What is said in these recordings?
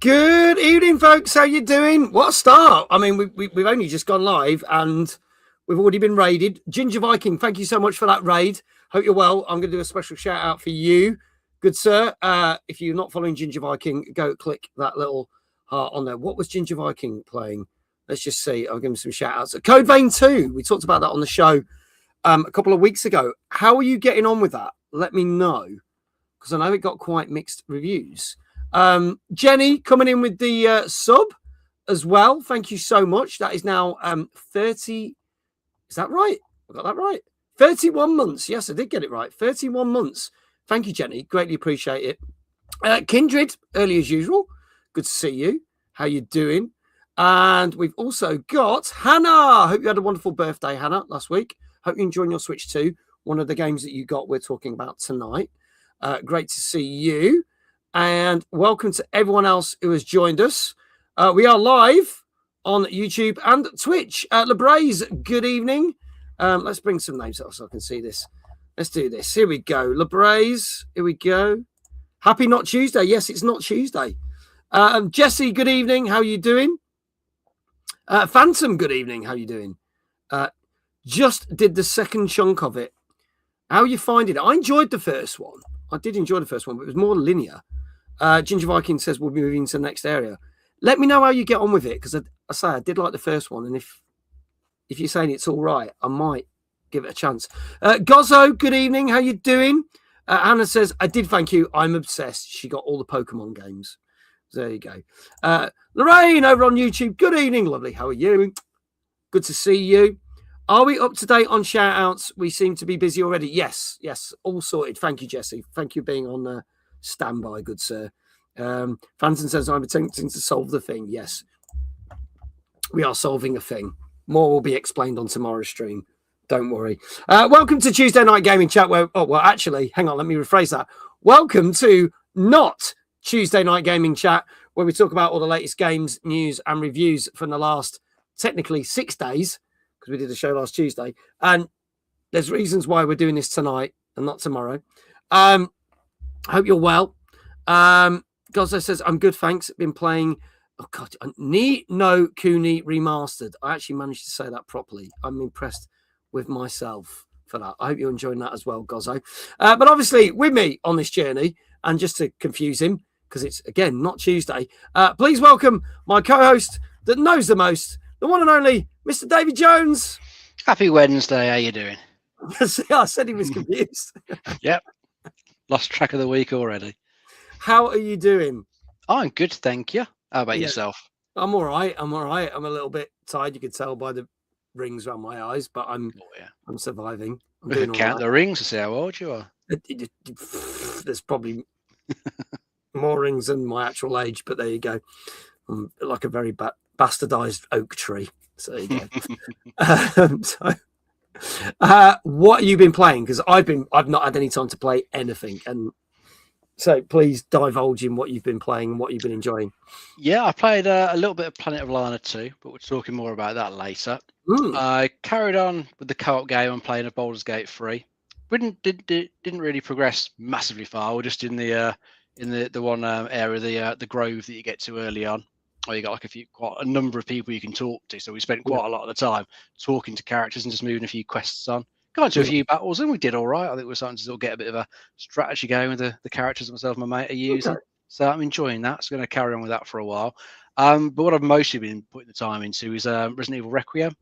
Good evening, folks. How you doing? What a start. I mean, we've only just gone live and we've already been raided. Ginger Viking, thank you so much for that raid. Hope you're well. I'm going to do a special shout out for you, good sir. If you're not following Ginger Viking, go click that little heart on there. What was Ginger Viking playing? Let's just see. I'll give him some shout outs. Code Vein 2. We talked about that on the show a couple of weeks ago. How are you getting on with that? Let me know, because I know it got quite mixed reviews. Jenny coming in with the sub as well. Thank you so much. That is now 30. Is that right? I got that right. 31 months. Yes, I did get it right. 31 months. Thank you, Jenny. Greatly appreciate it. Kindred, early as usual. Good to see you. How you doing? And we've also got Hannah. Hope you had a wonderful birthday, Hannah, last week. Hope you're enjoying your Switch 2. One of the games that you got, we're talking about tonight. Great to see you. And welcome to everyone else who has joined us. We are live on YouTube and Twitch. Lebraze, good evening. Let's bring some names up so I can see this. Let's do this. Here we go. Lebraze, here we go. Happy Not Tuesday. Yes, it's not Tuesday. Jesse, good evening. How are you doing? Phantom, good evening. How are you doing? Just did the second chunk of it. How are you finding it? I enjoyed the first one. I did enjoy the first one, but it was more linear. Ginger Viking says we'll be moving to the next area. Let me know how you get on with it, because I did like the first one, and if you're saying it's all right, I might give it a chance. Gozzo, good evening. How you doing? Hannah says, I did thank you. I'm obsessed. She got all the Pokemon games. There you go. Lorraine over on YouTube. Good evening. Lovely. How are you? Good to see you. Are we up to date on shout outs? We seem to be busy already. Yes. All sorted. Thank you, Jesse. Thank you for being on standby, good sir. Phantom says, I'm attempting to solve the thing. Yes, we are solving a thing. More will be explained on tomorrow's stream. Don't worry. Welcome to Tuesday Night Gaming Chat. Actually, hang on, let me rephrase that. Welcome to not Tuesday Night Gaming Chat, where we talk about all the latest games, news, and reviews from the last, technically, 6 days, because we did a show last Tuesday. And there's reasons why we're doing this tonight and not tomorrow. Hope you're well. Gozzo says, I'm good, thanks. Been playing, Ni no Kuni Remastered. I actually managed to say that properly. I'm impressed with myself for that. I hope you're enjoying that as well, Gozzo. But obviously, with me on this journey, and just to confuse him, because it's, again, not Tuesday, please welcome my co-host that knows the most, the one and only Mr. David Jones. Happy Wednesday. How you doing? I said he was confused. Yep. Lost track of the week already. How are you doing? I'm good, thank you. How about yourself? I'm all right. I'm a little bit tired. You could tell by the rings around my eyes, but I'm surviving. We can count the rings to see how old you are. There's probably more rings than my actual age, but there you go. I'm like a very bastardized oak tree. So there you go. What have you been playing? Because I've not had any time to play anything, and so please divulge in what you've been playing and what you've been enjoying. Yeah, I played a little bit of Planet of Lana too, but we're talking more about that later. I carried on with the co-op game and playing of Baldur's Gate 3. Didn't really progress massively far. We're just in the one area, the grove that you get to early on. Or you got like quite a number of people you can talk to. So we spent quite a lot of the time talking to characters and just moving a few quests on. Got into a few battles and we did all right. I think we're starting to sort of get a bit of a strategy going with the characters myself and my mate are using. Okay. So I'm enjoying that. So I'm going to carry on with that for a while. But what I've mostly been putting the time into is Resident Evil Requiem.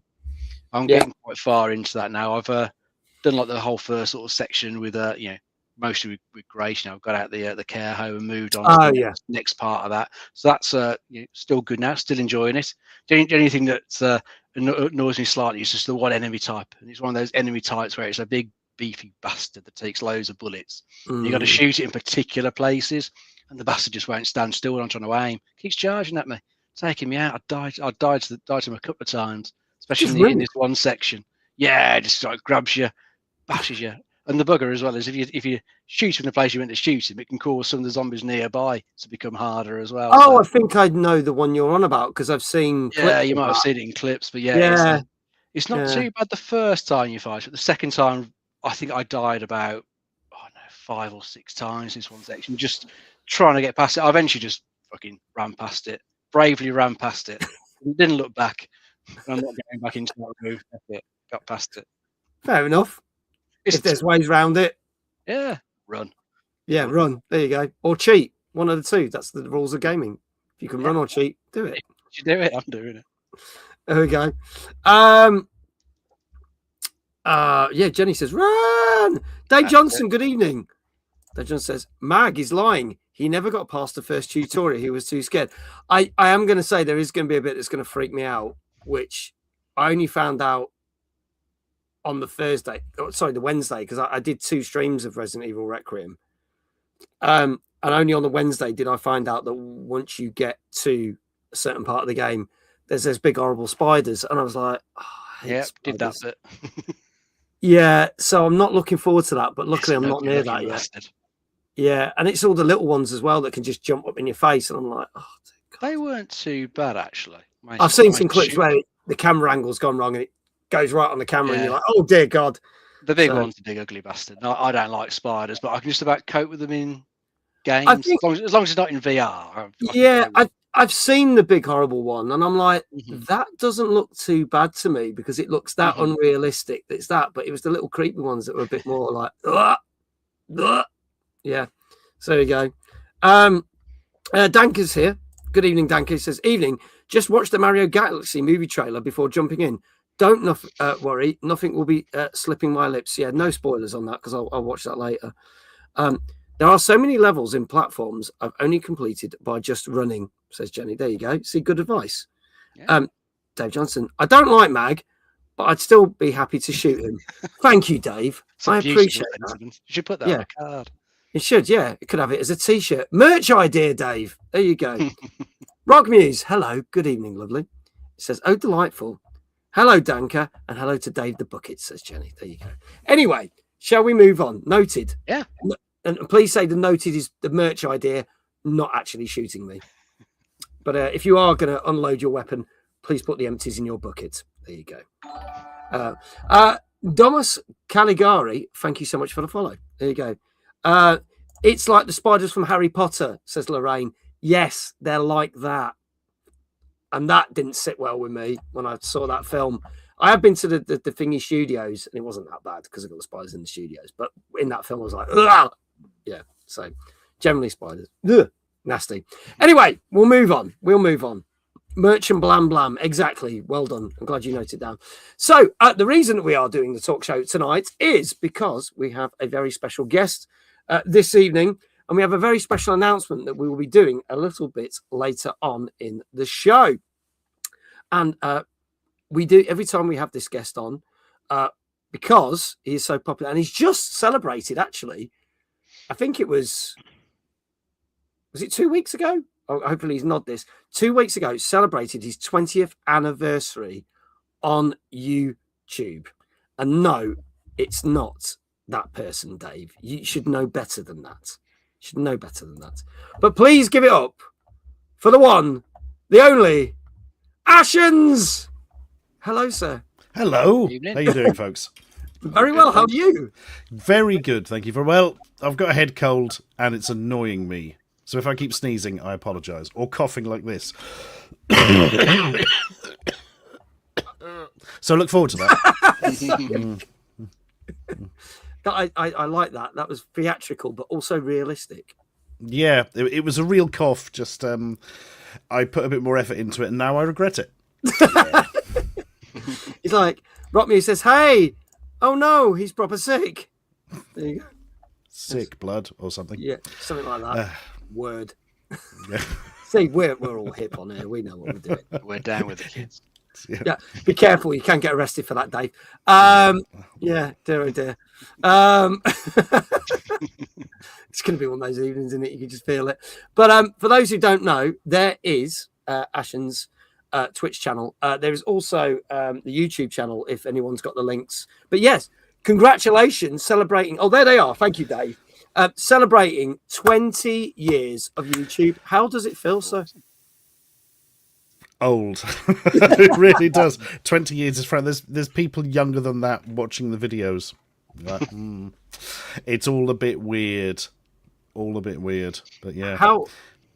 I'm getting quite far into that now. I've done like the whole first sort of section with mostly with Grace. I've got out the care home and moved on to the next part of that. So that's still good now, still enjoying it. The only thing that annoys me slightly is just the one enemy type. And it's one of those enemy types where it's a big, beefy bastard that takes loads of bullets. You got to shoot it in particular places, and the bastard just won't stand still when I'm trying to aim. Keeps charging at me, taking me out. I died to him a couple of times, especially in this one section. Yeah, just like grabs you, bashes you. And the bugger as well is if you shoot in the place you went to shoot him, it can cause some of the zombies nearby to become harder as well. Oh, so. I think I know the one you're on about because I've seen. Yeah, you might have seen it in clips, but it's not too bad the first time you fight. But the second time, I think I died about 5 or 6 times in this one section, just trying to get past it. I eventually just fucking ran past it. Bravely ran past it. Didn't look back. I'm not going back into that room. That's it. Got past it. Fair enough. If there's ways around it. Yeah, run. Yeah, run. There you go. Or cheat. One of the two. That's the rules of gaming. If you can run or cheat, do it. If you do it, I'm doing it. There we go. Yeah, Jenny says, run! Dave Johnson, good evening. Dave Johnson says, Mag is lying. He never got past the first tutorial. He was too scared. I am going to say there is going to be a bit that's going to freak me out, which I only found out on the the Wednesday, because I did 2 streams of Resident Evil Requiem. And only on the Wednesday did I find out that once you get to a certain part of the game, there's those big horrible spiders. And I was like, yeah, did that bit. Yeah, so I'm not looking forward to that, but luckily I'm not near that yet. Bastard. Yeah, and it's all the little ones as well that can just jump up in your face, and I'm like, oh, they weren't too bad actually. I've seen some clips where the camera angle's gone wrong and it goes right on the camera, and you're like, oh dear God. The big one's a big ugly bastard. No, I don't like spiders, but I can just about cope with them in games as long as it's not in VR. I've seen the big horrible one, and I'm like, that doesn't look too bad to me because it looks that unrealistic. It's that, but it was the little creepy ones that were a bit more like, yeah. So there you go. Danker's here. Good evening, Danker. He says, evening. Just watched the Mario Galaxy movie trailer before jumping in. Don't worry, nothing will be slipping my lips. Yeah, no spoilers on that because I'll watch that later. There are so many levels in platforms I've only completed by just running, says Jenny. There you go. See, good advice. Yeah. Dave Johnson, I don't like Mag, but I'd still be happy to shoot him. Thank you, Dave. I appreciate that. You should put that on a card. It should, yeah. It could have it as a T-shirt. Merch idea, Dave. There you go. Rock Muse, hello. Good evening, lovely. It says, oh, delightful. Hello, Danker, and hello to Dave the Bucket, says Jenny. There you go. Anyway, shall we move on? Noted. Yeah. And please say the noted is the merch idea, not actually shooting me. But if you are going to unload your weapon, please put the empties in your bucket. There you go. Domus Caligari, thank you so much for the follow. There you go. It's like the spiders from Harry Potter, says Lorraine. Yes, they're like that. And that didn't sit well with me when I saw that film. I have been to the Thingy studios, and it wasn't that bad because I got the spiders in the studios. But in that film, I was like, ugh! Yeah. So generally spiders, ugh, nasty. Anyway, we'll move on. Merch and blam blam. Exactly. Well done. I'm glad you noted down. So the reason that we are doing the talk show tonight is because we have a very special guest this evening, and we have a very special announcement that we will be doing a little bit later on in the show. And we do every time we have this guest on because he is so popular, and he's just celebrated. Actually, I think it was it 2 weeks ago? Oh, hopefully he's not this. 2 weeks ago, celebrated his 20th anniversary on YouTube. And no, it's not that person, Dave. You should know better than that. But please give it up for the one, the only, Ashens. Hello, sir. Hello. How are you doing, folks? Very well. How are you? Very good. Thank you very well. I've got a head cold and it's annoying me. So if I keep sneezing, I apologise. Or coughing like this. So look forward to that. I like that. That was theatrical, but also realistic. Yeah, it was a real cough. Just I put a bit more effort into it, and now I regret it. Yeah. He's like, Rockme says, hey, oh no, he's proper sick. There you go. Sick blood or something. Yeah, something like that. Word. Yeah. See, we're all hip on here. We know what we're doing. We're down with the kids. Yeah, be careful. You can't get arrested for that, Dave. Yeah, dear, oh dear. It's going to be one of those evenings, isn't it? You can just feel it. But for those who don't know, there is Ashens' Twitch channel. There is also the YouTube channel, if anyone's got the links. But yes, congratulations, celebrating. Oh, there they are. Thank you, Dave. Celebrating 20 years of YouTube. How does it feel, sir? Old. It really does. 20 years is fine. There's people younger than that watching the videos. Like, It's all a bit weird. But yeah.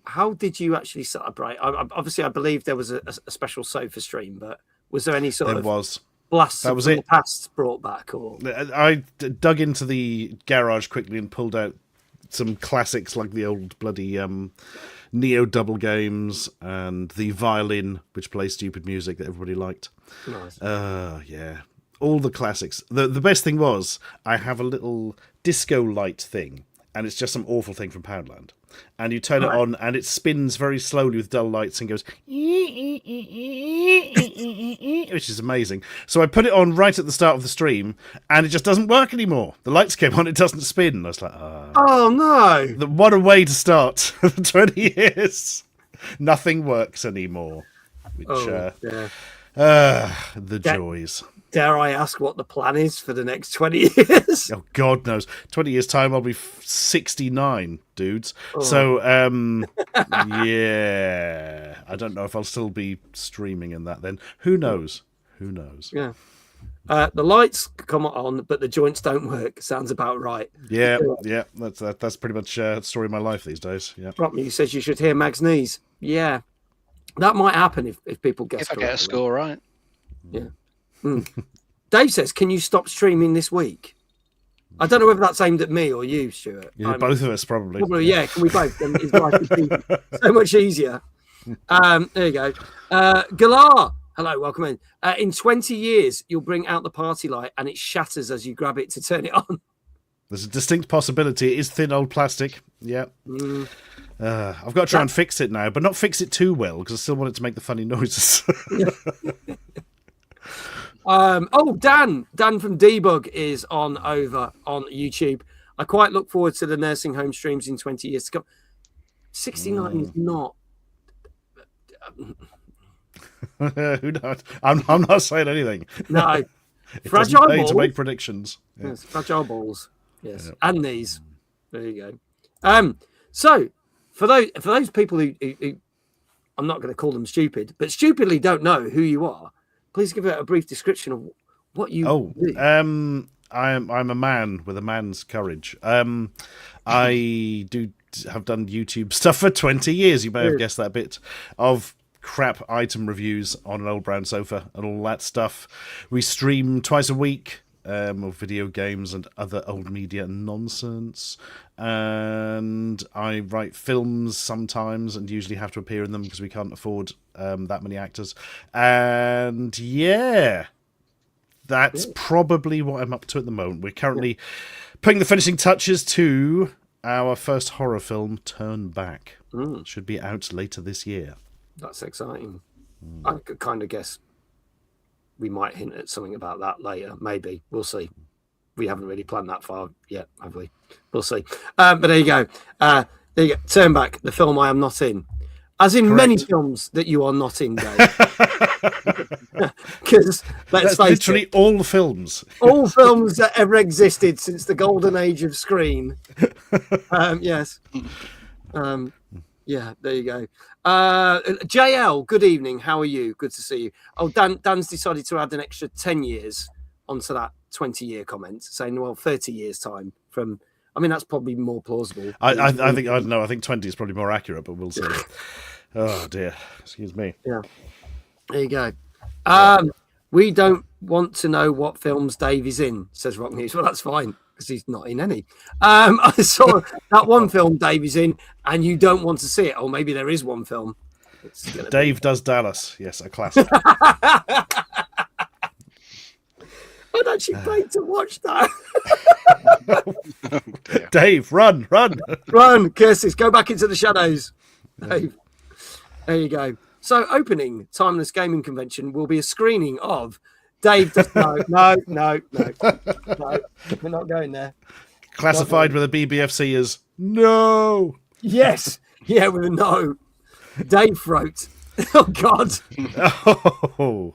how did you actually celebrate? Obviously, I believe there was a special sofa stream, but was there any sort There of was. blasts That was from it. the past brought back? Or I dug into the garage quickly and pulled out some classics like the old bloody Neo double games and the violin, which plays stupid music that everybody liked. nice. Yeah. All the classics. The best thing was I have a little disco light thing, and it's just some awful thing from Poundland. And you turn it on, and it spins very slowly with dull lights and goes, which is amazing. So I put it on right at the start of the stream, and it just doesn't work anymore. The lights came on, it doesn't spin. I was like, Oh no! what a way to start 20 years. Nothing works anymore. Which, Yeah. the joys. Dare I ask what the plan is for the next 20 years? Oh, God knows. 20 years' time, I'll be 69, dudes. So, yeah. I don't know if I'll still be streaming in that then. Who knows? Who knows? Yeah. The lights come on, but the joints don't work. Sounds about right. Yeah. That's pretty much the story of my life these days. Yeah. Rockme says you should hear Mag's knees. Yeah. That might happen if people guess. If I get a score right. Yeah. Dave says, can you stop streaming this week? I don't know whether that's aimed at me or you, Stuart. Yeah, both of us probably. Probably, yeah. Can we both? Then his life would be so much easier. There you go. Galar, hello, welcome in. In 20 years, you'll bring out the party light and it shatters as you grab it to turn it on. There's a distinct possibility. It is thin old plastic. Yeah. I've got to try and fix it now, but not fix it too well because I still want it to make the funny noises. Dan from Debug is on over on YouTube. I quite look forward to the nursing home streams in 20 years to come. 69 is not. Who knows? I'm not saying anything. No. It Fragile doesn't pay balls. to make predictions. Yeah. Yes, fragile balls. Yes, Yep. and these. There you go. So for those people who I'm not going to call them stupid, but stupidly don't know who you are, please give it a brief description of what you do. I'm a man with a man's courage. I have done YouTube stuff for 20 years. You may have guessed that bit of crap item reviews on an old brown sofa and all that stuff. We stream twice a week of video games and other old media nonsense. And I write films sometimes and usually have to appear in them because we can't afford that many actors. And yeah, that's probably what I'm up to at the moment. We're currently putting the finishing touches to our first horror film, Turn Back. Should be out later this year. That's exciting. I could kind of guess we might hint at something about that later. Maybe. We'll see. We haven't really planned that far yet, have we? We'll see. But there you go. There you go. Turn Back, the film I am not in. As in many films that you are not in, Dave. Because let's face literally it, all the films. all films that ever existed since the golden age of screen. Yes. Yeah, there you go. JL, good evening. How are you? Good to see you. Oh, Dan's decided to add an extra 10 years onto that 20-year comment, saying, well, 30 years time from... I mean, that's probably more plausible. I think, I don't know, I think 20 is probably more accurate, but we'll see. Oh, dear. Excuse me. Yeah. There you go. We don't want to know what films Dave is in, says Rock News. Well, that's fine, because he's not in any. I saw that one film Dave is in, and you don't want to see it. Or maybe there is one film. Dave Does Dallas. Yes, a classic. I'd actually paid to watch that. Dave, run. Run, curses. Go back into the shadows. Dave. There you go. So, opening Timeless Gaming Convention will be a screening of Dave. No, we're not going there. Classified with a BBFC as no. Yes, yeah, with a no. Dave wrote. Oh God. Oh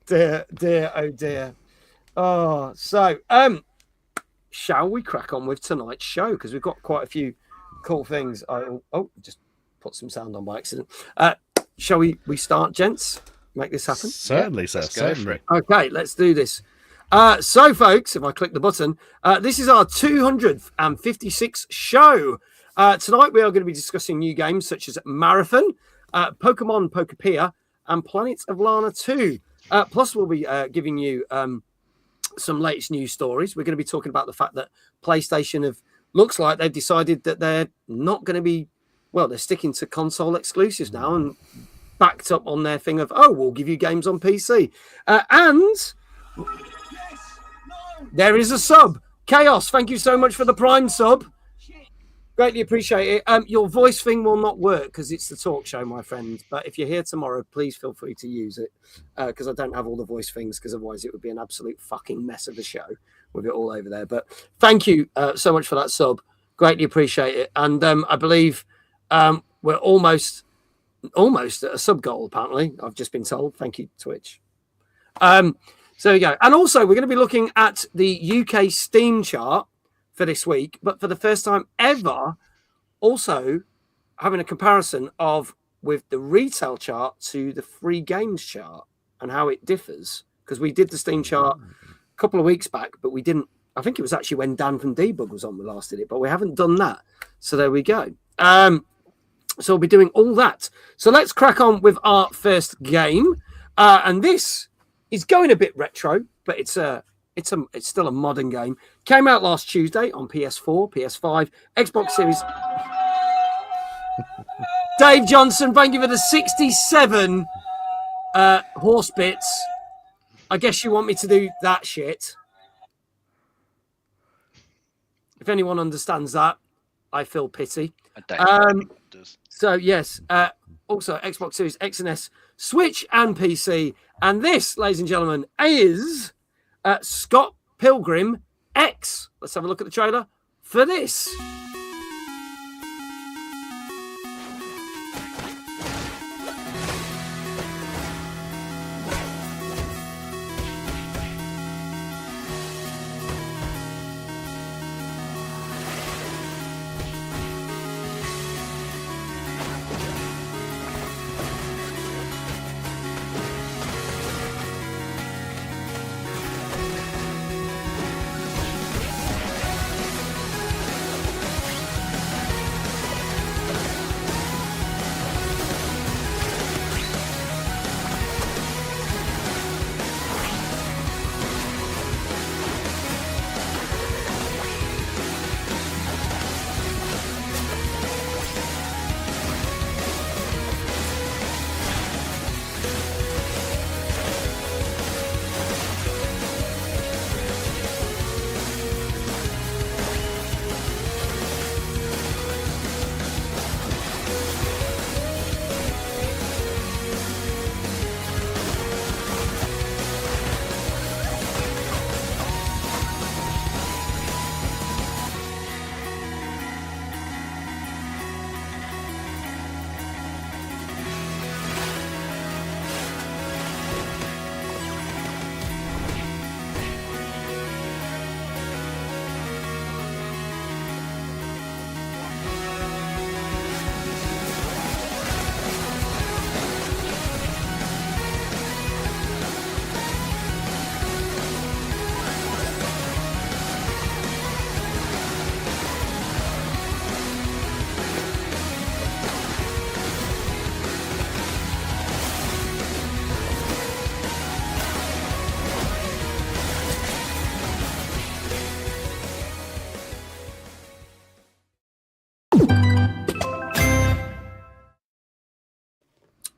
dear, oh dear. Oh, so shall we crack on with tonight's show? Because we've got quite a few cool things. Just put some sound on by accident. Shall we start, gents? Make this happen? Certainly, sir. Certainly. Okay, let's do this. So, folks, if I click the button, this is our 256th show. Tonight we are going to be discussing new games such as Marathon, Pokemon Pokepia, and Planet of Lana 2. Plus, we'll be giving you some latest news stories. We're going to be talking about the fact that PlayStation looks like they've decided that they're not going to be, well, they're sticking to console exclusives now and backed up on their thing of, oh, we'll give you games on PC. And there is a sub. Chaos, thank you so much for the Prime sub. Greatly appreciate it. Your voice thing will not work because it's the talk show, my friend. But if you're here tomorrow, please feel free to use it because I don't have all the voice things because otherwise it would be an absolute fucking mess of a show with it all over there. But thank you so much for that sub. Greatly appreciate it. And I believe we're almost at a sub goal, apparently. I've just been told. Thank you, Twitch. So there you go. And also, we're going to be looking at the UK Steam chart for this week, but for the first time ever, also having a comparison with the retail chart to the free games chart and how it differs. Because we did the Steam chart a couple of weeks back, but we didn't. I think it was actually when Dan from Debug was on we last did it, but we haven't done that. So there we go. So we'll be doing all that. So let's crack on with our first game, and this is going a bit retro, but it's still a modern game. Came out last Tuesday on PS4, PS5, Xbox Series. Dave Johnson, thank you for the 67 horse bits. I guess you want me to do that shit. If anyone understands that, I feel pity. So yes, also Xbox Series X and S, Switch and PC. And this, ladies and gentlemen, is Scott Pilgrim X. Let's have a look at the trailer for this.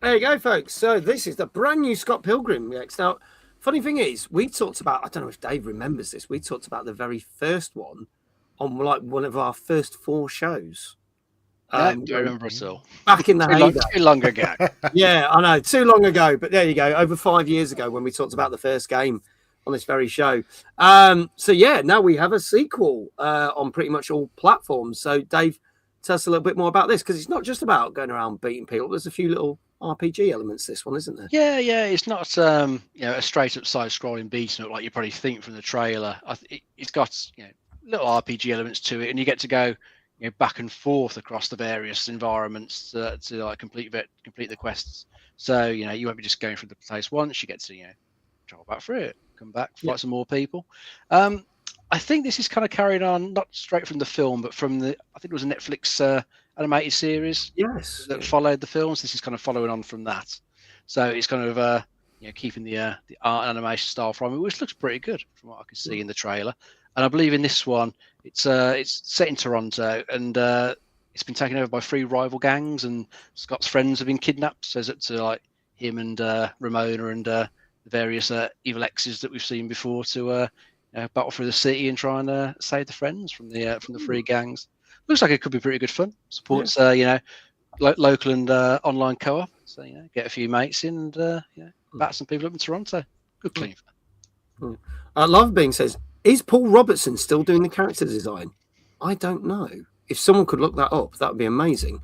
There you go, folks. So this is the brand new Scott Pilgrim X. Now, funny thing is, we talked about, I don't know if Dave remembers this, we talked about the very first one on like one of our first 4 shows. I remember it all. Back in the heyday. Too long ago. Yeah, I know, too long ago. But there you go, over 5 years ago when we talked about the first game on this very show. So yeah, now we have a sequel on pretty much all platforms. So Dave, tell us a little bit more about this, because it's not just about going around beating people. There's a few little RPG elements this one, isn't there? Yeah, it's not a straight up side scrolling beat up like you probably think from the trailer. It's got little RPG elements to it, and you get to go back and forth across the various environments to like complete the quests. So you won't be just going through the place once. You get to travel back through it, come back, fight some more people. I think this is kind of carried on, not straight from the film, but from I think it was a Netflix animated series Yes. that followed the films. This is kind of following on from that. So it's kind of keeping the art and animation style from it, which looks pretty good from what I can see in the trailer. And I believe in this one, it's set in Toronto, and it's been taken over by 3 rival gangs, and Scott's friends have been kidnapped. So it's up to like him and Ramona and the various evil exes that we've seen before to battle through the city and try and save the friends from the 3 gangs. Looks like it could be pretty good fun. Supports local and online co-op. So get a few mates in and bat some people up in Toronto. Good clean fun. Love Being says, is Paul Robertson still doing the character design? I don't know. If someone could look that up, that would be amazing.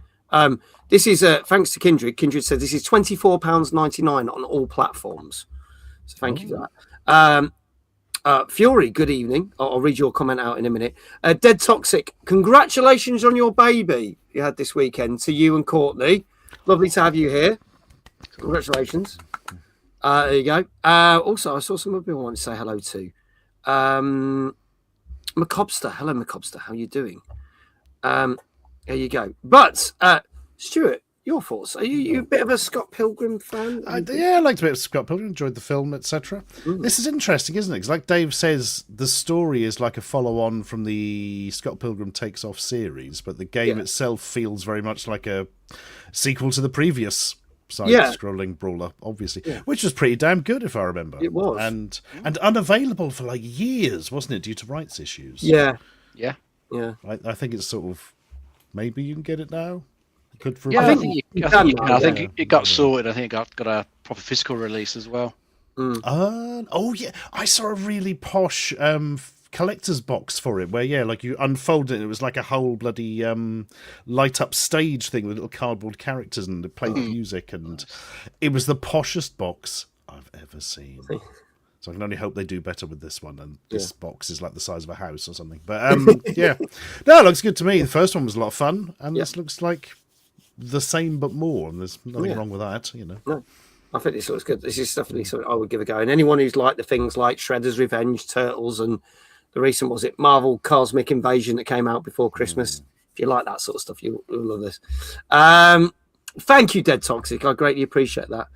This is thanks to Kindred. Kindred said this is £24.99 on all platforms. So thank you for that. Fury, good evening. I'll read your comment out in a minute. Dead Toxic, congratulations on your baby you had this weekend, to you and Courtney. Lovely to have you here. Congratulations. There you go. Also, I saw some other people want to say hello to. Macobster. Hello, Macobster. How are you doing? There you go. But, Stuart, your thoughts? Are you a bit of a Scott Pilgrim fan? I liked a bit of Scott Pilgrim, enjoyed the film, etc. This is interesting, isn't it? Because like Dave says, the story is like a follow-on from the Scott Pilgrim Takes Off series, but the game itself feels very much like a sequel to the previous side-scrolling brawler, obviously, which was pretty damn good, if I remember. It was. And unavailable for like years, wasn't it, due to rights issues? Yeah. I think it's sort of, maybe you can get it now. Good for I think it got sorted. I think it got a proper physical release as well. I saw a really posh collector's box for it, where like you unfold it, and it was like a whole bloody light up stage thing with little cardboard characters, and it played music, and it was the poshest box I've ever seen. So I can only hope they do better with this one, and this box is like the size of a house or something. But no, it looks good to me. The first one was a lot of fun, and this looks like the same but more, and there's nothing wrong with that, No, I think this looks good. This is definitely something I would give a go. And anyone who's like the things like Shredder's Revenge, Turtles, and the recent, was it Marvel Cosmic Invasion that came out before Christmas? If you like that sort of stuff, you'll love this. Thank you, Dead Toxic. I greatly appreciate that.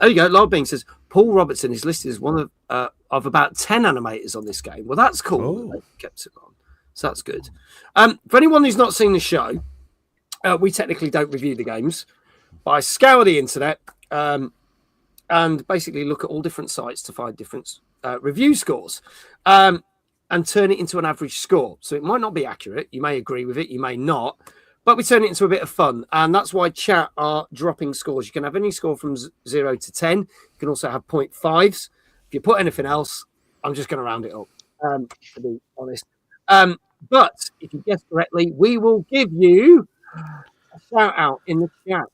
There you go. Lord Bing says Paul Robertson is listed as one of about 10 animators on this game. Well, that's cool. They kept it on, so that's good. For anyone who's not seen the show, we technically don't review the games, but I scour the internet and basically look at all different sites to find different review scores and turn it into an average score. So it might not be accurate. You may agree with it, you may not, but we turn it into a bit of fun. And that's why chat are dropping scores. You can have any score from 0 to 10. You can also have 0.5s. If you put anything else, I'm just going to round it up, to be honest. But if you guess correctly, we will give you a shout out in the chat.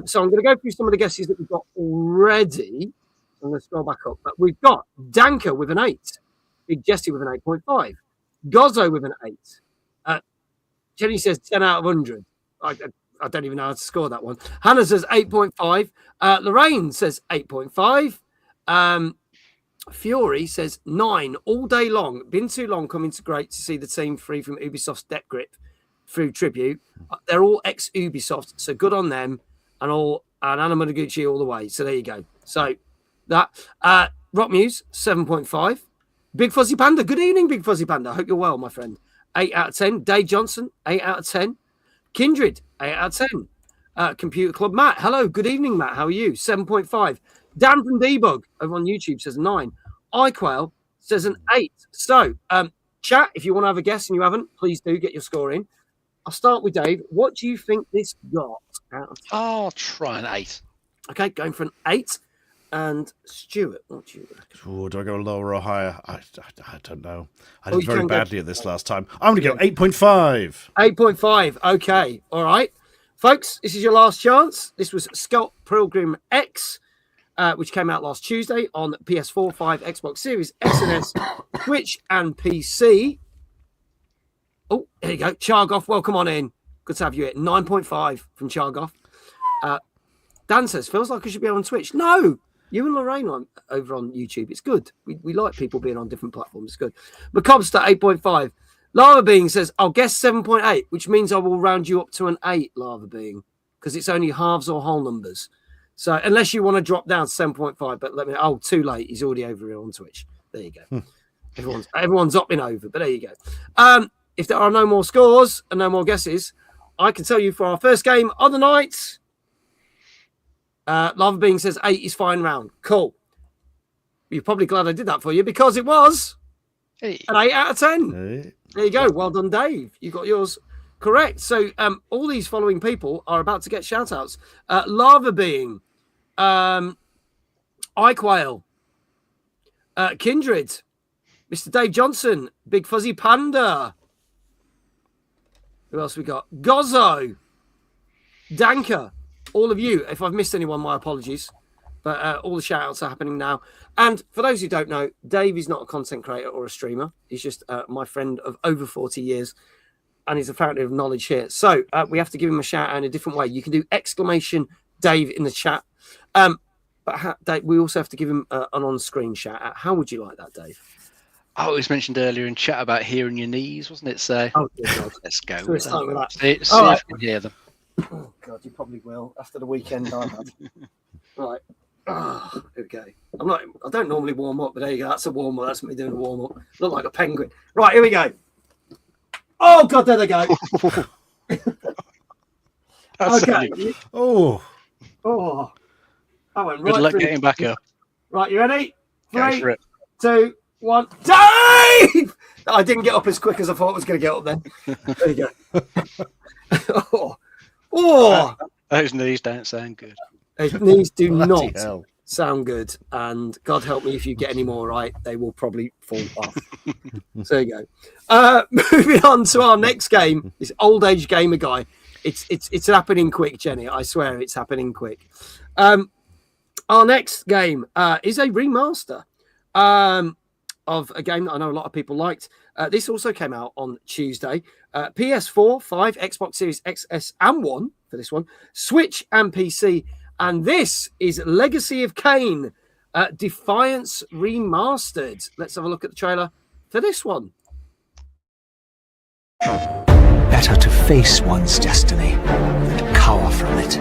So I'm going to go through some of the guesses that we've got already. I'm going to scroll back up. But we've got Danker with an 8. Big Jesse with an 8.5. Gozzo with an 8. Jenny says 10 out of 100. I don't even know how to score that one. Hannah says 8.5. Lorraine says 8.5. Fury says 9 all day long. Been too long coming to great to see the team free from Ubisoft's debt grip through Tribute. They're all ex-Ubisoft, so good on them, and Anna Monoguchi all the way. So there you go. So that Rock Muse 7.5. Big Fuzzy Panda. Good evening, Big Fuzzy Panda. I hope you're well, my friend. 8 out of 10. Dave Johnson 8 out of 10. Kindred 8 out of 10. Computer Club Matt. Hello. Good evening, Matt. How are you? 7.5. Dan from Debug over on YouTube says 9. iQuail says an 8. So chat, if you want to have a guess and you haven't, please do get your score in. I'll start with Dave. What do you think this got out of 10? I'll try an 8. Okay, going for an 8. And Stuart, what do you reckon? Ooh, do I go lower or higher? I don't know. I did very badly at this last time. I'm going to go 8.5. 8.5. Okay. All right. Folks, this is your last chance. This was Scott Pilgrim X, which came out last Tuesday on PS4, 5, Xbox Series X and S, Switch, and PC. Oh, there you go. Chargoff, welcome on in. Good to have you here. 9.5 from Chargoff. Dan says, feels like I should be on Twitch. No, You and Lorraine over on YouTube. It's good. We like people being on different platforms. It's good. Macobster 8.5. Lava Being says, I'll guess 7.8, which means I will round you up to an 8, Lava Being, because it's only halves or whole numbers. So unless you want to drop down to 7.5, but let me. Oh, too late. He's already over here on Twitch. There you go. Everyone's opting over, but there you go. If there are no more scores and no more guesses, I can tell you for our first game of the night. Lava Being says 8 is fine round. Cool. You're probably glad I did that for you because it was an 8 out of 10. Hey. There you go. Well done, Dave. You got yours correct. So all these following people are about to get shout outs. Lava Being, iQuail, Kindred, Mr. Dave Johnson, Big Fuzzy Panda. Who else we got? Gozzo, Danker. All of you, if I've missed anyone, my apologies. But all the shout-outs are happening now. And for those who don't know, Dave is not a content creator or a streamer. He's just my friend of over 40 years. And he's a fountain of knowledge here. So we have to give him a shout-out in a different way. You can do exclamation Dave in the chat. But Dave, we also have to give him an on-screen shout-out. How would you like that, Dave? Oh, it was mentioned earlier in chat about hearing your knees, wasn't it? So let's go. So start with that. See if you can hear them. Oh, God, you probably will after the weekend I had. Right. Oh, here we go. I don't normally warm up, but there you go. That's a warm up. That's me doing a warm up. Look like a penguin. Right, here we go. Oh, God, there they go. Okay. Oh. I went right. Good luck through. getting back up. Right, you ready? Go 3, for it. 2, 1. Dave! I didn't get up as quick as I thought I was going to get up then. There you go. Those knees don't sound good. Those knees do Bloody not hell. sound good. And God help me if you get any more right, they will probably fall off. So there you go. Moving on to our next game, this old age gamer guy. It's happening quick, Jenny. I swear it's happening quick. Our next game is a remaster of a game that I know a lot of people liked. This also came out on Tuesday. PS4, 5, Xbox Series XS and 1 for this one, Switch and PC. And this is Legacy of Kain, Defiance Remastered. Let's have a look at the trailer for this one. Better to face one's destiny than cower from it.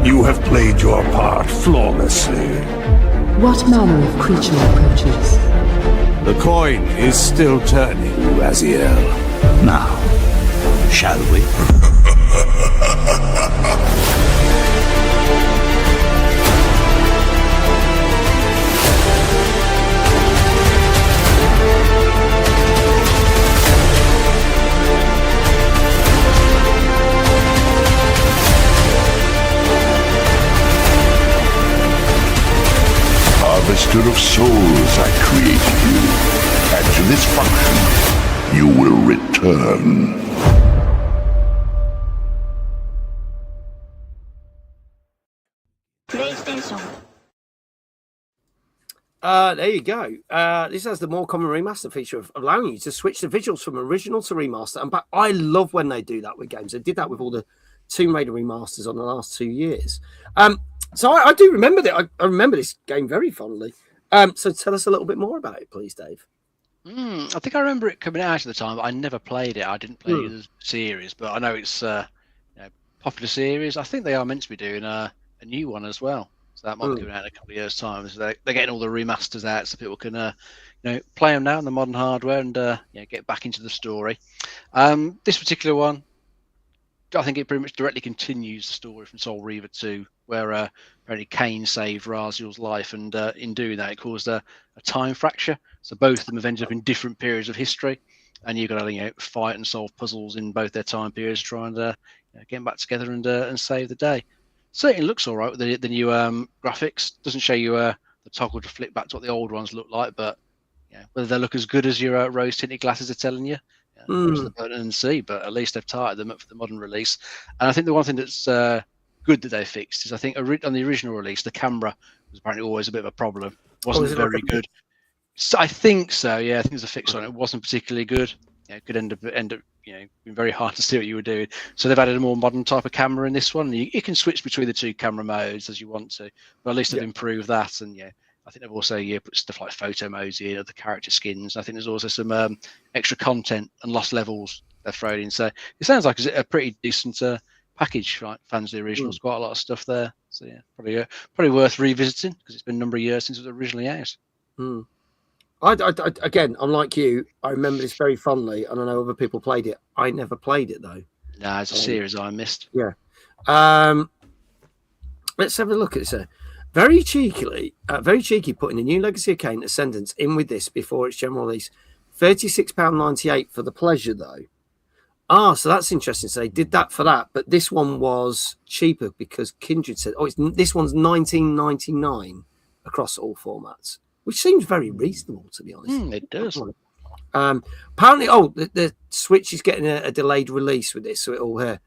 You have played your part flawlessly. What manner of creature approaches? The coin is still turning, Raziel. Now, shall we? Harvester of souls, I created you, and to this function, you will return. PlayStation. There you go. This has the more common remaster feature of allowing you to switch the visuals from original to remaster. And I love when they do that with games. They did that with all the Tomb Raider remasters on the last 2 years. So I do remember that. I remember this game very fondly. So tell us a little bit more about it, please, Dave. I think I remember it coming out at the time, but I never played it. I didn't play the series, but I know it's a popular series. I think they are meant to be doing a new one as well. So that might be coming out in a couple of years' time. So they're getting all the remasters out so people can play them now on the modern hardware and get back into the story. This particular one, I think it pretty much directly continues the story from Soul Reaver 2, where apparently Kain saved Raziel's life, and in doing that, it caused a time fracture. So both of them have ended up in different periods of history, and you've got to fight and solve puzzles in both their time periods, to try and get them back together and save the day. Certainly looks all right with the new graphics. Doesn't show you the toggle to flip back to what the old ones look like, but whether they look as good as your rose tinted glasses are telling you, the button and see. But at least they've tightened them up for the modern release. And I think the one thing that's good that they fixed is, I think on the original release, the camera was apparently always a bit of a problem. Wasn't very good. So I think so. Yeah, I think there's a fix on it. It wasn't particularly good. It could end up been very hard to see what you were doing. So they've added a more modern type of camera in this one. You can switch between the 2 camera modes as you want to, but at least they've improved that. And I think they've also put stuff like photo modes in, other character skins. I think there's also some extra content and lost levels they're thrown in. So it sounds like a pretty decent package for fans of the originals. Quite a lot of stuff there. So probably worth revisiting because it's been a number of years since it was originally out. Again, unlike you, I remember this very fondly, and I know other people played it. I never played it though. No, it's a series I missed. Yeah. Let's have a look at this. Very cheeky putting the new Legacy of Kain Ascendants in with this before its general release. £36.98 for the pleasure, though. So that's interesting. So they did that for that, but this one was cheaper because Kindred said, this one's $19.99 across all formats, which seems very reasonable, to be honest. It does. Apparently, the Switch is getting a delayed release with this, so it'll here.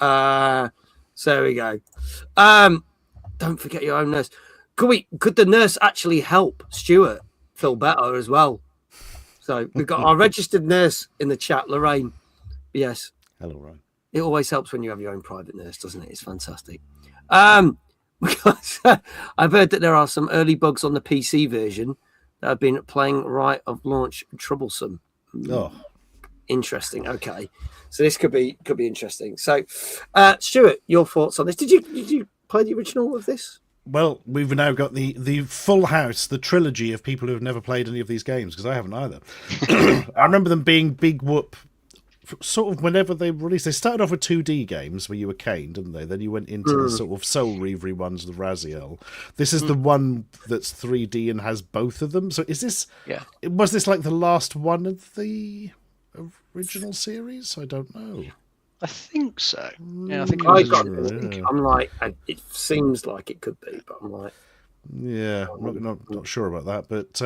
So there we go. Don't forget your own nurse. Could the nurse actually help Stuart feel better as well? So we've got our registered nurse in the chat, Lorraine. Yes. Hello, Ryan. It always helps when you have your own private nurse, doesn't it? It's fantastic. Because I've heard that there are some early bugs on the PC version that have been playing right of launch troublesome. Oh, interesting. Okay, so this could be interesting. So, Stuart, your thoughts on this? Did you play the original of this? Well, we've now got the full house, the trilogy of people who have never played any of these games, because I haven't either. I remember them being big whoop. Sort of whenever they released, they started off with 2D games where you were Kain, didn't they? Then you went into the sort of Soul Reavery ones, the Raziel. This is the one that's 3D and has both of them. So is this? Yeah. Was this like the last one of the original series? I don't know. I think so. Yeah, I think I'm like, it seems like it could be, but I'm like, yeah, I'm not sure about that, but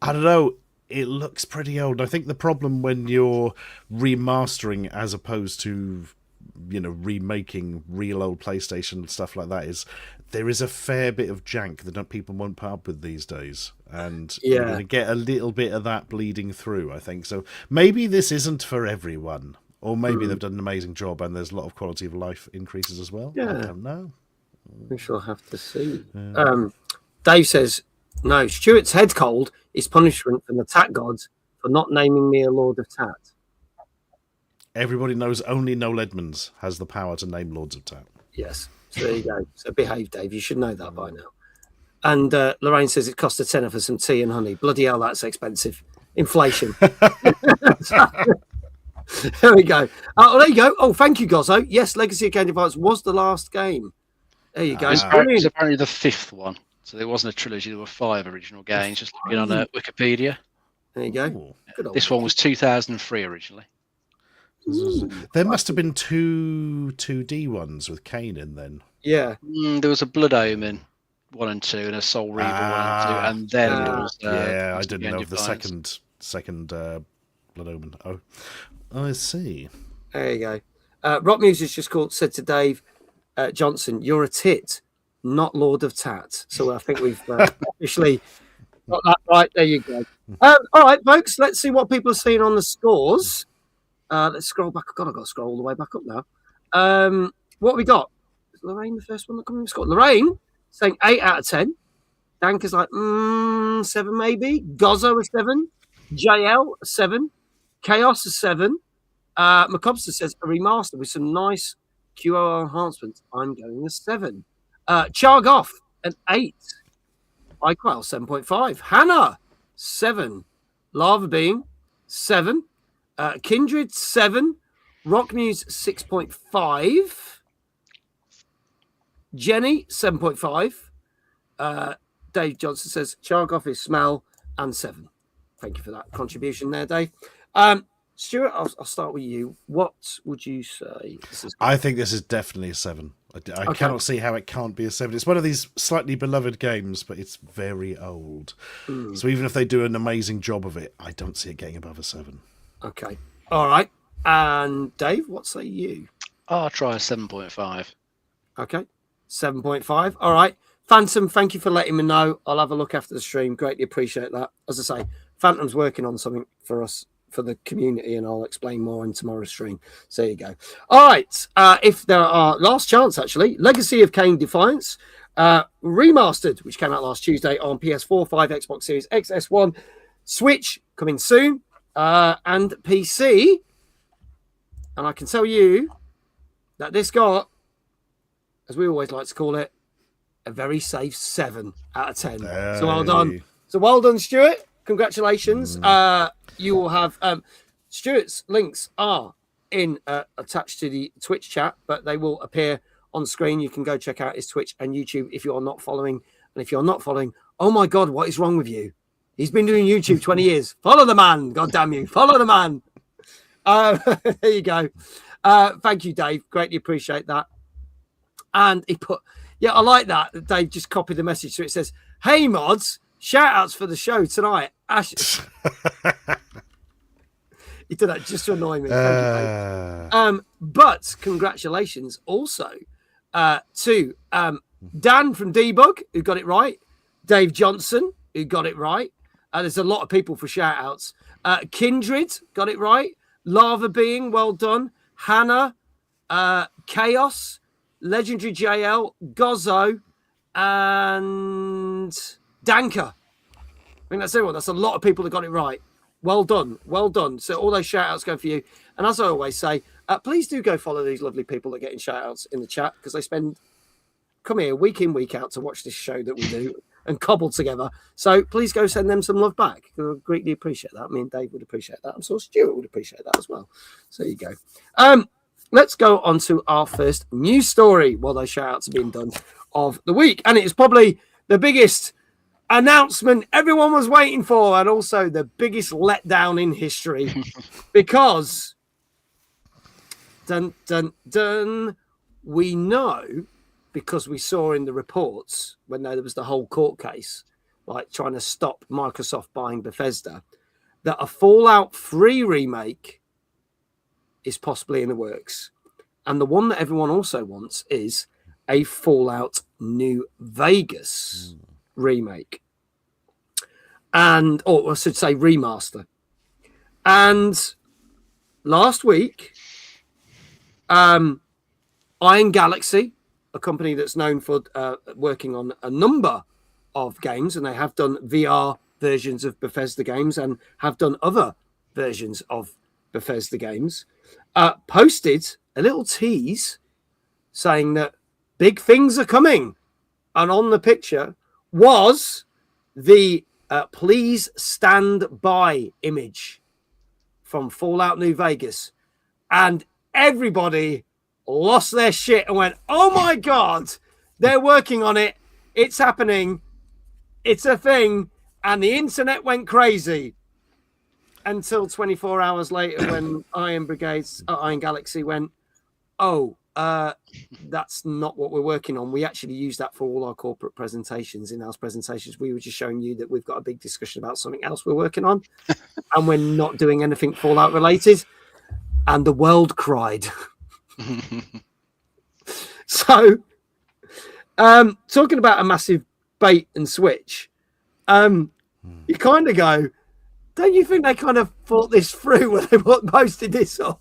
I don't know. It looks pretty old. I think the problem when you're remastering as opposed to, remaking real old PlayStation stuff like that is there is a fair bit of jank that people won't put up with these days. And you're going to get a little bit of that bleeding through, I think. So maybe this isn't for everyone. Or maybe they've done an amazing job and there's a lot of quality of life increases as well. Yeah. I don't know. We shall have to see. Dave says, no, Stuart's head cold is punishment from the Tat gods for not naming me a Lord of Tat. Everybody knows only Noel Edmonds has the power to name Lords of Tat. Yes. So there you go. So behave, Dave. You should know that by now. And Lorraine says it cost a tenner for some tea and honey. Bloody hell, that's expensive. Inflation. There we go. Oh, there you go. Oh, thank you, Gozzo. Yes, Legacy of Kain Defiance was the last game. There you go. It's apparently the 5th one. So there wasn't a trilogy. There were 5 original games. Just looking on Wikipedia. There you go. This one was 2003 originally. There must have been 2 2D ones with Kain in then. Yeah. There was a Blood Omen 1 and 2 and a Soul Reaver 1 and 2. And then there was... I didn't know of the second Blood Omen. Oh, I see. There you go. Rock Music's just said to Dave Johnson, you're a tit, not Lord of Tat. So I think we've officially got that right. There you go. All right, folks, let's see what people are seeing on the scores. Let's scroll back. God, I've got to scroll all the way back up now. What have we got? Is Lorraine the first one that comes in the score? Lorraine saying 8 out of 10. Dank is like 7 maybe. Gozzo a 7. JL a 7. Chaos a 7. Macobster says a remaster with some nice QOL enhancements. I'm going a 7. Chargoff an 8. Iqual 7.5. Hannah 7. Lava Beam 7. Kindred 7. Rockmuse 6.5. Jenny 7.5. Dave Johnson says Chargoff is smell and 7. Thank you for that contribution there, Dave. Stuart, I'll start with you. What would you say? I think this is definitely a 7. I cannot see how it can't be a 7. It's one of these slightly beloved games, but it's very old. So even if they do an amazing job of it, I don't see it getting above a 7. Okay. All right. And Dave, what say you? I'll try a 7.5. Okay. 7.5. All right. Phantom, thank you for letting me know. I'll have a look after the stream. Greatly appreciate that. As I say, Phantom's working on something for us for the community, and I'll explain more in tomorrow's stream. So there you go. All right. If there are last chance, actually, Legacy of Kain Defiance remastered, which came out last Tuesday on PS4, 5, Xbox Series X, S1, Switch coming soon, and PC. And I can tell you that this got, as we always like to call it, a very safe 7 out of 10. Hey. So well done. So well done, Stuart. Congratulations. You will have Stuart's links are in attached to the Twitch chat, but they will appear on screen. You can go check out his Twitch and YouTube if you're not following. And if you're not following, oh my God, what is wrong with you? He's been doing YouTube 20 years. Follow the man. God damn you. Follow the man. There you go. Thank you, Dave. Greatly appreciate that. And he put, yeah, I like that. Dave just copied the message. So it says, hey, mods, shout outs for the show tonight. Ashens. He did that just to annoy me. Thank you, but congratulations also to Dan from Debug, who got it right. Dave Johnson, who got it right. There's a lot of people for shout outs. Kindred got it right. Lava Being, well done. Hannah, Chaos, Legendary JL, Gozzo, and Danka. I think that's everyone. That's a lot of people that got it right. Well done. Well done. So all those shout outs go for you. And as I always say, please do go follow these lovely people that get in shout outs in the chat, because they come here week in, week out to watch this show that we do and cobble together. So please go send them some love back. I greatly appreciate that. Me and Dave would appreciate that. I'm sure Stuart would appreciate that as well. So there you go. Let's go on to our first news story while those shout outs are being done of the week. And it is probably the biggest announcement everyone was waiting for, and also the biggest letdown in history, because we know, because we saw in the reports when there was the whole court case, like trying to stop Microsoft buying Bethesda, that a Fallout 3 remake is possibly in the works. And the one that everyone also wants is a Fallout New Vegas remake. Or I should say remaster. And last week, Iron Galaxy, a company that's known for working on a number of games, and they have done VR versions of Bethesda games and have done other versions of Bethesda games, posted a little tease saying that big things are coming. And on the picture was the please stand by image from Fallout New Vegas. And everybody lost their shit and went, oh my God, they're working on it. It's happening. It's a thing. And the internet went crazy until 24 hours later when Iron Galaxy went, oh, that's not what we're working on. We actually use that for all our corporate presentations, in-house presentations. We were just showing you that we've got a big discussion about something else we're working on, and we're not doing anything Fallout related. And the world cried. So, talking about a massive bait and switch, you kind of go, don't you think they kind of thought this through when they posted this up?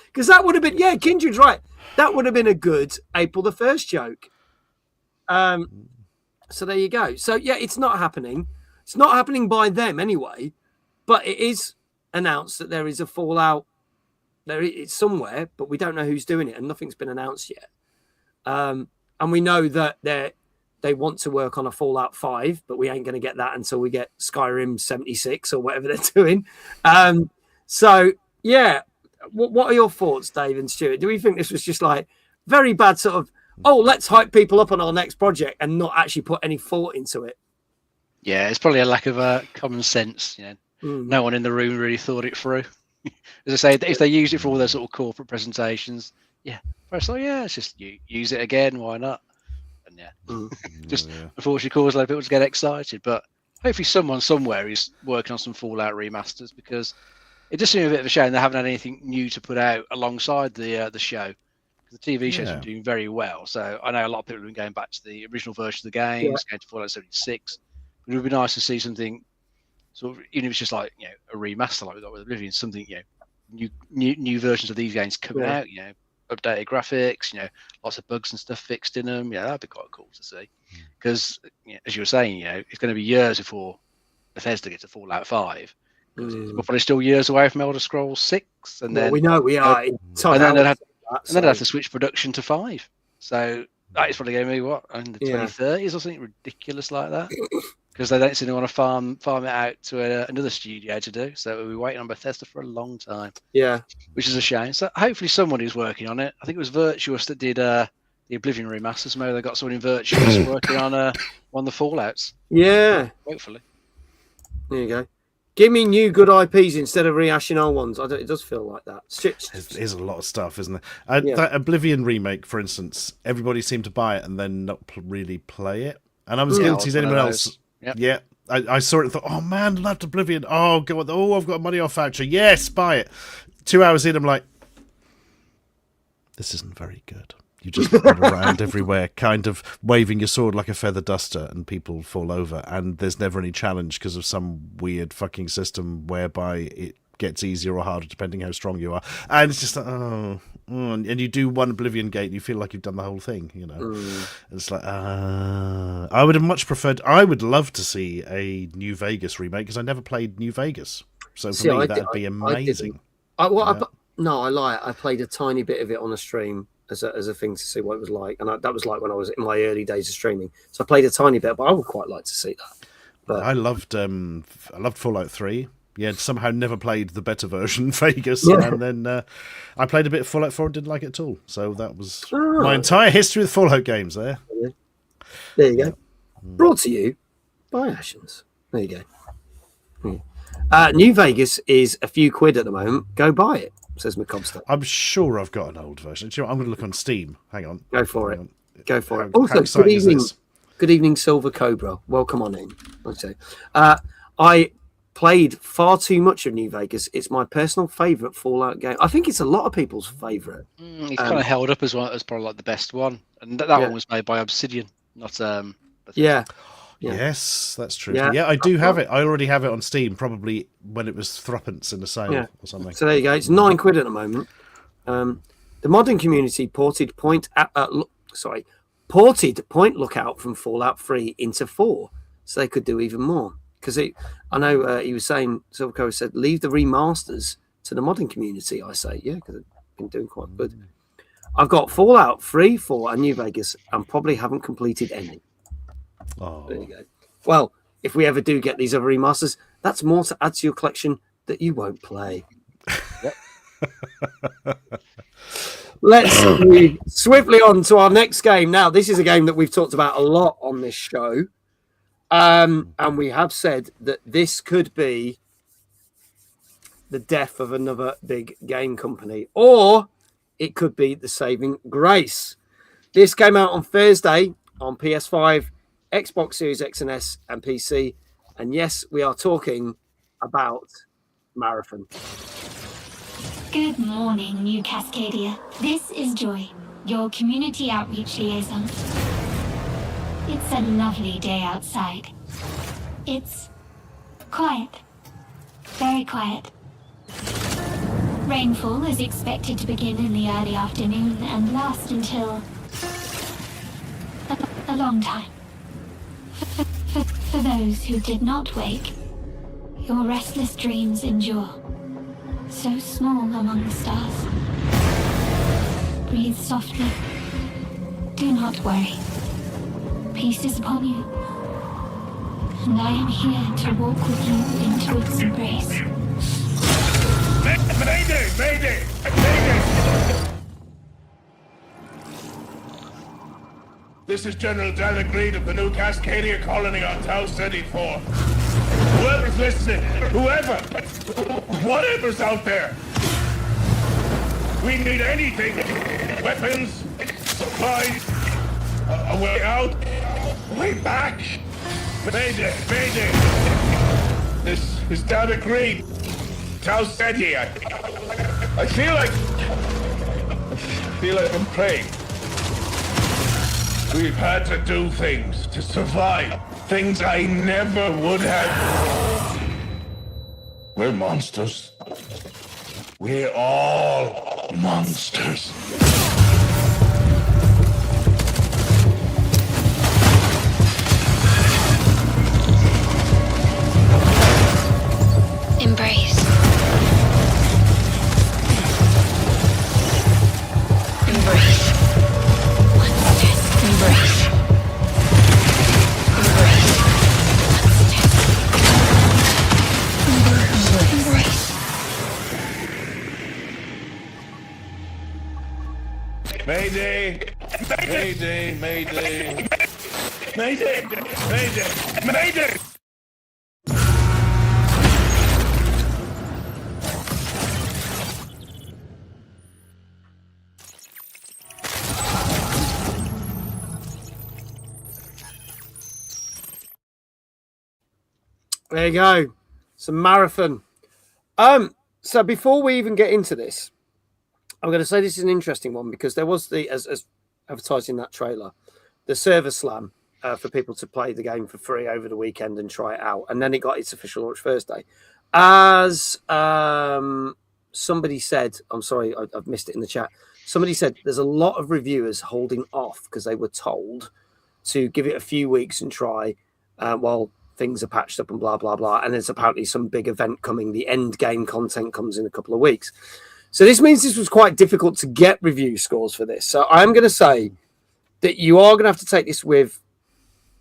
Because that would have been, yeah, Kindred's right. That would have been a good April the 1st joke. So there you go. So, yeah, it's not happening. It's not happening by them anyway, but it is announced that there is a Fallout. It's somewhere, but we don't know who's doing it, and nothing's been announced yet. And we know that they want to work on a Fallout 5, but we ain't going to get that until we get Skyrim 76 or whatever they're doing. So, yeah. What are your thoughts, Dave and Stuart? Do we think this was just like very bad sort of, oh, let's hype people up on our next project and not actually put any thought into it? Yeah, it's probably a lack of common sense. You know, no one in the room really thought it through. As I say, if they use it for all their sort of corporate presentations, yeah, first, let's just use it again. Why not? And unfortunately cause a lot of people to get excited. But hopefully someone somewhere is working on some Fallout remasters, because it just seems a bit of a shame they haven't had anything new to put out alongside the show. The TV show's been doing very well. So I know a lot of people have been going back to the original version of the games, going to Fallout 76. But it would be nice to see something sort of, even if it's just like a remaster like we got with Oblivion, something new versions of these games coming out, updated graphics, lots of bugs and stuff fixed in them. Yeah, that'd be quite cool to see. Because as you were saying, it's going to be years before Bethesda gets to Fallout 5. We're probably still years away from Elder Scrolls 6, and then we know we are. and then they'll have to switch production to 5. So that is probably going to be in the 2030s or something ridiculous like that. Because they don't seem to want to farm it out to another studio to do. So we'll be waiting on Bethesda for a long time. Yeah. Which is a shame. So hopefully somebody's working on it. I think it was Virtuous that did the Oblivion remasters. Maybe they got someone in Virtuous working on the Fallouts. Yeah. Hopefully. There you go. Give me new good IPs instead of rehashing old ones. It does feel like that. There's a lot of stuff, isn't there? That Oblivion remake, for instance, everybody seemed to buy it and then not really play it. And I was guilty as anyone else. Yep. Yeah, I saw it and thought, oh man, loved Oblivion. Oh god, I've got a money off voucher. Yes, buy it. 2 hours in, I'm like, this isn't very good. You just run around everywhere, kind of waving your sword like a feather duster, and people fall over. And there's never any challenge because of some weird fucking system whereby it gets easier or harder depending how strong you are. And it's just like, and you do one Oblivion gate and you feel like you've done the whole thing, It's like, I would have much preferred, I would love to see a New Vegas remake because I never played New Vegas. So for me, that'd be amazing. I lie. I played a tiny bit of it on a stream as a thing to see what it was like. And that was like when I was in my early days of streaming. So I played a tiny bit, but I would quite like to see that. But I loved Fallout 3. Yeah, somehow never played the better version, Vegas, and then I played a bit of Fallout 4 and didn't like it at all. So that was my entire history with Fallout games there. There you go. Brought to you by Ashens. There you go. New Vegas is a few quid at the moment. Go buy it, says McCobster. I'm sure I've got an old version. Do you know what? I'm going to look on Steam. Hang on. Go for it. Go for it. Also, good evening. Good evening, Silver Cobra. Welcome on in. Okay. I played far too much of New Vegas. It's my personal favourite Fallout game. I think it's a lot of people's favourite. It's kind of held up as probably like the best one, and that one was made by Obsidian, not Yeah. Yes, that's true. Yeah, I do have it. I already have it on Steam, probably when it was threepence in a sale or something. So there you go. It's 9 quid at the moment. The modding community ported Point Lookout from Fallout 3 into 4, so they could do even more. Because I know he was saying, Silverco said, leave the remasters to the modding community. I say, because they've been doing quite good. I've got Fallout 3, 4, and New Vegas, and probably haven't completed any. Oh. There you go. Well, if we ever do get these other remasters, that's more to add to your collection that you won't play. Let's move swiftly on to our next game. Now, this is a game that we've talked about a lot on this show. And we have said that this could be the death of another big game company, or it could be the saving grace. This came out on Thursday on PS5, Xbox Series X and S, and PC. And yes, we are talking about Marathon. Good morning, New Cascadia. This is Joy, your community outreach liaison. It's a lovely day outside. It's quiet. Very quiet. Rainfall is expected to begin in the early afternoon and last until a long time. For those who did not wake, your restless dreams endure. So small among the stars. Breathe softly. Do not worry. Peace is upon you. And I am here to walk with you into its embrace. Mayday! Mayday! Mayday! This is General Dalek Reed of the New Cascadia Colony on Tau 34. Whoever's listening, whatever's out there, we need anything. Weapons, supplies, a way out, a way back. Mayday, mayday. This is Dalek Reed. Tau Ceti. I feel like I'm praying. We've had to do things to survive. Things I never would have We're monsters. We're all monsters. Embrace. Embrace. One step. Embrace. Embrace. One step. Embrace. Mayday! Mayday! Mayday! Mayday! Mayday! Mayday! There you go. Some marathon. So before we even get into this, I'm going to say this is an interesting one because there was as advertised in that trailer, the server slam for people to play the game for free over the weekend and try it out, and then it got its official launch Thursday. As somebody said, I'm sorry, I've missed it in the chat. Somebody said there's a lot of reviewers holding off because they were told to give it a few weeks and try while things are patched up and blah, blah, blah. And there's apparently some big event coming. The end game content comes in a couple of weeks. So this means this was quite difficult to get review scores for this. So I'm going to say that you are going to have to take this with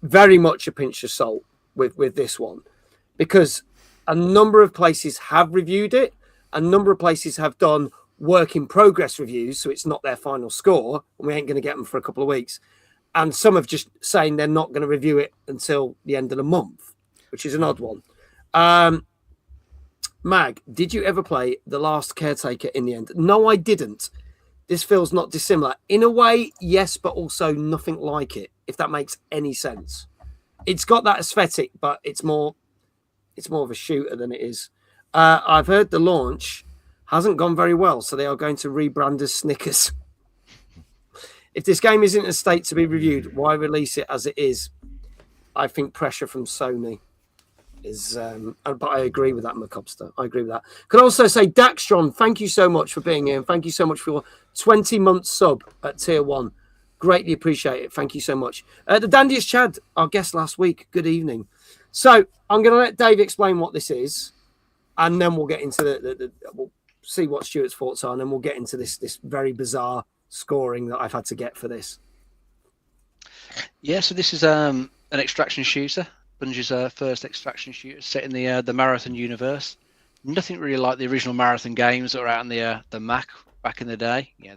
very much a pinch of salt with this one, because a number of places have reviewed it. A number of places have done work in progress reviews. So it's not their final score and we ain't going to get them for a couple of weeks. And some have just saying they're not going to review it until the end of the month, which is an odd one. Mag, did you ever play The Last Caretaker in the end? No, I didn't. This feels not dissimilar. In a way, yes, but also nothing like it, if that makes any sense. It's got that aesthetic, but it's more of a shooter than it is. I've heard the launch hasn't gone very well, so they are going to rebrand as Snickers. If this game isn't in a state to be reviewed, why release it as it is? I think pressure from Sony is... but I agree with that, Macobster. I agree with that. Could also say, Daxtron, thank you so much for being here. And thank you so much for your 20-month sub at Tier 1. Greatly appreciate it. Thank you so much. The Dandiest Chad, our guest last week. Good evening. So I'm going to let Dave explain what this is. And then we'll get into we'll see what Stuart's thoughts are. And then we'll get into this very bizarre scoring that I've had to get for this. Yeah, so this is an extraction shooter. Bungie's first extraction shooter set in the Marathon universe. Nothing really like the original Marathon games that were out on the Mac back in the day. Yeah,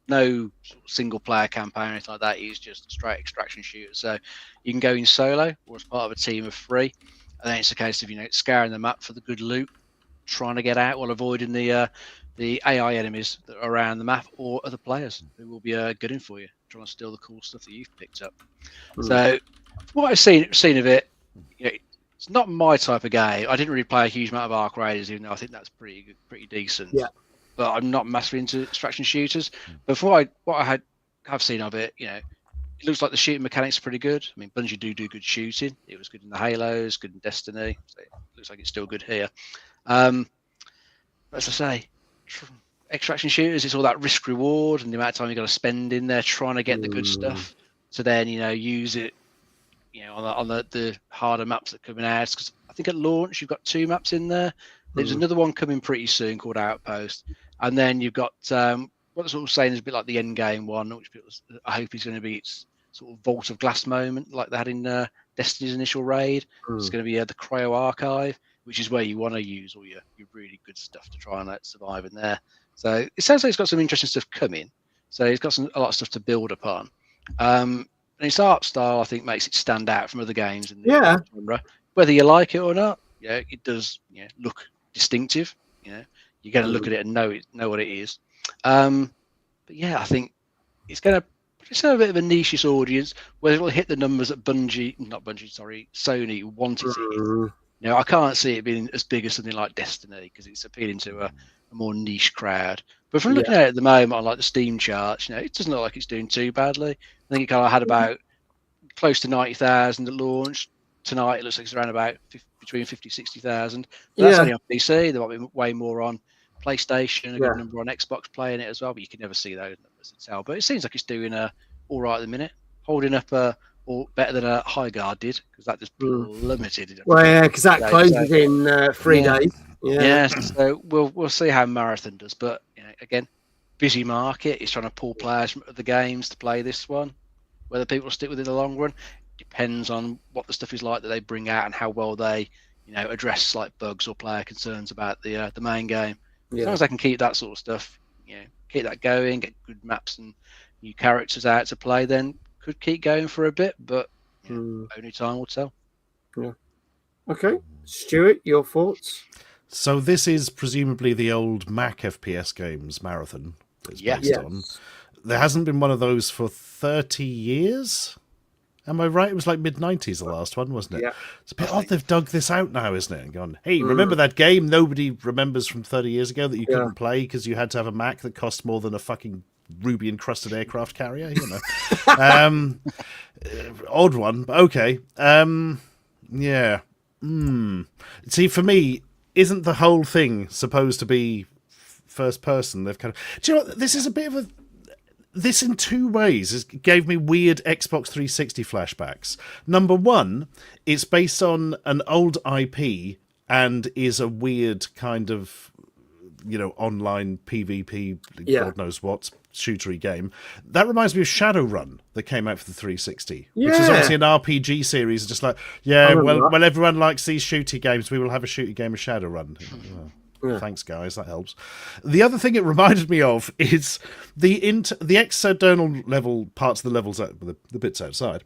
no single player campaign or anything like that. It's just a straight extraction shooter. So you can go in solo or as part of a team of 3. And then it's a case of scouring the map for the good loot, trying to get out while avoiding the AI enemies that are around the map or other players who will be good in for you, trying to steal the cool stuff that you've picked up. So what I've seen of it, it's not my type of game. I didn't really play a huge amount of Arc Raiders, even though I think that's pretty good, pretty decent. Yeah. But I'm not massively into extraction shooters. But for what I have seen of it, it looks like the shooting mechanics are pretty good. I mean, Bungie do good shooting. It was good in the Halos, good in Destiny. So it looks like it's still good here. As I say, extraction shooters, it's all that risk reward and the amount of time you've got to spend in there trying to get the good stuff to then use it on the harder maps that are coming out. Because I think at launch you've got 2 maps in there. There's another one coming pretty soon called Outpost, and then you've got what it's all saying is a bit like the end game one, which I hope is going to be its sort of Vault of Glass moment like they had in Destiny's initial raid. It's going to be the Cryo Archive, which is where you want to use all your really good stuff to try and survive in there. So it sounds like it's got some interesting stuff coming. So it's got a lot of stuff to build upon. And its art style, I think, makes it stand out from other games in the genre. Whether you like it or not, it does look distinctive. You're going to look at it and know what it is. But yeah, I think it's going to have a bit of a niche audience. Whether it'll hit the numbers that Sony wanted to hit. I can't see it being as big as something like Destiny because it's appealing to a more niche crowd. But from looking at it at the moment on the Steam charts, it doesn't look like it's doing too badly. I think it kind of had about close to 90,000 at launch. Tonight it looks like it's around about between 50, 60,000. But that's Yeah. only on PC. There might be way more on PlayStation, a Yeah. good number on Xbox playing it as well, but you can never see those numbers itself. But it seems like it's doing all right at the minute, holding up or better than a High Guard did, because that just plummeted. Well, yeah, because that So- closes in 3 Yeah. days. Yeah, so we'll see how Marathon does, but again, busy market. It's trying to pull players from other games to play this one. Whether people stick with it in the long run depends on what the stuff is like that they bring out and how well they, address like bugs or player concerns about the main game. As long as they can keep that sort of stuff, keep that going, get good maps and new characters out to play, then could keep going for a bit. But only time will tell. Yeah. Okay, Stuart, your thoughts? So this is presumably the old Mac FPS games Marathon that it's based on. There hasn't been one of those for 30 years. Am I right? It was like mid-90s, the last one, wasn't it? Yeah. It's a bit odd they've dug this out now, isn't it? And gone, hey, remember that game nobody remembers from 30 years ago that you couldn't play because you had to have a Mac that cost more than a fucking ruby-encrusted aircraft carrier? Odd one, but okay. Yeah. See, for me, isn't the whole thing supposed to be first person? They've kind of... Do you know what? This is a bit of a... This in two ways gave me weird Xbox 360 flashbacks. Number one, it's based on an old IP and is a weird kind of, online PvP, God knows what, shootery game. That reminds me of Shadowrun that came out for the 360, which is obviously an RPG series. Just like, well, everyone likes these shooty games. We will have a shooty game of Shadowrun. Thanks, guys. That helps. The other thing it reminded me of is the external level parts of the levels, the bits outside,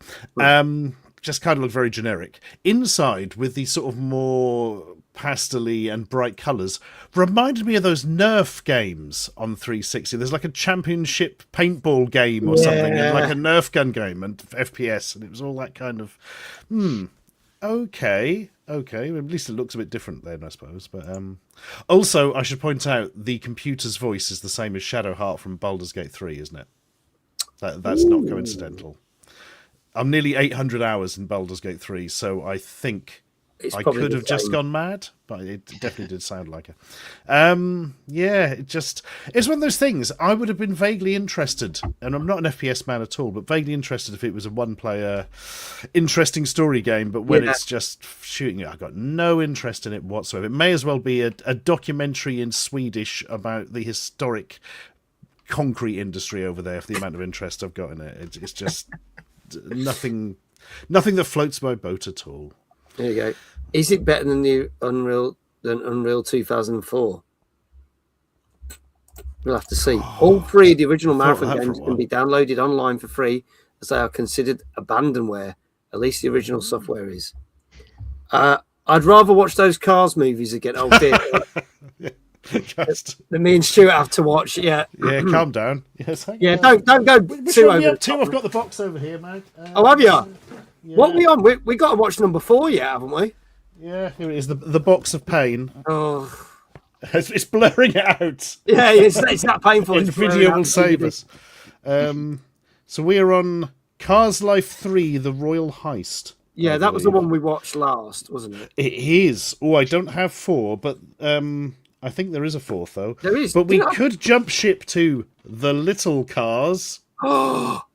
just kind of look very generic. Inside, with these sort of more pastel-y and bright colours, reminded me of those Nerf games on 360. There's like a championship paintball game or something, and like a Nerf gun game and FPS, and it was all that kind of, okay. At least it looks a bit different then, I suppose. But also, I should point out, the computer's voice is the same as Shadowheart from Baldur's Gate 3, isn't it? That's not coincidental. I'm nearly 800 hours in Baldur's Gate 3, so I think I could have just gone mad, but it definitely did sound like it. It's one of those things. I would have been vaguely interested, and I'm not an FPS man at all, but vaguely interested if it was a one-player, interesting story game. But when it's just shooting, I've got no interest in it whatsoever. It may as well be a documentary in Swedish about the historic concrete industry over there for the amount of interest I've got in it. It's just nothing that floats my boat at all. There you go. Is it better than the Unreal 2004? We'll have to see. All 3 of the original Marathon games can be downloaded online for free, as they are considered abandonware. At least the original software is. I'd rather watch those Cars movies again. Oh dear. That me and Stuart have to watch. Yeah. Yeah. Calm down. Yes. Don't go too over. I've got the box over here, Mag. Have you? Yeah. What are we on? We got to watch number 4 yet, haven't we? Yeah, here it is, the box of pain. Oh, it's blurring it out. Yeah, it's that painful. The video will save us. So we are on Cars Life 3: The Royal Heist. Yeah, that was the one we watched last, wasn't it? It is. Oh, I don't have 4, but I think there is a 4th though. There is. But we could jump ship to The Little Cars.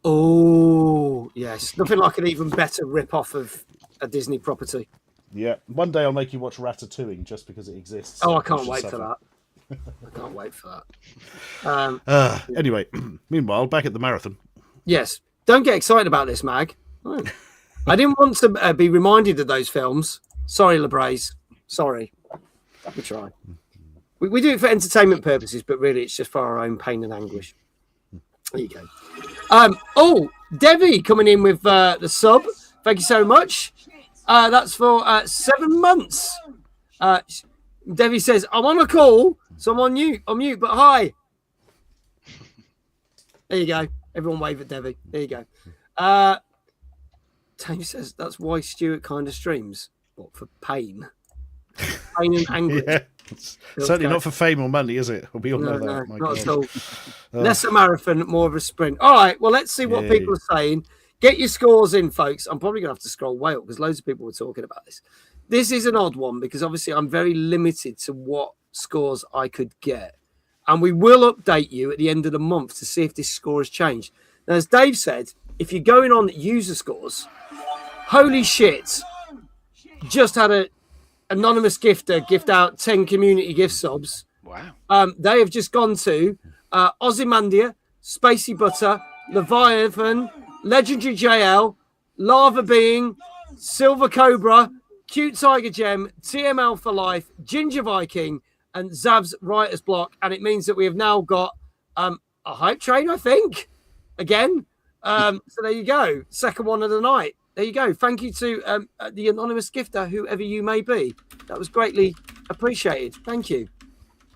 Oh, yes. Nothing like an even better rip-off of a Disney property. Yeah. One day I'll make you watch Ratatouille just because it exists. Oh, I can't wait for that. I can't wait for that. Anyway, meanwhile, back at the marathon. Yes. Don't get excited about this, Mag. Oh. I didn't want to be reminded of those films. Sorry, LeBraze. Sorry. We try. We do it for entertainment purposes, but really it's just for our own pain and anguish. There you go. Debbie coming in with the sub. Thank you so much. That's for 7 months. Debbie says, I'm on a call, so I'm on mute, but hi. There you go. Everyone wave at Debbie. There you go. Tony says, that's why Stuart kind of streams. What, for pain? Pain and anguish. Yeah. It's certainly not for fame or money, is it? We all know that. No, not at all. Less a marathon, more of a sprint. All right, well, let's see what people are saying. Get your scores in, folks. I'm probably going to have to scroll way up because loads of people were talking about this. this is an odd one because obviously I'm very limited to what scores I could get. And we will update you at the end of the month to see if this score has changed. Now, as Dave said, if you're going on user scores, holy shit, just had an anonymous gifter gift out 10 community gift subs. Wow. They have just gone to Ozymandia, Spacey Butter, Leviathan, Legendary JL, Lava Being, Silver Cobra, Cute Tiger Gem, TML for Life, Ginger Viking, and Zav's Writer's Block. And it means that we have now got a hype train, I think, again. So there you go. Second one of the night. There you go. Thank you to the anonymous gifter, whoever you may be. That was greatly appreciated. Thank you.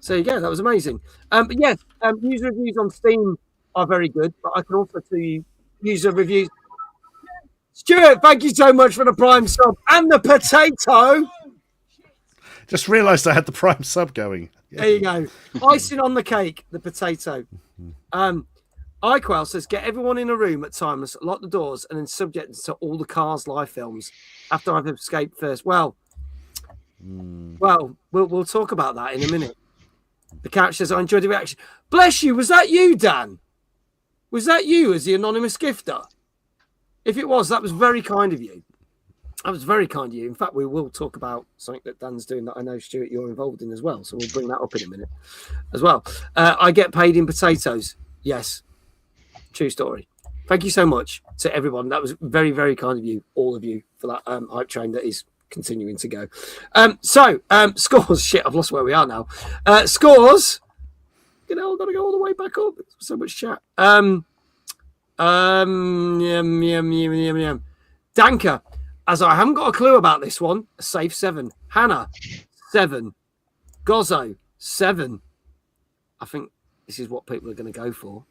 So yeah, that was amazing. But yes, user reviews on Steam are very good, but I can also tell you user reviews. Stuart, thank you so much for the Prime sub and the potato. Just realised I had the Prime sub going. Yeah. There you go. Icing on the cake, the potato. iQuell says, get everyone in a room at timeless, lock the doors, and then subject them to all the Cars live films after I've escaped first. Well, we'll talk about that in a minute. The couch says, I enjoyed the reaction. Bless you. Was that you, Dan? Was that you as the anonymous gifter? If it was, that was very kind of you. That was very kind of you. In fact, we will talk about something that Dan's doing that I know, Stuart, you're involved in as well. So we'll bring that up in a minute as well. I get paid in potatoes. Yes. True story. Thank you so much to everyone. That was very, very kind of you, all of you, for that hype train that is continuing to go. Scores. Shit, I've lost where we are now. Scores. You know, I've got to go all the way back up. So much chat. Danker, as I haven't got a clue about this one, a safe 7. Hannah, 7. Gozzo, 7. I think this is what people are going to go for.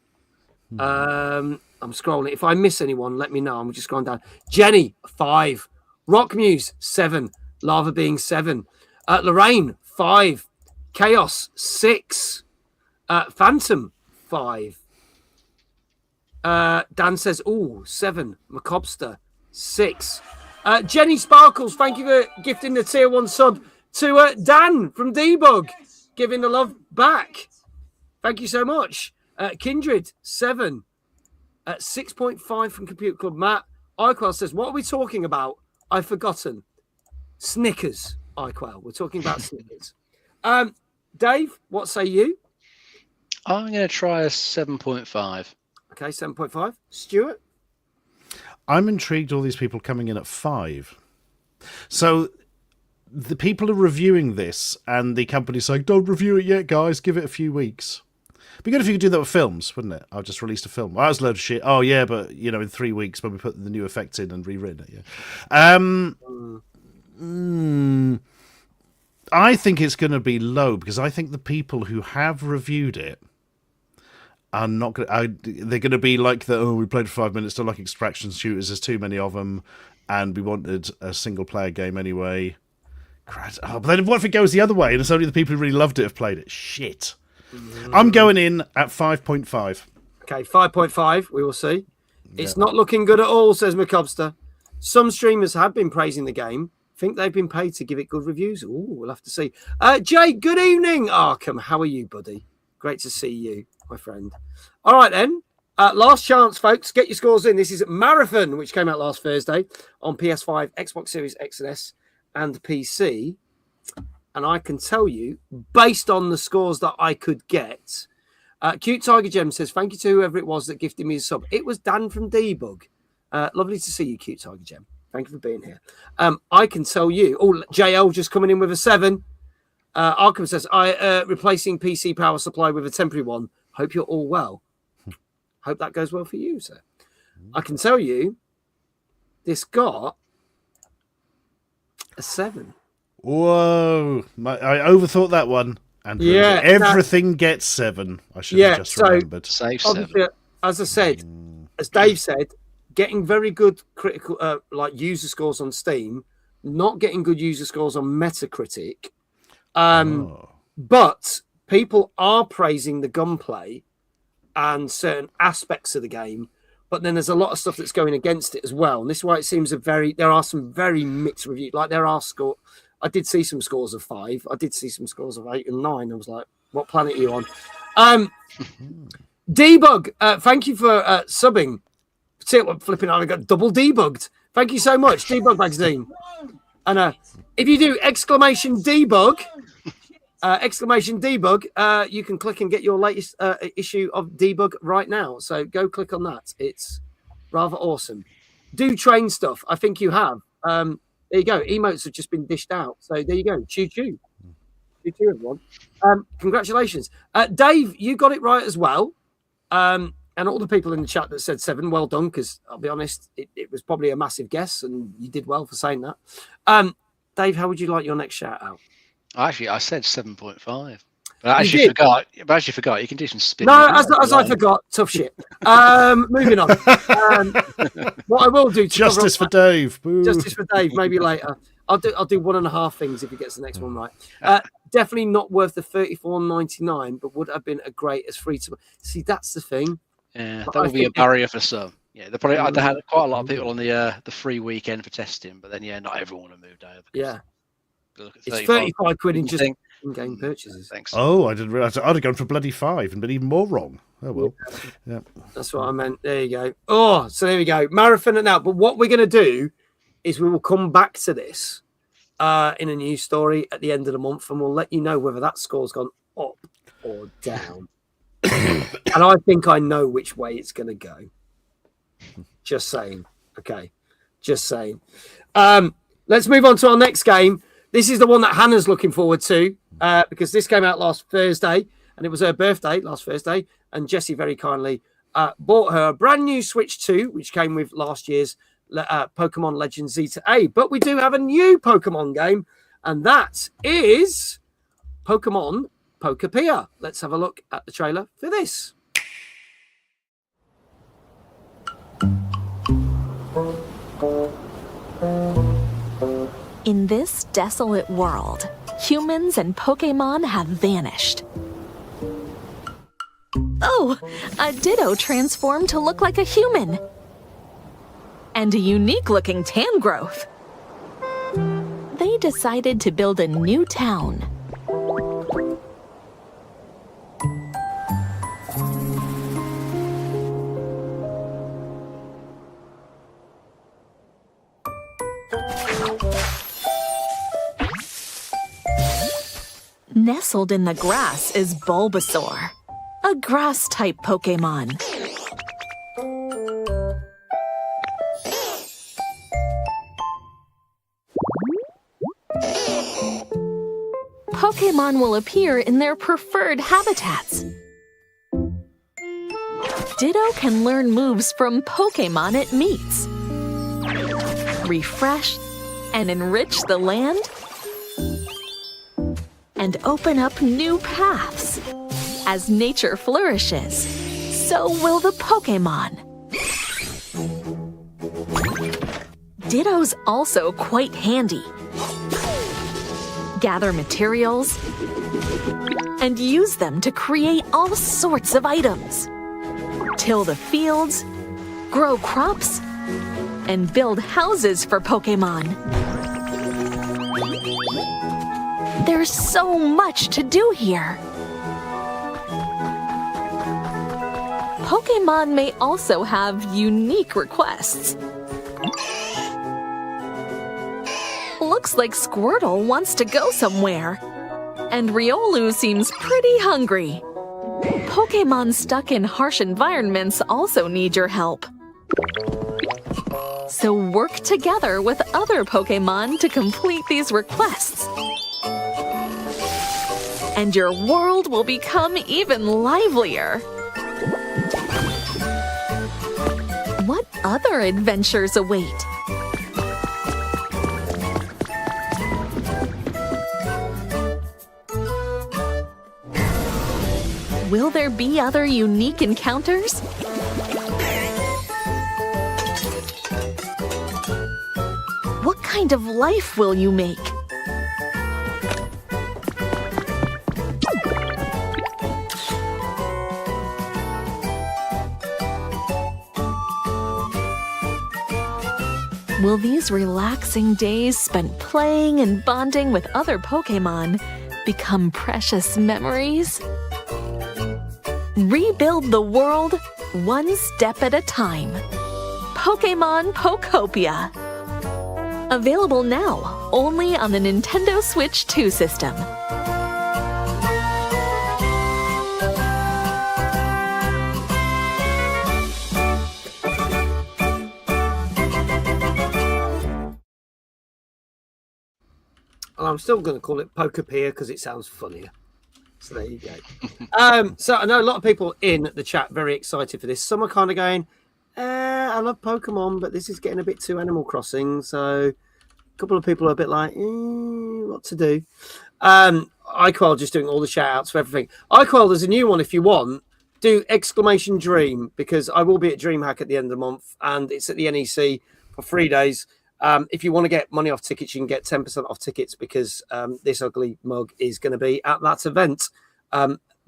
I'm scrolling. If I miss anyone, let me know. I'm just scrolling down. Jenny, 5. Rock Muse, 7. Lava Being, 7. Lorraine, 5. Chaos, 6. Phantom, 5. Dan says, 7. Macobster, 6. Jenny Sparkles, thank you for gifting the tier 1 sub to Dan from Debug, giving the love back. Thank you so much. Kindred, 7. 6.5 from Computer Club. Matt, iQuell says, what are we talking about? I've forgotten. Snickers, iQuell. We're talking about Snickers. Dave, what say you? I'm going to try a 7.5. Okay, 7.5. Stuart? I'm intrigued all these people coming in at 5. So the people are reviewing this and the company's saying, don't review it yet, guys. Give it a few weeks. It'd be good if you could do that with films, wouldn't it? I've just released a film. Well, that was a load of shit. Oh, yeah, but, in 3 weeks when we put the new effects in and rewritten it. Yeah. I think it's going to be low because I think the people who have reviewed it are not going to... They're going to be like, we played for 5 minutes, don't like extraction shooters, there's too many of them, and we wanted a single-player game anyway. But then what if it goes the other way and it's only the people who really loved it have played it? Shit. I'm going in at 5.5. Okay, 5.5. We will see. It's not looking good at all, says Macobster. Some streamers have been praising the game. Think they've been paid to give it good reviews. We'll have to see. Jay, good evening. Arkham, how are you, buddy? Great to see you, my friend. All right, then. Last chance, folks. Get your scores in. This is Marathon, which came out last Thursday on PS5, Xbox Series X and S, and PC. And I can tell you, based on the scores that I could get, Cute Tiger Gem says, thank you to whoever it was that gifted me a sub. It was Dan from Debug. Lovely to see you, Cute Tiger Gem. Thank you for being here. I can tell you, JL just coming in with a 7. Arkham says, replacing PC power supply with a temporary one. Hope you're all well. Hope that goes well for you, sir. I can tell you, this got a 7. Whoa. I overthought that one. And everything gets 7. I should have just remembered. Safe 7. As I said, as Dave said, getting very good critical, user scores on Steam, not getting good user scores on Metacritic. But people are praising the gunplay and certain aspects of the game. but then there's a lot of stuff that's going against it as well. And this is why it seems there are some very mixed reviews. Like there are I did see some scores of 5. I did see some scores of 8 and 9. I was like, what planet are you on? Debug, thank you for subbing. See what flipping I got double debugged. Thank you so much, Debug Magazine. And if you do exclamation debug, you can click and get your latest issue of Debug right now. So go click on that. It's rather awesome. Do train stuff. I think you have. There you go. Emotes have just been dished out. So there you go. Choo choo. Choo choo, everyone. Congratulations. Dave, you got it right as well. And all the people in the chat that said 7, well done, because I'll be honest, it was probably a massive guess, and you did well for saying that. Dave, how would you like your next shout out? Actually, I said 7.5. But I actually forgot. You can do some spin. No, as I forgot, tough shit. Moving on. What I will do. Justice for Dave. Boo. Justice for Dave. Maybe later. I'll do 1.5 things if he gets the next one right. Definitely not worth the $34.99, but would have been a great as free to see. That's the thing. Yeah, that would be a barrier for some. Yeah, they probably had quite a lot of people on the free weekend for testing, but then not everyone would have moved over. Yeah, look at it's 35 quid in just in-game purchases. Thanks. Oh, I didn't realise. I'd have gone for bloody 5 and been even more wrong. Oh well. Yeah, that's what I meant. There you go. Oh, so there we go. Marathon it out. But what we're going to do is we will come back to this in a news story at the end of the month, and we'll let you know whether that score's gone up or down. And I think I know which way it's going to go. Just saying. Okay. Just saying. Let's move on to our next game. This is the one that Hannah's looking forward to because this came out last Thursday and it was her birthday last Thursday. And Jessie very kindly bought her a brand new Switch 2, which came with last year's Pokemon Legends Zeta A. But we do have a new Pokemon game, and that is Pokemon Pokepia. Let's have a look at the trailer for this. In this desolate world, humans and Pokemon have vanished. Oh, a Ditto transformed to look like a human. And a unique-looking Tangrowth. They decided to build a new town. Nestled in the grass is Bulbasaur, a grass-type Pokemon. Pokemon will appear in their preferred habitats. Ditto can learn moves from Pokemon it meets, refresh and enrich the land, and open up new paths. As nature flourishes, so will the Pokemon. Ditto's also quite handy. Gather materials and use them to create all sorts of items. Till the fields, grow crops, and build houses for Pokemon. There's so much to do here. Pokemon may also have unique requests. Looks like Squirtle wants to go somewhere. And Riolu seems pretty hungry. Pokemon stuck in harsh environments also need your help. So work together with other Pokemon to complete these requests. And your world will become even livelier. What other adventures await? Will there be other unique encounters? What kind of life will you make? Will these relaxing days spent playing and bonding with other Pokémon become precious memories? Rebuild the world one step at a time. Pokémon Pokepia. Available now only on the Nintendo Switch 2 system. I'm still going to call it Pokepia because it sounds funnier. So there you go. So I know a lot of people in the chat very excited for this. Some are kind of going, I love Pokemon, but this is getting a bit too Animal Crossing. So a couple of people are a bit like, what to do? iQuell just doing all the shout outs for everything. iQuell, there's a new one if you want. Do exclamation dream, because I will be at DreamHack at the end of the month and it's at the NEC for 3 days. If you want to get money off tickets, you can get 10% off tickets because this ugly mug is going to be at that event,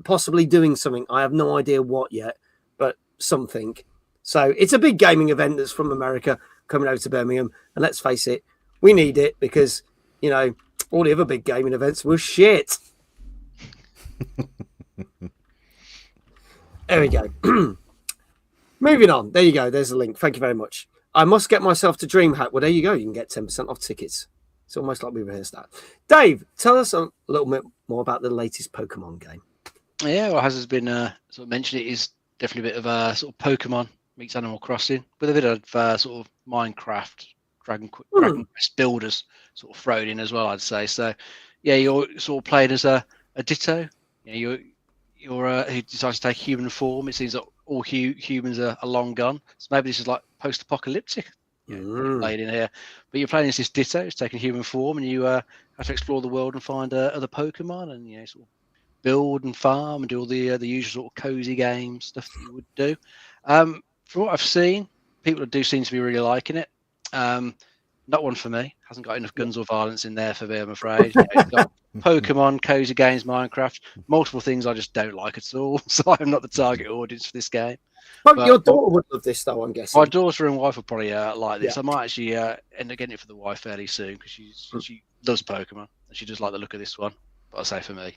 possibly doing something. I have no idea what yet, but something. So it's a big gaming event that's from America coming over to Birmingham. And let's face it, we need it because, you know, all the other big gaming events were shit. There we go. Moving on. There you go. There's a link. Thank you very much. I must get myself to DreamHack. Well, there you go. You can get 10% off tickets. It's almost like we rehearsed that. Dave, tell us a little bit more about the latest Pokemon game. Yeah, well, as has been sort of mentioned, it is definitely a bit of a sort of Pokemon meets Animal Crossing with a bit of sort of Minecraft, Dragon Quest builders sort of thrown in as well, I'd say. So, yeah, you're sort of playing as a Ditto. You know, you're who decides to take human form. It seems that all humans are long gone. So maybe this is like post-apocalyptic. Played in here, but you're playing as this Ditto. It's taking human form, and you have to explore the world and find other Pokemon, and you know, sort of build and farm and do all the usual sort of cozy game stuff that you would do. From what I've seen, people do seem to be really liking it. Not one for me. Hasn't got enough guns or violence in there for me, I'm afraid. You know, it's got Pokemon, cozy games, Minecraft, multiple things I just don't like at all. So I'm not the target audience for this game. But your daughter would love this, though, I'm guessing. My daughter and wife will probably like this. Yeah. I might actually end up getting it for the wife fairly soon because she loves Pokemon and she does like the look of this one. But I say for me,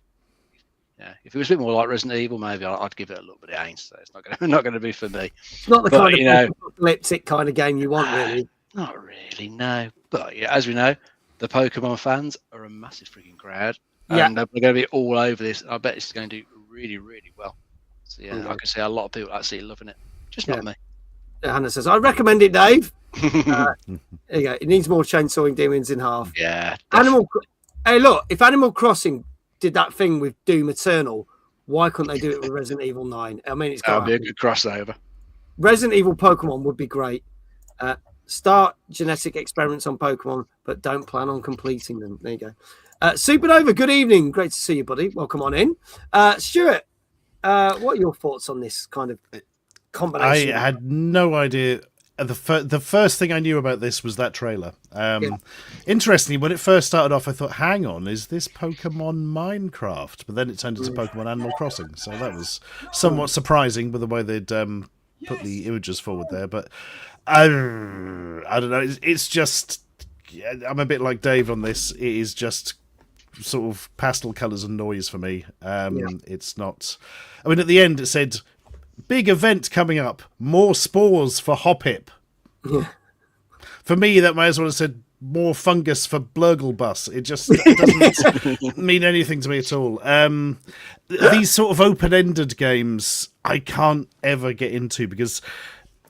yeah, if it was a bit more like Resident Evil, maybe I'd give it a little bit of angst. So it's not going to be for me. It's not the kind of apocalyptic kind of game you want, really. Not really, no. But yeah, as we know, the Pokemon fans are a massive freaking crowd, and they're going to be all over this. I bet it's going to do really, really well. So yeah, I can see a lot of people actually loving it. Just not me. Hannah says, I recommend it, Dave. There you go. It needs more chainsawing demons in half. Yeah. Hey, look, if Animal Crossing did that thing with Doom Eternal, why couldn't they do it with Resident Evil 9? I mean, that would be a good crossover. Resident Evil Pokemon would be great. Start genetic experiments on Pokemon, but don't plan on completing them. There you go. Supernova, good evening. Great to see you, buddy. Welcome on in. Stuart, what are your thoughts on this kind of combination? I had no idea. The first thing I knew about this was that trailer. Interestingly, when it first started off, I thought, hang on, is this Pokemon Minecraft? But then it turned into Pokemon Animal Crossing. So that was somewhat surprising with the way they'd put the images forward there. But I don't know. It's just, I'm a bit like Dave on this. It is just sort of pastel colours and noise for me. It's not. I mean, at the end it said, "Big event coming up. More spores for Hoppip." For me, that might as well have said more fungus for Blurglebus. It just doesn't mean anything to me at all. These sort of open-ended games I can't ever get into because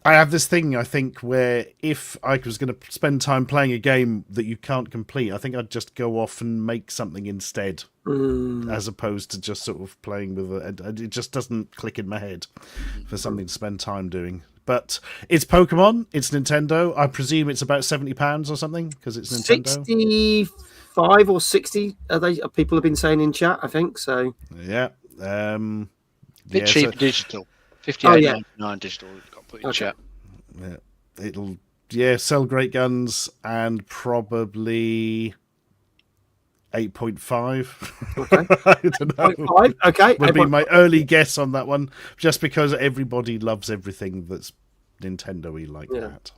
I have this thing, I think, where if I was going to spend time playing a game that you can't complete, I think I'd just go off and make something instead, as opposed to just sort of playing with it. It just doesn't click in my head for something to spend time doing. But it's Pokemon, it's Nintendo. I presume it's about £70 or something because it's Nintendo. 65 or 60 people have been saying in chat, I think. So yeah, bit cheap digital. 58.99 digital. Got put in chat. Yeah, it'll sell great guns and probably 8.5. Okay. I don't know. 8.5. Okay. Would be my early guess on that one, just because everybody loves everything that's Nintendo-y like that.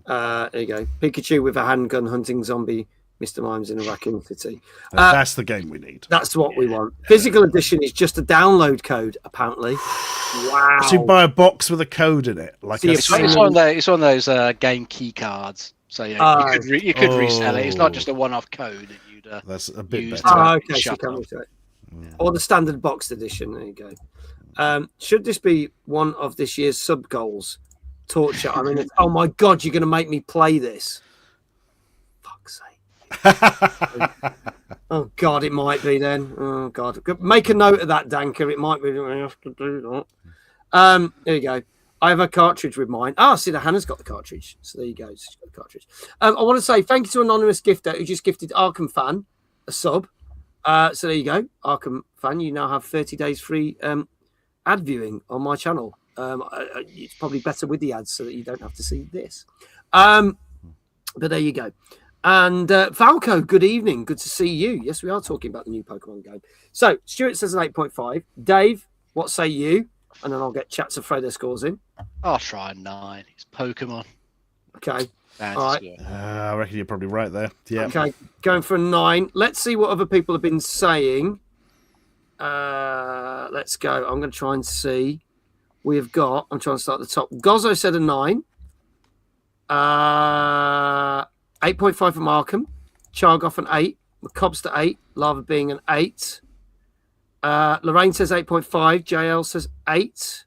There you go. Pikachu with a handgun hunting zombie Mr. Mimes in a Raccoon City. That's the game we need. That's what we want. Physical edition is just a download code, apparently. Wow. So you buy a box with a code in it, like See, It's one of those game key cards. So you could resell it. It's not just a one-off code that you'd that's a bit use better. Okay, so you can resell it. Or the standard boxed edition. There you go. Should this be one of this year's sub goals? Torture. I mean, oh my God, you're going to make me play this. Fuck's sake. Oh God, it might be then. Oh God, make a note of that, Danker. It might be. I have to do that. There you go. I have a cartridge with mine. See, the Hannah's got the cartridge. So there you go. She's got the cartridge. I want to say thank you to anonymous gifter who just gifted Arkham Fan a sub. So there you go, Arkham Fan. You now have 30 days free ad viewing on my channel. It's probably better with the ads so that you don't have to see this. But there you go. And Falco, good evening. Good to see you. Yes, we are talking about the new Pokemon game. So Stuart says an 8.5. Dave, what say you? And then I'll get chat to throw their scores in. I'll try a 9. It's Pokemon. Okay. All right. I reckon you're probably right there. Yeah. Okay. Going for a 9. Let's see what other people have been saying. Let's go. I'm going to try and see. I'm trying to start at the top. Gozzo said a 9. 8.5 from Arkham. Chargoff an 8. McCobster 8. Lava being an 8. Lorraine says 8.5. JL says 8.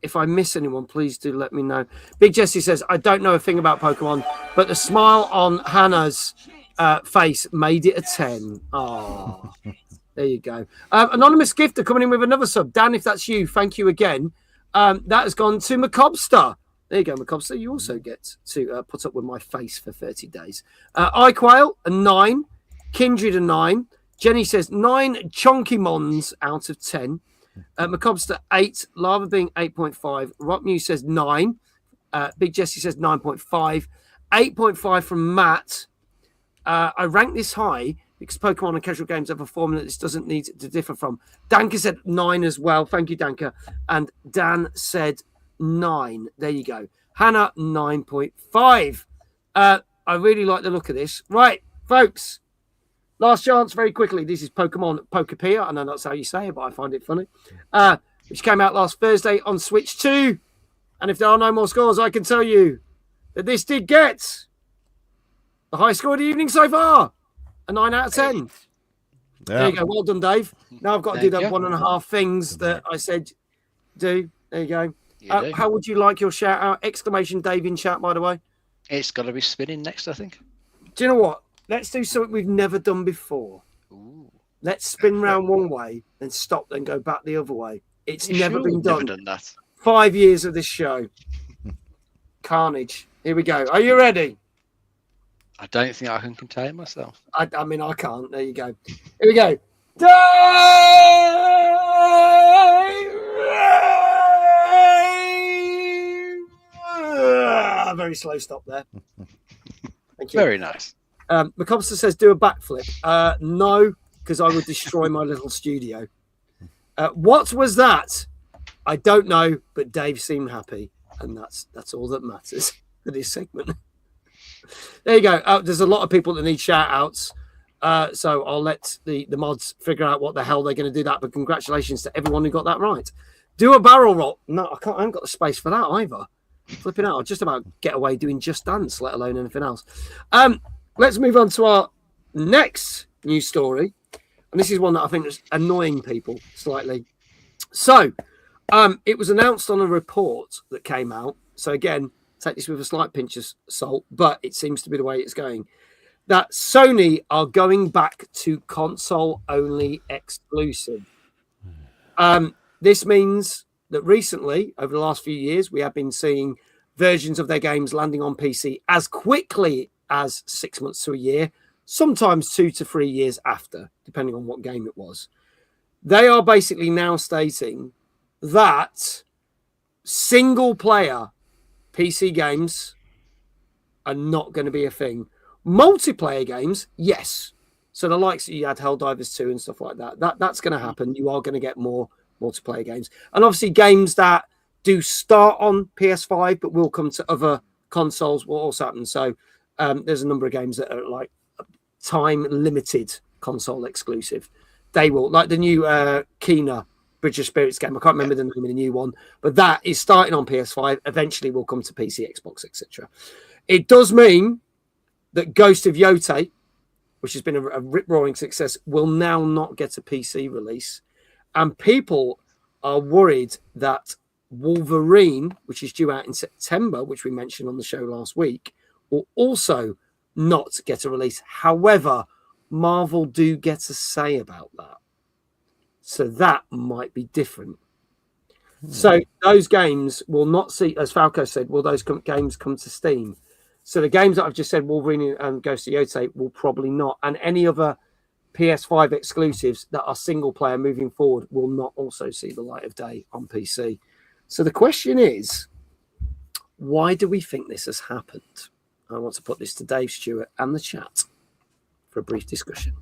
If I miss anyone, please do let me know. Big Jesse says, I don't know a thing about Pokemon, but the smile on Hannah's face made it a 10. Oh, there you go. Anonymous gifter coming in with another sub. Dan, if that's you, thank you again. That has gone to McCobster. There you go, McCobster. You also get to put up with my face for 30 days. iQuail, a 9. Kindred, a 9. Jenny says 9 Chonkymons out of 10. McCobster 8. Lava being 8.5. Rock News says 9. Big Jesse says 9.5. 8.5 from Matt. I rank this high because Pokemon and casual games have a formula this doesn't need to differ from. Danka said 9 as well. Thank you, Danka. And Dan said 9. There you go. Hannah, 9.5. I really like the look of this. Right, folks. Last chance, very quickly. This is Pokemon Pokepia. I know that's how you say it, but I find it funny. Which came out last Thursday on Switch 2. And if there are no more scores, I can tell you that this did get the high score of the evening so far. A 9 out of 10. Yeah. There you go. Well done, Dave. Now I've got to do that 1.5 things that I said do. There you go. How would you like your shout out? Exclamation Dave in chat, by the way. It's got to be spinning next, I think. Do you know what? Let's do something we've never done before. Ooh. Let's spin round one way, then stop, then go back the other way. It's never been done. Never done that. 5 years of this show. Carnage. Here we go. Are you ready? I don't think I can contain myself. I mean, I can't. There you go. Here we go. Very slow stop there. Thank you. Very nice. McCobster says, do a backflip. No, because I would destroy my little studio. What was that? I don't know, but Dave seemed happy. And that's all that matters for this segment. There you go. There's a lot of people that need shout-outs. So I'll let the mods figure out what the hell they're going to do that. But congratulations to everyone who got that right. Do a barrel roll. No, I haven't got the space for that either. Flipping out. I'll just about get away doing Just Dance, let alone anything else. Let's move on to our next news story. And this is one that I think is annoying people slightly. So, it was announced on a report that came out. So again, take this with a slight pinch of salt, but it seems to be the way it's going. That Sony are going back to console-only exclusive. This means that recently, over the last few years, we have been seeing versions of their games landing on PC as quickly as 6 months to a year, sometimes 2 to 3 years after, depending on what game it was. They are basically now stating that single-player PC games are not going to be a thing. Multiplayer games, yes. So the likes that you had Helldivers 2 and stuff like that, that's going to happen. You are going to get more multiplayer games. And obviously games that do start on PS5, but will come to other consoles. Will also happen. So there's a number of games that are like time limited console exclusive. They will, like the new Kena Bridge of Spirits game. I can't remember the name of the new one, but that is starting on PS5. Eventually will come to PC, Xbox, etc. It does mean that Ghost of Yote, which has been a rip-roaring success, will now not get a PC release. And people are worried that Wolverine, which is due out in September, which we mentioned on the show last week, will also not get a release. However, Marvel do get a say about that. So that might be different. So those games will not see, as Falco said, will those games come to Steam? So the games that I've just said, Wolverine and Ghost of Yote, will probably not. And any other PS5 exclusives that are single player moving forward will not also see the light of day on PC. So the question is, why do we think this has happened? I want to put this to Dave Stewart and the chat for a brief discussion.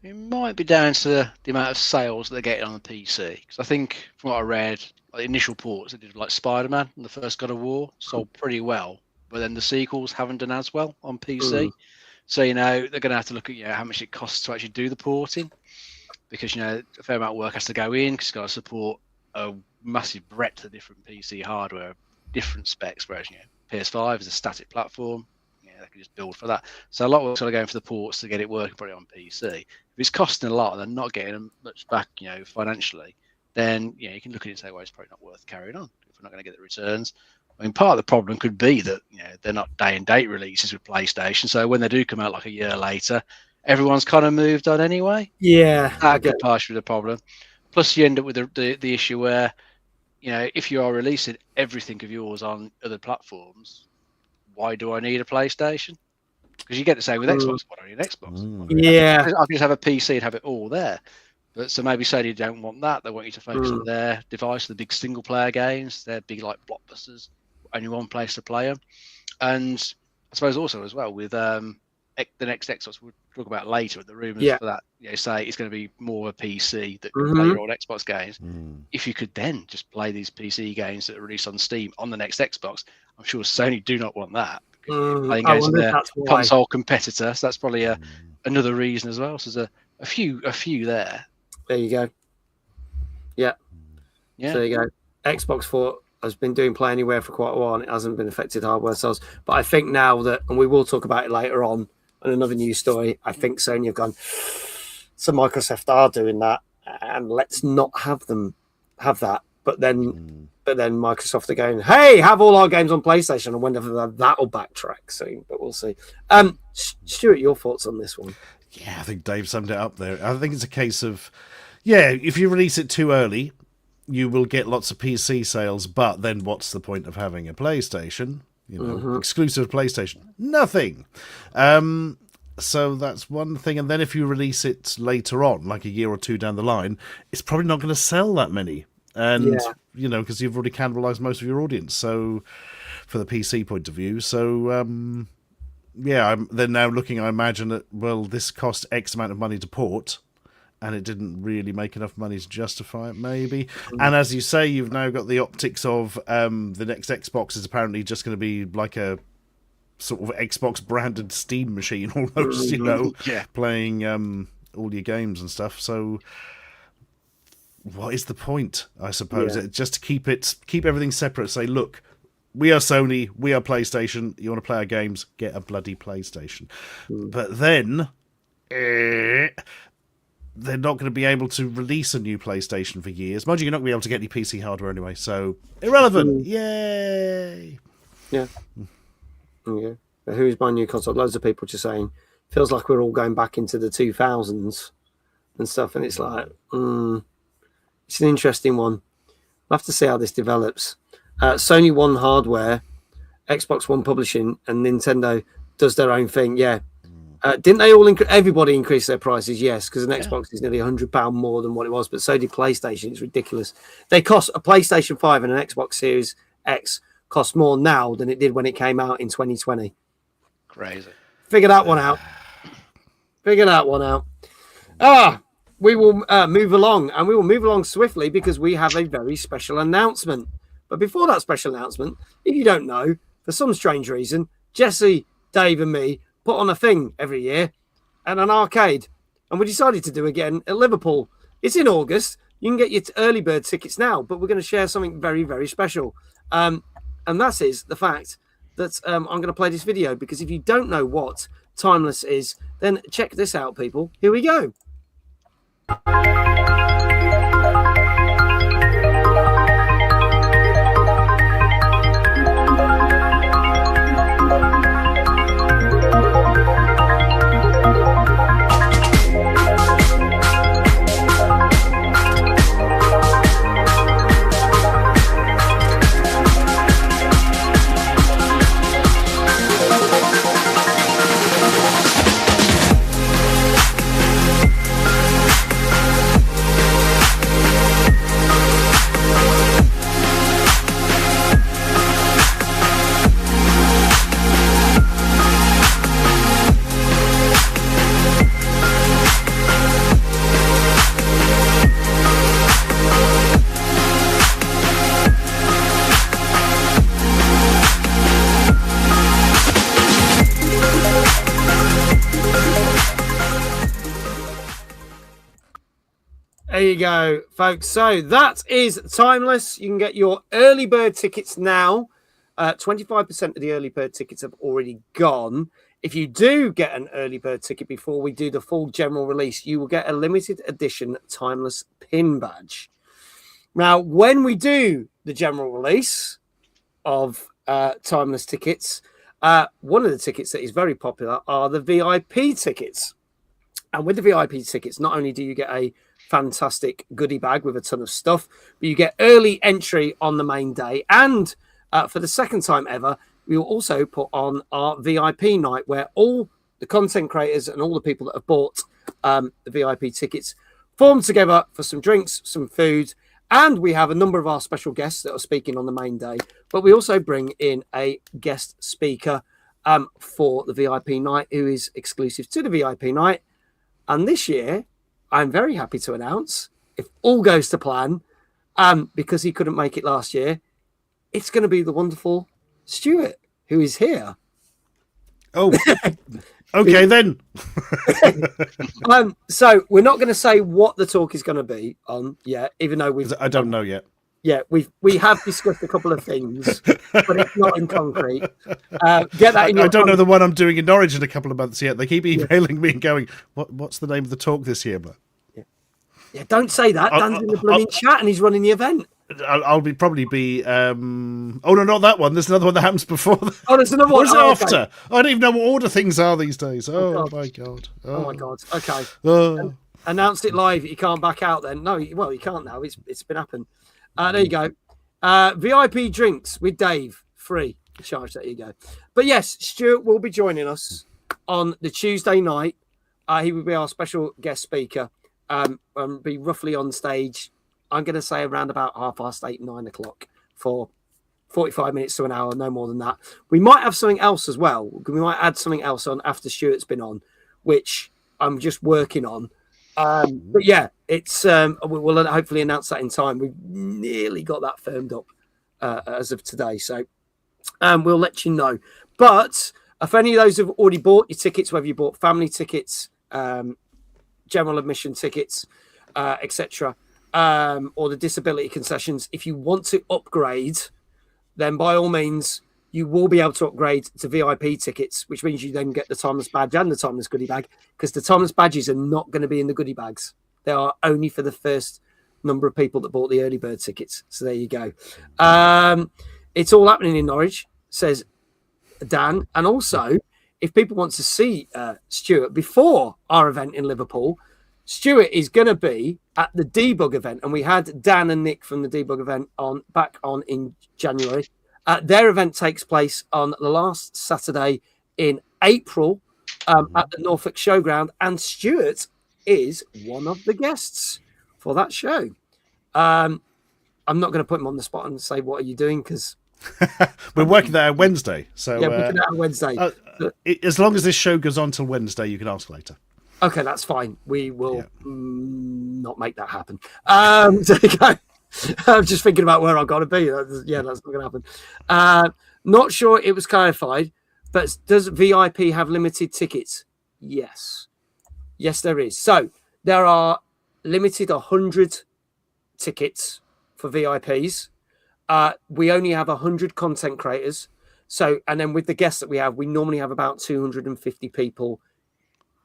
It might be down to the amount of sales they're getting on the PC. Because I think, from what I read, like the initial ports they did, like Spider-Man and the first God of War, sold pretty well. But then the sequels haven't done as well on PC. So, they're going to have to look at, how much it costs to actually do the porting. Because, a fair amount of work has to go in because it's got to support a massive breadth of different PC hardware, different specs. Whereas, PS5 is a static platform. They can just build for that. So a lot of work's got to go in for the ports to get it working properly on PC. If it's costing a lot and they're not getting much back, financially, then, you can look at it and say, well, it's probably not worth carrying on if we're not going to get the returns. I mean, part of the problem could be that, they're not day and date releases with PlayStation. So when they do come out like a year later, everyone's kind of moved on anyway. Yeah. That could partially be the problem. Plus you end up with the issue where, if you are releasing everything of yours on other platforms, why do I need a PlayStation? Because you get the same with Xbox. What are you an Xbox? Yeah. I can just have a PC and have it all there. But so maybe Sony don't want that. They want you to focus on their device, the big single player games, their big like blockbusters, only one place to play them. And I suppose also as well with the next Xbox we'll talk about later, the rumours for that, say it's going to be more of a PC that can play your old Xbox games. If you could then just play these PC games that are released on Steam on the next Xbox, I'm sure Sony do not want that. Playing games on their console competitor, so that's probably another reason as well. So there's a few there. There you go. Yeah. So there you go. Xbox 4 has been doing Play Anywhere for quite a while, and it hasn't been affected hardware sales. But I think now that, and we will talk about it later on another news story, I think Sony have gone, so Microsoft are doing that, and let's not have them have that. But then Microsoft are going, hey, have all our games on PlayStation. I wonder if that'll backtrack soon, but we'll see. Stuart, your thoughts on this one? Yeah, I think Dave summed it up there. I think it's a case of, if you release it too early, you will get lots of PC sales, but then what's the point of having a PlayStation? Exclusive PlayStation. Nothing. So that's one thing. And then if you release it later on, like a year or two down the line, it's probably not going to sell that many. And, because you've already cannibalized most of your audience. So, for the PC point of view. So, they're now looking, I imagine, at, well, this cost X amount of money to port, and it didn't really make enough money to justify it, maybe. And as you say, you've now got the optics of the next Xbox is apparently just going to be like a sort of Xbox branded Steam machine almost, playing all your games and stuff. So what is the point, I suppose? Just to keep everything separate, say, look, we are Sony, we are PlayStation, you want to play our games, get a bloody PlayStation. But then they're not going to be able to release a new PlayStation for years. Mind you, you're not going to be able to get any PC hardware anyway, so irrelevant. Yay! Yeah. Okay. But who's buying new console? Loads of people just saying, feels like we're all going back into the 2000s and stuff, and it's like, it's an interesting one. We'll have to see how this develops. Sony One hardware, Xbox One publishing, and Nintendo does their own thing. Yeah. Didn't they all everybody increase their prices? Yes, because an Xbox is nearly £100 more than what it was, but so did PlayStation. It's ridiculous. They cost a PlayStation 5 and an Xbox Series X cost more now than it did when it came out in 2020. Crazy. Figure that one out. we will move along, and we will move along swiftly because we have a very special announcement. But before that special announcement, if you don't know, for some strange reason, Jesse, Dave, and me put on a thing every year at an arcade, and we decided to do again at Liverpool. It's in August. You can get your early bird tickets now, but we're going to share something very, very special. And that is the fact that I'm going to play this video, because if you don't know what Timeless is, then check this out, people. Here we go. There you go, folks. So that is Timeless. You can get your early bird tickets now. 25% of the early bird tickets have already gone. If you do get an early bird ticket before we do the full general release, you will get a limited edition Timeless pin badge. Now, when we do the general release of Timeless tickets, one of the tickets that is very popular are the VIP tickets. And with the VIP tickets, not only do you get a fantastic goodie bag with a ton of stuff, but you get early entry on the main day. And for the second time ever, we will also put on our VIP night, where all the content creators and all the people that have bought the VIP tickets form together for some drinks, some food. And we have a number of our special guests that are speaking on the main day. But we also bring in a guest speaker for the VIP night, who is exclusive to the VIP night. And this year, I'm very happy to announce, if all goes to plan, because he couldn't make it last year, it's going to be the wonderful Stuart, who is here. Oh, okay then. So we're not going to say what the talk is going to be on yet, even though I don't know yet. Yeah, we have discussed a couple of things, but it's not in concrete. Get that in your I don't know the one I'm doing in Norwich in a couple of months yet. They keep emailing me and going, "What's the name of the talk this year?" But yeah, don't say that. Dan's in the blooming chat and he's running the event. I'll probably be. Oh no, not that one. There's another one that happens before. Oh, there's another one. What's it after? Okay. I don't even know what order things are these days. Oh my god. Oh my god. Okay. Announced it live. You can't back out then. No, well, you can't now. It's been happened. There you go. VIP drinks with Dave, free charge. There you go. But yes, Stuart will be joining us on the Tuesday night. He will be our special guest speaker. Be roughly on stage, I'm going to say around about 8:30, 9 o'clock for 45 minutes to an hour, no more than that. We might have something else as well. We might add something else on after Stuart's been on, which I'm just working on. But yeah, it's we'll hopefully announce that in time. We've nearly got that firmed up as of today, so we'll let you know. But if any of those have already bought your tickets, whether you bought family tickets, general admission tickets, etc., or the disability concessions, if you want to upgrade, then by all means you will be able to upgrade to VIP tickets, which means you then get the Timeless badge and the Timeless goodie bag, because the Timeless badges are not going to be in the goodie bags. They are only for the first number of people that bought the early bird tickets. So there you go. It's all happening in Norwich, says Dan. And also, if people want to see Stuart before our event in Liverpool, Stuart is going to be at the Debug event. And we had Dan and Nick from the Debug event back on in January. Their event takes place on the last Saturday in April at the Norfolk Showground, and Stuart is one of the guests for that show. I'm not going to put him on the spot and say, what are you doing? Because we're working that on Wednesday. So yeah, we're working that on Wednesday. As long as this show goes on till Wednesday, you can ask later. Okay, that's fine. We will not make that happen. There you go. I'm just thinking about where I've got to be. That's not going to happen. Not sure it was clarified, but does VIP have limited tickets? Yes. Yes, there is. So there are limited 100 tickets for VIPs. We only have 100 content creators. So, and then with the guests that we have, we normally have about 250 people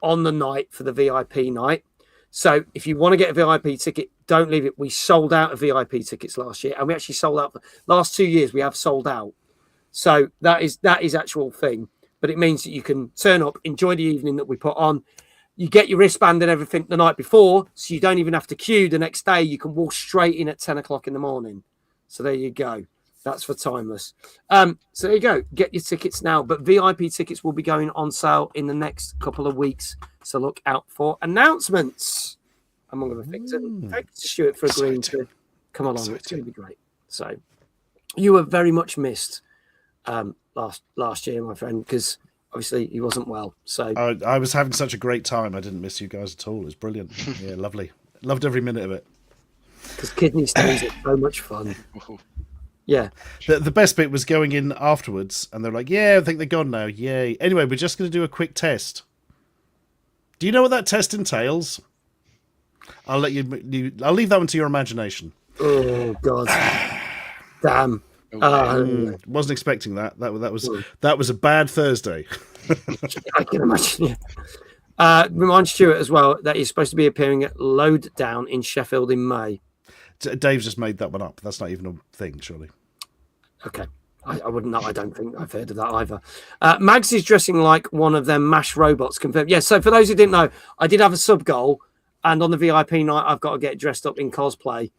on the night for the VIP night. So if you want to get a VIP ticket, don't leave it. We sold out of VIP tickets last year, and we actually sold out. Last 2 years, we have sold out. So that is actual thing. But it means that you can turn up, enjoy the evening that we put on. You get your wristband and everything the night before, so you don't even have to queue the next day. You can walk straight in at 10 o'clock in the morning. So there you go. That's for Timeless. So there you go. Get your tickets now. But VIP tickets will be going on sale in the next couple of weeks. So look out for announcements, among other things. And thanks to Stuart for agreeing to come along. It's going to be great. So you were very much missed last year, my friend, because obviously he wasn't well. So I was having such a great time. I didn't miss you guys at all. It was brilliant. Yeah, lovely. Loved every minute of it. Because kidney stones are so much fun. Yeah. The best bit was going in afterwards, and they're like, "Yeah, I think they're gone now. Yay!" Anyway, we're just going to do a quick test. Do you know what that test entails? I'll let you. I'll leave that one to your imagination. Oh God! Damn. Wasn't expecting that. That was a bad Thursday. I can imagine. Yeah. Remind Stuart as well that he's supposed to be appearing at Load Down in Sheffield in May. Dave's just made that one up. That's not even a thing, surely. Okay. I wouldn't know. I don't think I've heard of that either. Mags is dressing like one of them MASH robots. Confirmed. Yes. So for those who didn't know, I did have a sub goal, and on the VIP night, I've got to get dressed up in cosplay,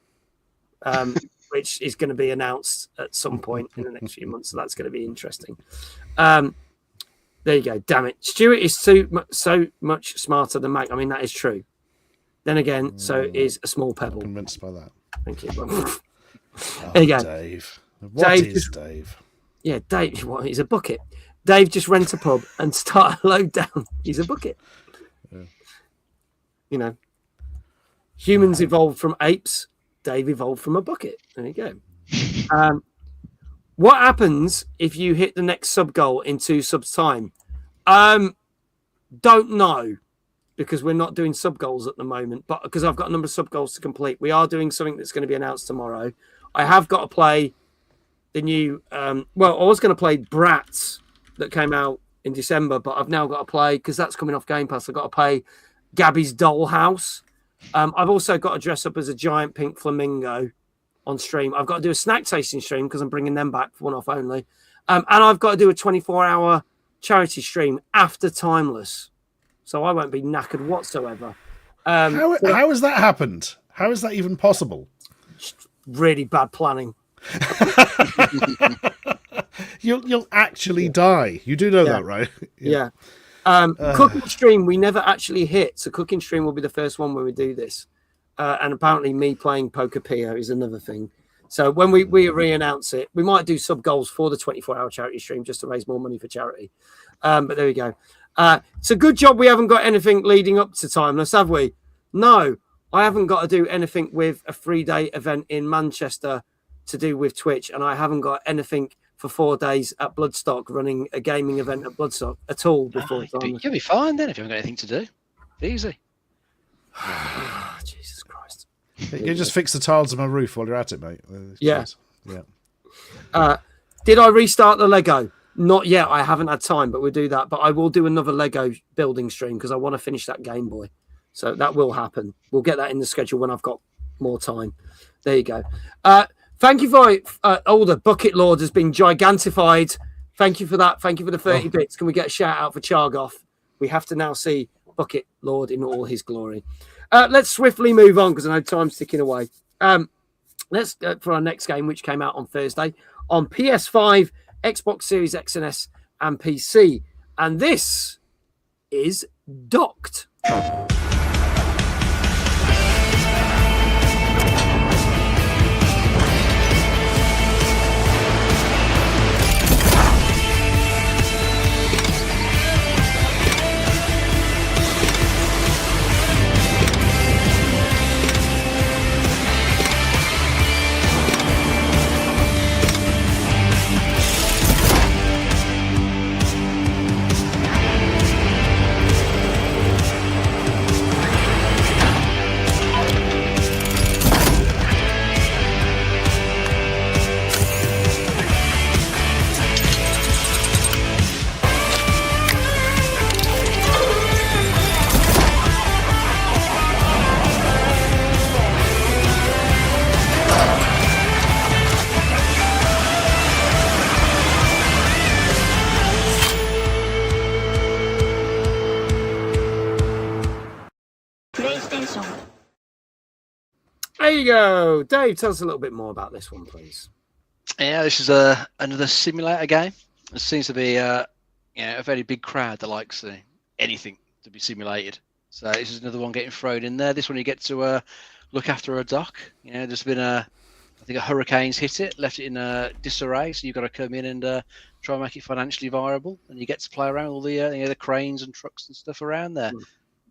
which is going to be announced at some point in the next few months. So that's going to be interesting. There you go. Damn it. Stuart is so much smarter than Mag. I mean, that is true. Then again, so is a small pebble. Convinced by that. Thank you. There you go. Dave. What is Dave? Yeah, Dave. What? He's a bucket. Dave just rent a pub and start a load down. He's a bucket. Yeah. You know, humans evolved from apes. Dave evolved from a bucket. There you go. What happens if you hit the next sub goal in 2 subs time? Don't know, because we're not doing sub goals at the moment, but because I've got a number of sub goals to complete. We are doing something that's going to be announced tomorrow. I have got to play the new, I was going to play Bratz that came out in December, but I've now got to play, because that's coming off Game Pass, I've got to play Gabby's Dollhouse. I've also got to dress up as a giant pink flamingo on stream. I've got to do a snack tasting stream because I'm bringing them back for one-off only. And I've got to do a 24-hour charity stream after Timeless. So I won't be knackered whatsoever. How has that happened? How is that even possible? Really bad planning. You'll actually die. You do know that, right? Yeah. Cooking stream we never actually hit. So cooking stream will be the first one when we do this. And apparently me playing Pokepia is another thing. So when we re-announce it, we might do sub goals for the 24-hour charity stream just to raise more money for charity. But there we go. It's a good job we haven't got anything leading up to Timeless, have we? No, I haven't got to do anything with a 3-day event in Manchester to do with Twitch, and I haven't got anything for 4 days at Bloodstock running a gaming event at Bloodstock at all before Timeless. You'll be fine then if you haven't got anything to do. Easy. Jesus Christ. You just fix the tiles of my roof while you're at it, mate. Yeah. Did I restart the Lego? Not yet. I haven't had time, but we'll do that. But I will do another Lego building stream because I want to finish that Game Boy. So that will happen. We'll get that in the schedule when I've got more time. There you go. Thank you for the Bucket Lord has been gigantified. Thank you for that. Thank you for the 30 bits. Can we get a shout out for Chargoff? We have to now see Bucket Lord in all his glory. Let's swiftly move on because I know time's ticking away. Let's go for our next game, which came out on Thursday on PS5, Xbox Series X and S, and PC. And this is Docked. you go. Dave, tell us a little bit more about this one, please. Yeah, this is another simulator game. There seems to be a very big crowd that likes anything to be simulated. So this is another one getting thrown in there. This one you get to look after a dock. There's been I think a hurricane's hit it, left it in disarray. So you've got to come in and try and make it financially viable, and you get to play around with all the cranes and trucks and stuff around there.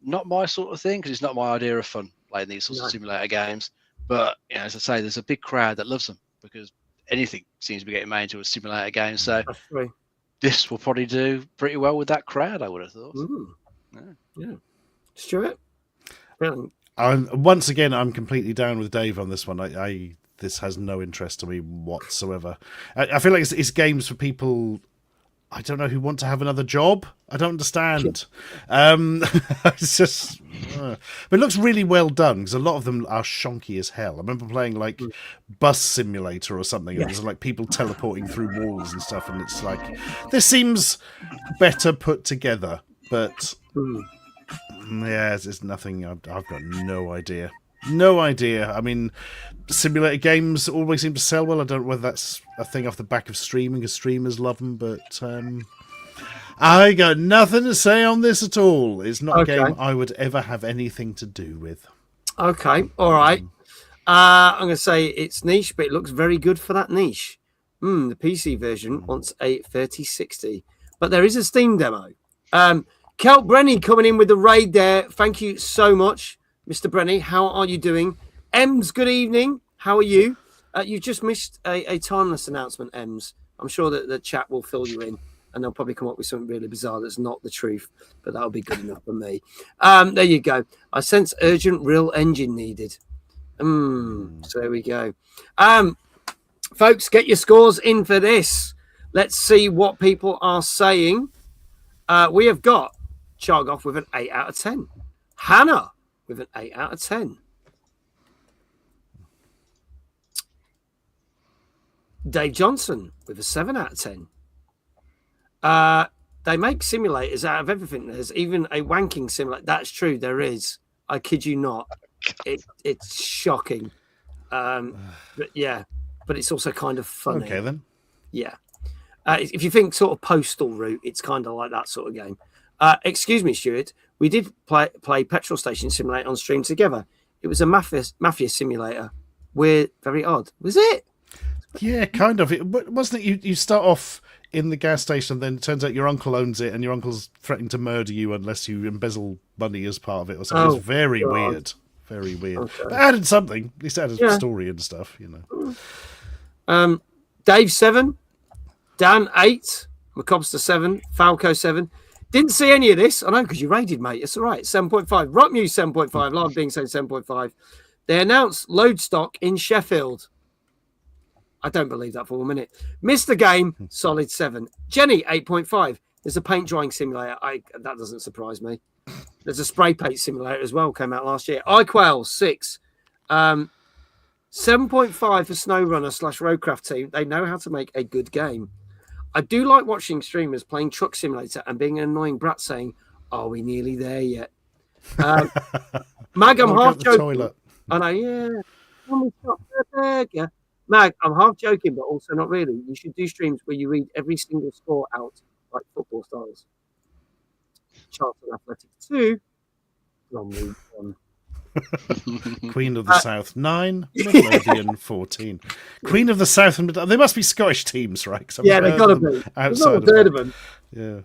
Not my sort of thing, because it's not my idea of fun playing these sorts of simulator games. But as I say, there's a big crowd that loves them because anything seems to be getting made into a simulator game. So this will probably do pretty well with that crowd, I would have thought. Yeah. Stuart? Brilliant. Once again, I'm completely down with Dave on this one. This has no interest to me whatsoever. I feel like it's games for people, I don't know, who want to have another job. I don't understand. It's just, but it looks really well done because a lot of them are shonky as hell. I remember playing like Bus Simulator or something. And there's like people teleporting through walls and stuff, and it's like this seems better put together, but yeah, it's nothing. I've got no idea. No idea. I mean, simulator games always seem to sell well. I don't know whether that's a thing off the back of streaming, because streamers love them, but I got nothing to say on this at all. It's not a game I would ever have anything to do with. Okay, all right. I'm going to say it's niche, but it looks very good for that niche. The PC version wants a 3060, but there is a Steam demo. Kelt Brenny coming in with the raid there. Thank you so much, Mr. Brenny. How are you doing? Ems, good evening. How are you? You've just missed a timeless announcement, Ems. I'm sure that the chat will fill you in, and they'll probably come up with something really bizarre that's not the truth, but that'll be good enough for me. There you go. I sense urgent real engine needed. So there we go. Folks, get your scores in for this. Let's see what people are saying. We have got Chargoff with an 8 out of 10. Hannah with an 8 out of 10. Dave Johnson with a 7 out of 10. They make simulators out of everything. There's even a wanking simulator. That's true. There is. I kid you not. It's shocking. But yeah, but it's also kind of funny. Okay, then. Yeah. If you think sort of postal route, it's kind of like that sort of game. Excuse me, Stuart. We did play Petrol Station Simulator on stream together. It was a mafia simulator. Weird, very odd. Was it? Yeah, kind of. Wasn't it? You start off in the gas station, then it turns out your uncle owns it, and your uncle's threatening to murder you unless you embezzle money as part of it or something. It was very weird. Very weird. Okay. But added something. At least added a story and stuff, Dave 7. Dan 8. Macobster 7. Falco 7. Didn't see any of this. I know, because you raided, mate. It's all right. 7.5. Rockmuse 7.5. Live being said 7.5. They announced Loadstock in Sheffield. I don't believe that for 1 minute. Mr. Game, solid 7. Jenny, 8.5. There's a paint drying simulator. That doesn't surprise me. There's a spray paint simulator as well. Came out last year. iQuail, 6. 7.5 for SnowRunner/Roadcraft team. They know how to make a good game. I do like watching streamers playing Truck Simulator and being an annoying brat saying, "Are we nearly there yet?" Mag, I'm half joking. I know, yeah. Mag, I'm half joking, but also not really. You should do streams where you read every single score out, like football styles. Charlton Athletic 2. Bromley 1. Queen of the South 9, Midlothian 14. Queen of the South and they must be Scottish teams, right? Yeah, they've got to be. Outside of them. Yeah.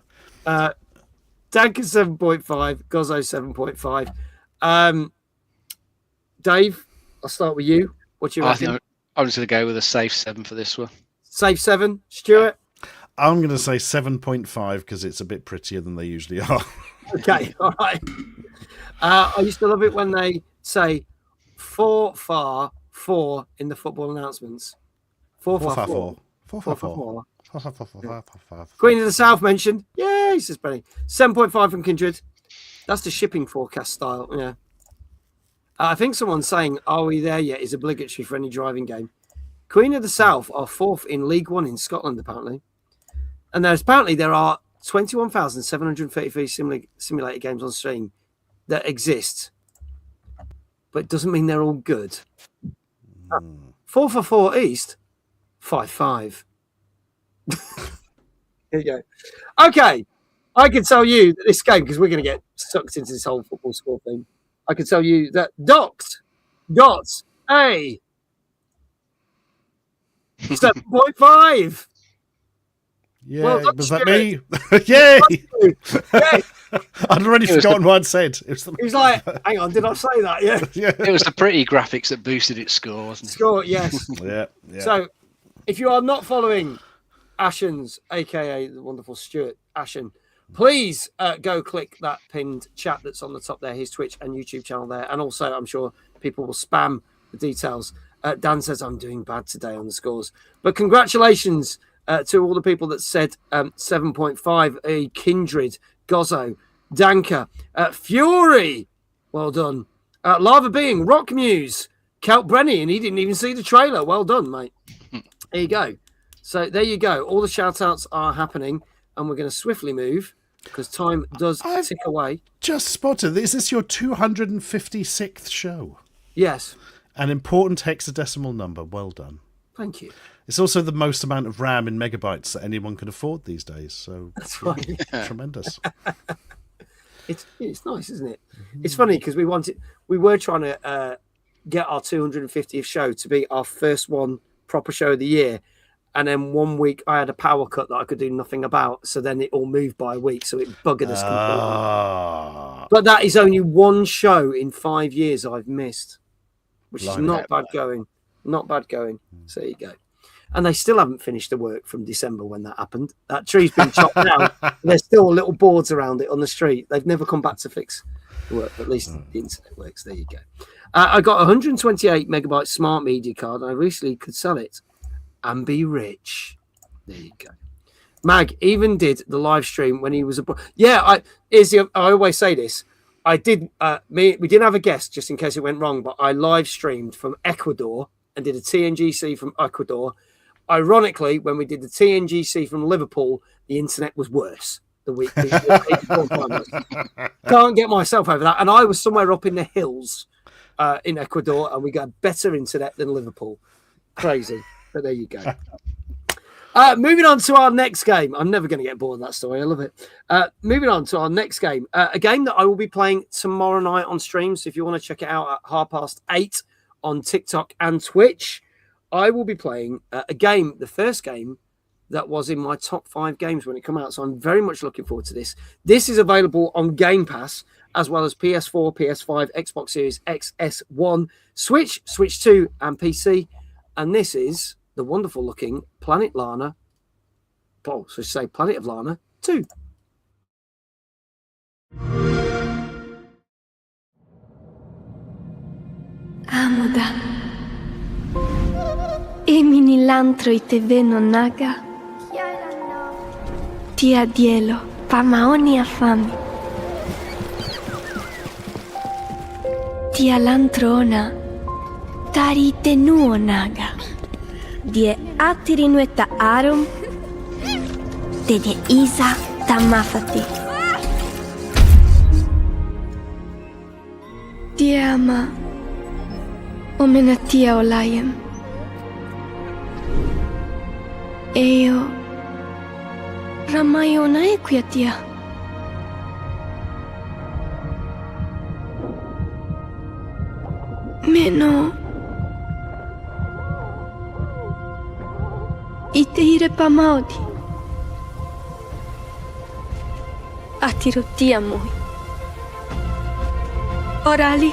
Danker 7.5, Gozzo 7.5. Dave, I'll start with you. What you reckon? I'm just going to go with a safe 7 for this one. Safe 7, Stuart. I'm going to say 7.5 because it's a bit prettier than they usually are. Okay, all right. I used to love it when they say 4 far 4 in the football announcements. 4 far 4. 4 far 4. Queen of the South mentioned. Yay, says Benny. 7.5 from Kindred. That's the shipping forecast style. Yeah. I think someone's saying, "Are we there yet?" is obligatory for any driving game. Queen of the South are 4th in League One in Scotland, apparently. And there are 21,733 simulator games on stream that exist, but it doesn't mean they're all good. 4 for 4 East, 5-5. There you go. Okay, I can tell you that this game, because we're going to get sucked into this whole football score thing, I can tell you that Docs got a 7.5. Yeah, Well done, was that Stuart. me? Yay! Yeah. I'd already forgotten what I'd said. It was He was like, hang on, did I say that? Yeah. yeah. It was the pretty graphics that boosted its score, wasn't it? Score, yes. Yeah. So, if you are not following Ashens, aka the wonderful Stuart Ashen, please go click that pinned chat that's on the top there, his Twitch and YouTube channel there. And also, I'm sure people will spam the details. Dan says, I'm doing bad today on the scores. But congratulations to all the people that said 7.5, Kindred, Gozzo, Danka, Fury, well done. Lava Being, Rock Muse, Kelt Brenny, and he didn't even see the trailer. Well done, mate. There you go. So there you go. All the shout outs are happening, and we're going to swiftly move because time does tick away. Just spotted. Is this your 256th show? Yes. An important hexadecimal number. Well done. Thank you. It's also the most amount of RAM in megabytes that anyone can afford these days. So that's right. Tremendous. It's nice, isn't it? It's funny because we were trying to get our 250th show to be our first one proper show of the year. And then one week I had a power cut that I could do nothing about. So then it all moved by a week. So it buggered us completely. But that is only one show in 5 years I've missed, which is not bad going. Not bad going. So there you go. And they still haven't finished the work from December when that happened. That tree's been chopped down. And there's still little boards around it on the street. They've never come back to fix the work. But at least the internet works. There you go. I got a 128 megabyte smart media card. And I recently could sell it and be rich. There you go. Mag even did the live stream when he was abroad. Yeah, I always say this. I did. We didn't have a guest just in case it went wrong, but I live streamed from Ecuador and did a TNGC from Ecuador. Ironically, when we did the TNGC from Liverpool, the internet was worse. The week can't get myself over that, and I was somewhere up in the hills in Ecuador, and we got better internet than Liverpool. Crazy, but there you go. Moving on to our next game. I'm never going to get bored of that story. I love it. Moving on to our next game. A game that I will be playing tomorrow night on stream. So if you want to check it out at 8:30 on TikTok and Twitch, I will be playing a game, the first game that was in my top 5 games when it came out. So I'm very much looking forward to this. This is available on Game Pass, as well as PS4, PS5, Xbox Series X, S1, Switch, Switch 2, and PC. And this is the wonderful looking Planet Lana. Oh, so say Planet of Lana 2. Amoda. Emini lantro I teve no naga. Tia dielo, pamaoni afami. Tia lantrona, tari tenuo naga. Die atirinueta arum, tede isa tamafati. Die ama, omenatia olayem. Eo Ramayona equiatia. Meno Iteire pamaudi. Atirutia mui. Orali.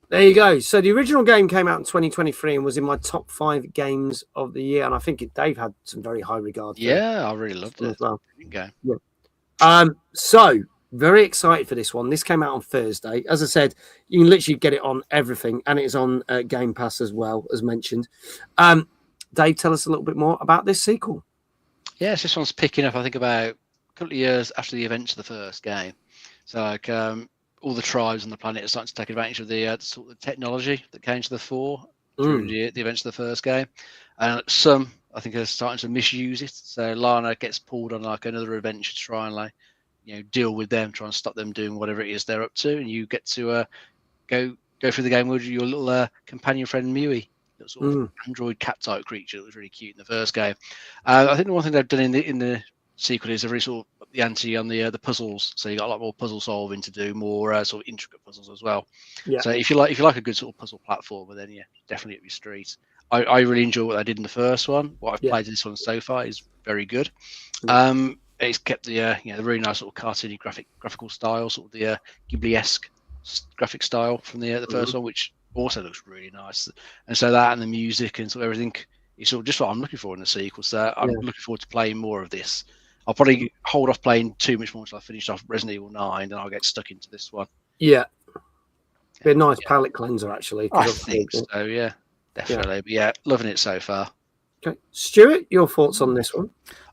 There you go. So the original game came out in 2023 and was in my top 5 games of the year. And I think Dave had some very high regard for it. Yeah, I really loved it. As well. Okay. Yeah. So Very excited for this one. This came out on Thursday. As I said, you can literally get it on everything, and it's on Game Pass as well, as mentioned. Dave, tell us a little bit more about this sequel. Yes, this one's picking up, I think, about a couple of years after the events of the first game. So, like, all the tribes on the planet are starting to take advantage of the sort of technology that came to the fore through the events of the first game. And some, I think, are starting to misuse it. So Lana gets pulled on like another adventure to try and deal with them, try and stop them doing whatever it is they're up to, and you get to go through the game with your little companion friend Mui, that sort of android cat type creature that was really cute in the first game. I think the one thing they've done in the sequel is they've really sort of up the ante on the puzzles, so you got a lot more puzzle solving to do, more sort of intricate puzzles as well. Yeah. So if you like a good sort of puzzle platformer, then yeah, definitely up your street. I really enjoy what I did in the first one. What I've played in this one so far is very good. It's kept the the really nice sort of cartoony graphical style, sort of the Ghibli-esque graphic style from the first one, which also looks really nice. And so that and the music and sort of everything is sort of just what I'm looking for in the sequel. So I'm looking forward to playing more of this. I'll probably hold off playing too much more until I finish off Resident Evil 9, and I'll get stuck into this one. Yeah. Be a nice palate cleanser, actually. I think so, yeah. Definitely. But yeah, loving it so far. Okay. Stuart, your thoughts on this one?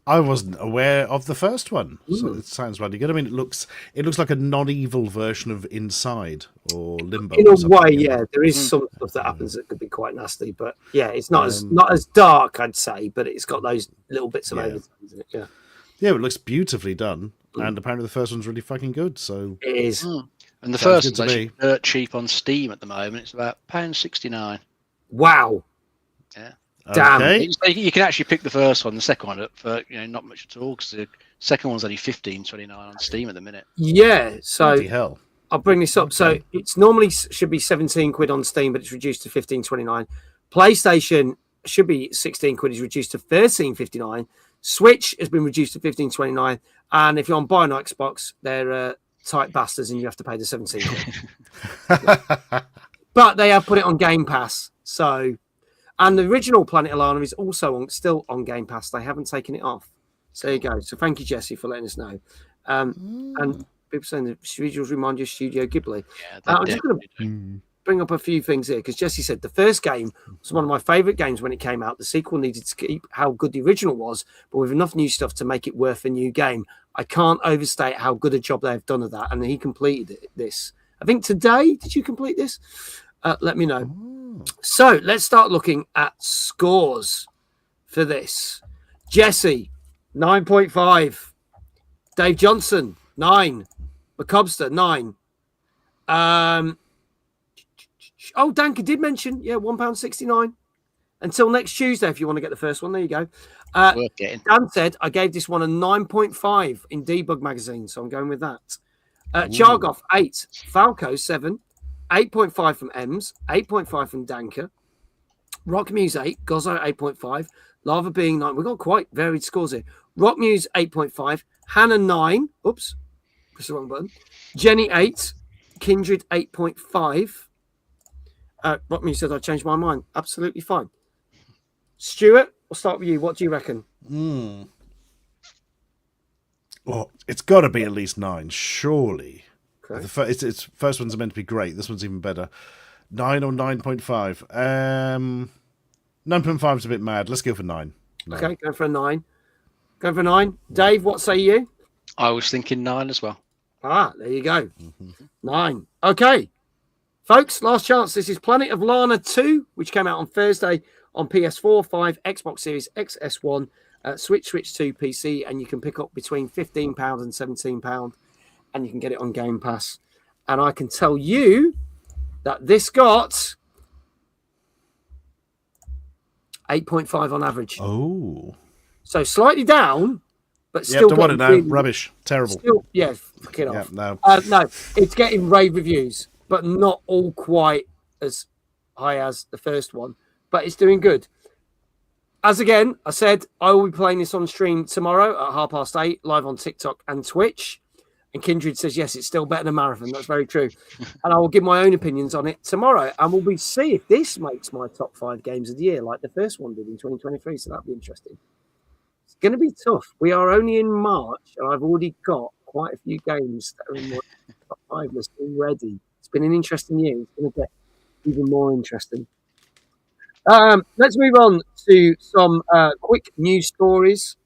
I wasn't aware of the first one, so it sounds bloody good. I mean, it looks like a non-evil version of Inside or Limbo. In a way, yeah, there is some stuff that happens that could be quite nasty, but yeah, it's not as dark, I'd say, but it's got those little bits of overtones in it. Yeah, it looks beautifully done, and apparently the first one's really fucking good. So it is, and the first one's actually dirt cheap on Steam at the moment. It's about £1.69. Wow. Yeah. Damn. Okay. You can actually pick the first one, the second one up for not much at all, because the second one's only $15.29 on Steam at the minute. Yeah, so bloody hell. I'll bring this up. So it's normally should be 17 quid on Steam, but it's reduced to 15.29. PlayStation should be 16 quid, is reduced to 13.59. Switch has been reduced to 15.29, and if you're on buy on Xbox, they're tight bastards, and you have to pay the 17 quid. But they have put it on Game Pass, so. And the original Planet of Lana is also still on Game Pass. They haven't taken it off. So there you go. So thank you, Jesse, for letting us know. And people saying the visuals remind you of Studio Ghibli. Yeah, I'm just going to bring up a few things here, because Jesse said the first game was one of my favourite games when it came out. The sequel needed to keep how good the original was, but with enough new stuff to make it worth a new game. I can't overstate how good a job they've done of that. And he completed this. I think today, did you complete this? Let me know. So let's start looking at scores for this. Jesse, 9.5. Dave Johnson, 9. McCobster, 9. Danker did mention, £1.69. Until next Tuesday, if you want to get the first one. There you go. Dan said, I gave this one a 9.5 in Debug magazine, so I'm going with that. Chargoff, 8. Falco, 7. 8.5 from Ems, 8.5 from Danker, Rock Muse 8, Gozzo 8.5, Lava Being 9. We've got quite varied scores here. Rock Muse 8.5, Hannah 9. Oops, press the wrong button. Jenny 8, Kindred 8.5. Rock Muse said I changed my mind. Absolutely fine. Stuart, we'll start with you. What do you reckon? Well, it's got to be at least 9, surely. Okay. Its first one's meant to be great. This one's even better. 9 or 9.5. 9.5 is a bit mad. Let's go for 9. Okay, go for a 9. Go for 9. Dave, what say you? I was thinking 9 as well. There you go. 9. Okay. Folks, last chance. This is Planet of Lana 2, which came out on Thursday on PS4, 5, Xbox Series X, S1, Switch 2, PC, and you can pick up between £15 and £17. And you can get it on Game Pass. And I can tell you that this got 8.5 on average. Oh. So slightly down, but still. Don't want it now. Really, rubbish. Terrible. Still, fuck it off. No. No, it's getting rave reviews, but not all quite as high as the first one. But it's doing good. As again, I said, I will be playing this on stream tomorrow at 8:30, live on TikTok and Twitch. And Kindred says, yes, it's still better than Marathon. That's very true. And I will give my own opinions on it tomorrow. And we'll see if this makes my top 5 games of the year, like the first one did in 2023. So that'll be interesting. It's going to be tough. We are only in March, and I've already got quite a few games that are in my top 5 list already. It's been an interesting year. It's going to get even more interesting. Let's move on to some quick news stories.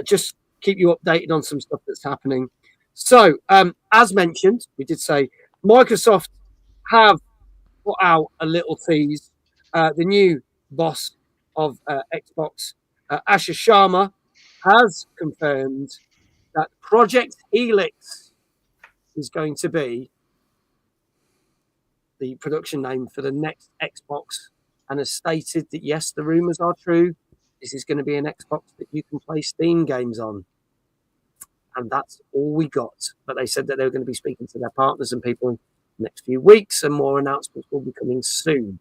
Just keep you updated on some stuff that's happening. So, as mentioned, we did say Microsoft have put out a little tease. The new boss of Xbox, Asher Sharma, has confirmed that Project Helix is going to be the production name for the next Xbox, and has stated that yes, the rumors are true. This is going to be an Xbox that you can play Steam games on. And that's all we got. But they said that they were going to be speaking to their partners and people in the next few weeks, and more announcements will be coming soon.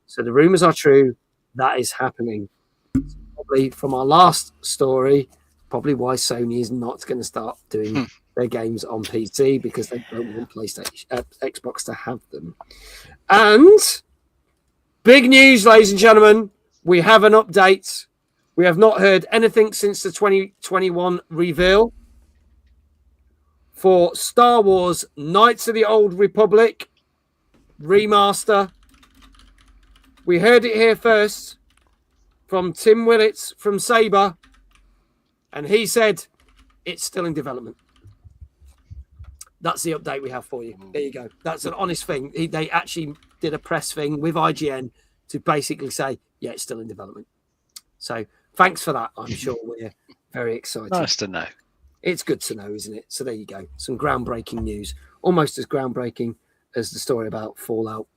So the rumors are true. That is happening. So probably from our last story, probably why Sony is not going to start doing their games on PC, because they don't want Xbox to have them. And big news, ladies and gentlemen, we have an update. We have not heard anything since the 2021 reveal for Star Wars Knights of the Old Republic remaster. We heard it here first from Tim Willits from Saber, and he said it's still in development. That's the update we have for you. There you go. That's an honest thing. They actually did a press thing with IGN to basically say, yeah, it's still in development. So thanks for that. I'm sure we're very excited. Nice to know. It's good to know, isn't it? So there you go. Some groundbreaking news. Almost as groundbreaking as the story about Fallout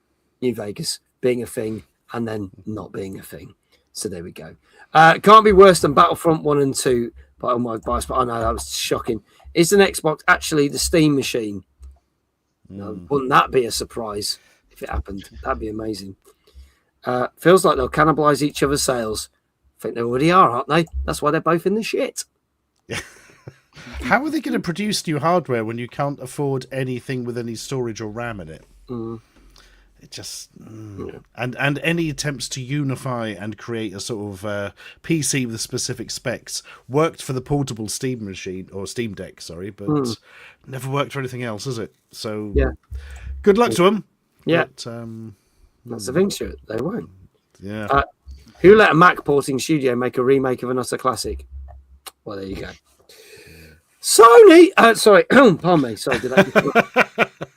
New Vegas being a thing and then not being a thing. So there we go. Can't be worse than Battlefront 1 and 2 by all my advice, but I know that was shocking. Is the Xbox actually the Steam machine? No, wouldn't that be a surprise if it happened? That'd be amazing. Feels like they'll cannibalize each other's sales. I think they already are, aren't they? That's why they're both in the shit. How are they going to produce new hardware when you can't afford anything with any storage or RAM in it? It just and any attempts to unify and create a sort of PC with specific specs worked for the portable Steam machine or Steam Deck, sorry, but never worked for anything else, has it? So yeah, good luck to them. Yeah, but, that's the thing, sure, they won't. Yeah. Who let a Mac porting studio make a remake of an utter classic? Well, there you go. Sony, sorry, pardon me. Sorry, did I?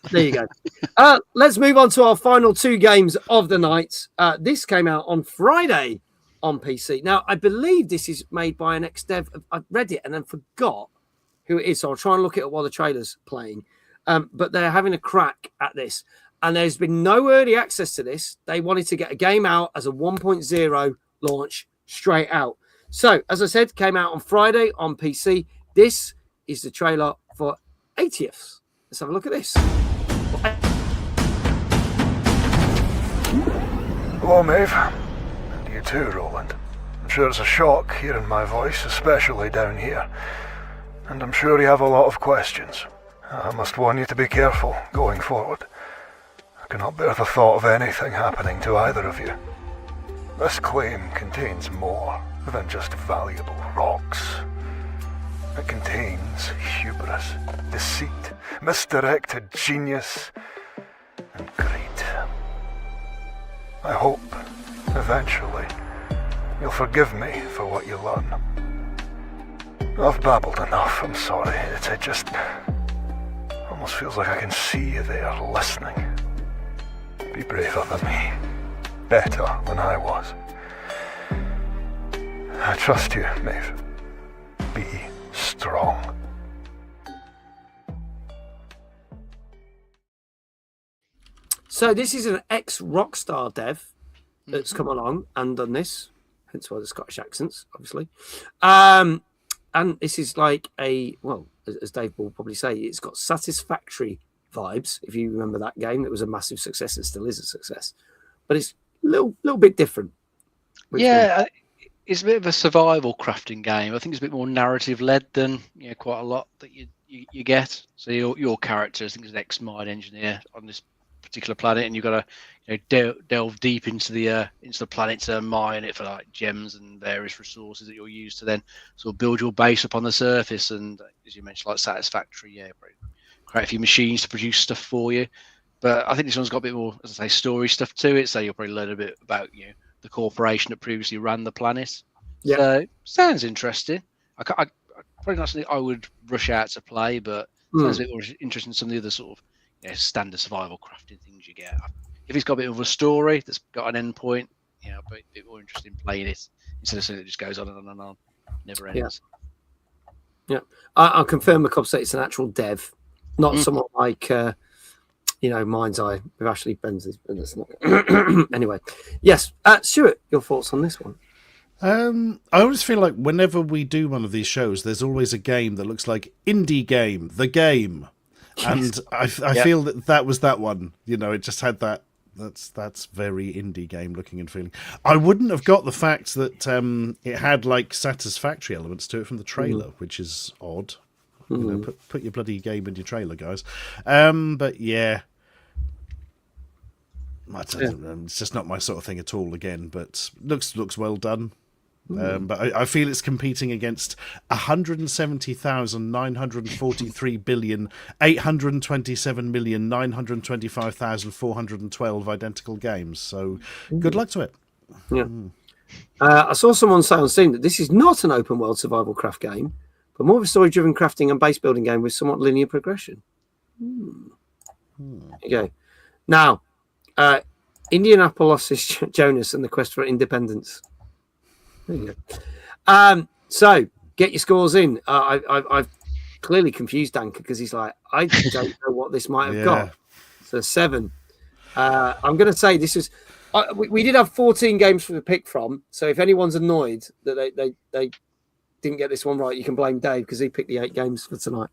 There you go. Let's move on to our final 2 games of the night. This came out on Friday on PC. Now, I believe this is made by an ex-dev. I read it and then forgot who it is, so I'll try and look it up while the trailer's playing. But they're having a crack at this. And there's been no early access to this. They wanted to get a game out as a 1.0 launch straight out. So, as I said, came out on Friday on PC. This is the trailer for 80th. Let's have a look at this. Hello, Maeve. And you too, Roland. I'm sure it's a shock hearing my voice, especially down here. And I'm sure you have a lot of questions. I must warn you to be careful going forward. I cannot bear the thought of anything happening to either of you. This claim contains more than just valuable rocks. It contains hubris, deceit, misdirected genius, and greed. I hope, eventually, you'll forgive me for what you learn. I've babbled enough, I'm sorry. It just almost feels like I can see you there, listening. Be braver than me. Better than I was. I trust you, Maeve. Be strong. So this is an ex-Rockstar dev that's come along and done this. Hence why the Scottish accents, obviously. And this is like as Dave will probably say, it's got Satisfactory vibes. If you remember that game, that was a massive success and still is a success. But it's a little bit different. It's a bit of a survival crafting game. I think it's a bit more narrative led than quite a lot that you get. So your character, I think, is an ex-mine engineer on this particular planet, and you've got to delve deep into the planet to mine it for like gems and various resources that you'll use to then sort of build your base up on the surface. And as you mentioned, like Satisfactory, create a few machines to produce stuff for you. But I think this one's got a bit more, as I say, story stuff to it. So you'll probably learn a bit about the corporation that previously ran the planet. Yeah. So sounds interesting. I probably not something I would rush out to play, but sounds a bit more interesting than some of the other sort of standard survival crafting things you get. If it's got a bit of a story that's got an end point, I'd be a bit more interested in playing it instead of something that just goes on and on and on, never ends. Yeah, I'll confirm the said it's an actual dev, not someone like Mind's Eye with Ashley Bensley. Anyway, yes, Stuart, your thoughts on this one? I always feel like whenever we do one of these shows, there's always a game that looks like indie game, the game, and I feel that was that one. It just had that. That's very indie game looking and feeling. I wouldn't have got the fact that it had like Satisfactory elements to it from the trailer, which is odd. Put your bloody game in your trailer, guys. But yeah. It's just not my sort of thing at all. Again, but looks well done. But I feel it's competing against 170,943,827,925,412 identical games. So good luck to it. Yeah. I saw someone say on Steam that this is not an open world survival craft game, but more of a story-driven crafting and base building game with somewhat linear progression. There you go. Now, Indianapolis Jonas and the Quest for Independence. There you go. So get your scores in. I've clearly confused Danker because he's like, I don't know what this might have got. So 7. I'm going to say this is. We did have 14 games for the pick from. So if anyone's annoyed that they didn't get this one right, you can blame Dave because he picked the 8 games for tonight.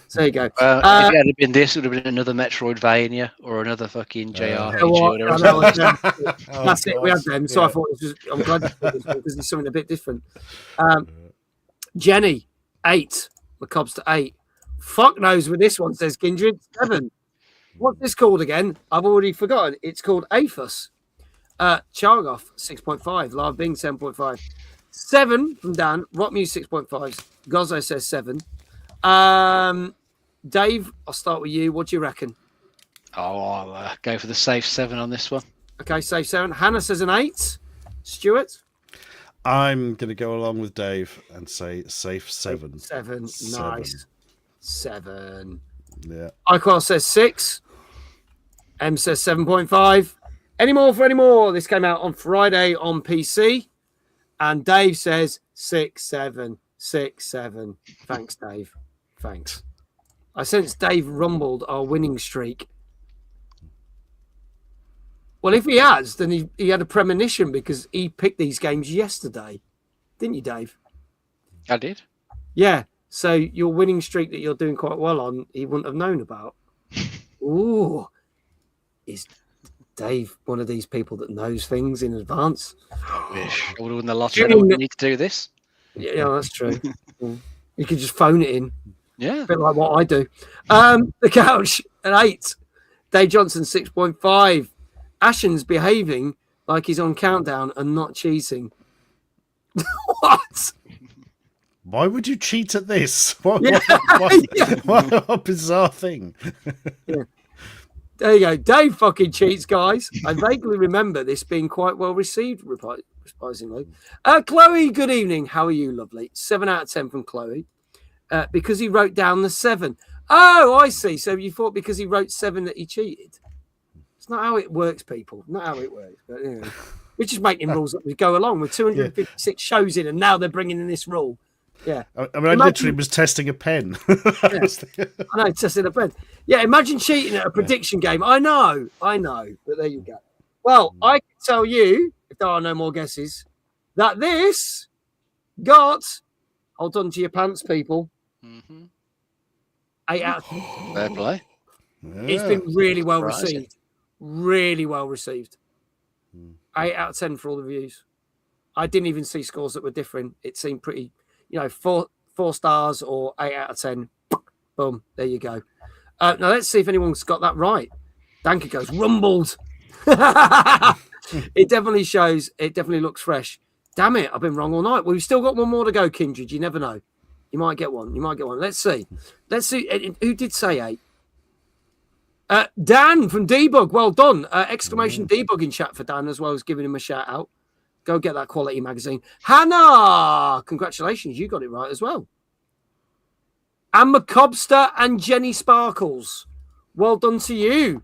So there you go. If it had been this, it would have been another Metroidvania or another fucking JRPG. That's it. We had them. So I thought I'm glad you put this one because it's something a bit different. Jenny, 8. McCobb's to 8. Fuck knows with this one, says Kindred. 7. What's this called again? I've already forgotten. It's called Aphus. Chargoff, 6.5. Lava Bing, 7.5. 7 from Dan. Rock Muse 6.5. Gozzo says 7. Dave, I'll start with you. What do you reckon? I'll go for the safe 7 on this one. Okay, safe 7. Hannah says an 8. Stuart? I'm going to go along with Dave and say safe 7. 7. Nice. 7. Yeah. Iqual says 6. M says 7.5. Any more for any more? This came out on Friday on PC. And Dave says 6, 7, 6, 7. Thanks, Dave. Thanks. I sense Dave rumbled our winning streak. Well, if he has, then he had a premonition because he picked these games yesterday. Didn't you, Dave? I did. Yeah. So your winning streak that you're doing quite well on, he wouldn't have known about. Ooh. Is Dave one of these people that knows things in advance? I wish I would have won the lottery. I wouldn't need to do this. Yeah, that's true. You could just phone it in. Yeah. A bit like what I do. The Couch at 8. Dave Johnson 6.5. Ashens behaving like he's on Countdown and not cheating. What? Why would you cheat at this? What a bizarre thing. Yeah. There you go. Dave fucking cheats, guys. I vaguely remember this being quite well received, surprisingly. Chloe, good evening. How are you, lovely? 7 out of 10 from Chloe. Because he wrote down the 7. Oh, I see. So you thought because he wrote 7 that he cheated? It's not how it works, people. Not how it works. But anyway, we're just making rules that we go along with 256 shows in, and now they're bringing in this rule. Yeah. I mean, I literally was testing a pen. I know, testing a pen. Yeah, imagine cheating at a prediction game. I know. But there you go. Well, I can tell you, if there are no more guesses, that this got, hold on to your pants, people, 8 out of 10. Fair play. Yeah. It's been really well received. Really well received. 8 out of 10 for all the views. I didn't even see scores that were different. It seemed pretty, 4 stars or 8 out of 10. Boom. There you go. Now let's see if anyone's got that right. Danka goes, rumbled. It definitely shows. It definitely looks fresh. Damn it, I've been wrong all night. Well, we've still got one more to go, Kindred. You never know. You might get one. Let's see. Who did say 8? Dan from Debug. Well done. Exclamation Debug in chat for Dan, as well as giving him a shout out. Go get that quality magazine. Hannah, congratulations. You got it right as well. And Macobster and Jenny Sparkles. Well done to you.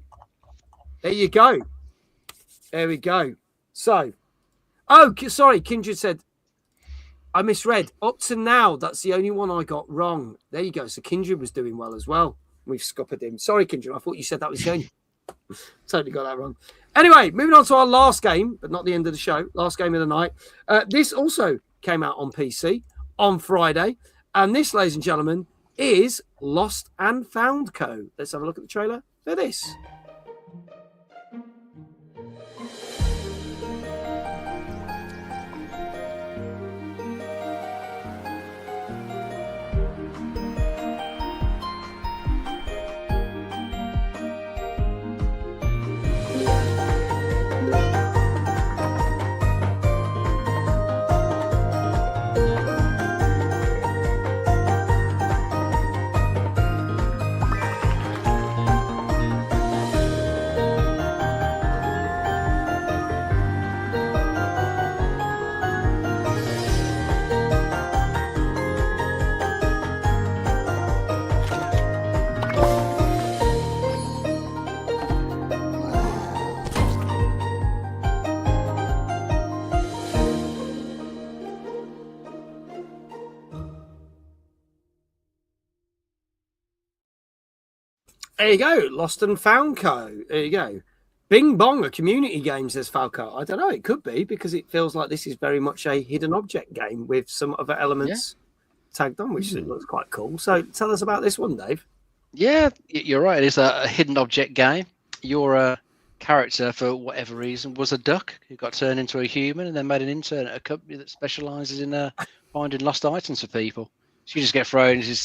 There you go. There we go. So, sorry, Kindred said, I misread. Up to now, that's the only one I got wrong. There you go. So Kindred was doing well as well. We've scuppered him. Sorry, Kindred. I thought you said that was the only. Totally got that wrong. Anyway, moving on to our last game, but not the end of the show. Last game of the night. This also came out on PC on Friday. And this, ladies and gentlemen, is Lost and Found Co. Let's have a look at the trailer for this. There you go. Lost and Found Co. There you go. Bing bong, a community game, says Falco. I don't know. It could be because it feels like this is very much a hidden object game with some other elements tagged on, which looks quite cool. So tell us about this one, Dave. Yeah, you're right. It is a hidden object game. Your character, for whatever reason, was a duck who got turned into a human and then made an intern at a company that specialises in finding lost items for people. So you just get thrown into this,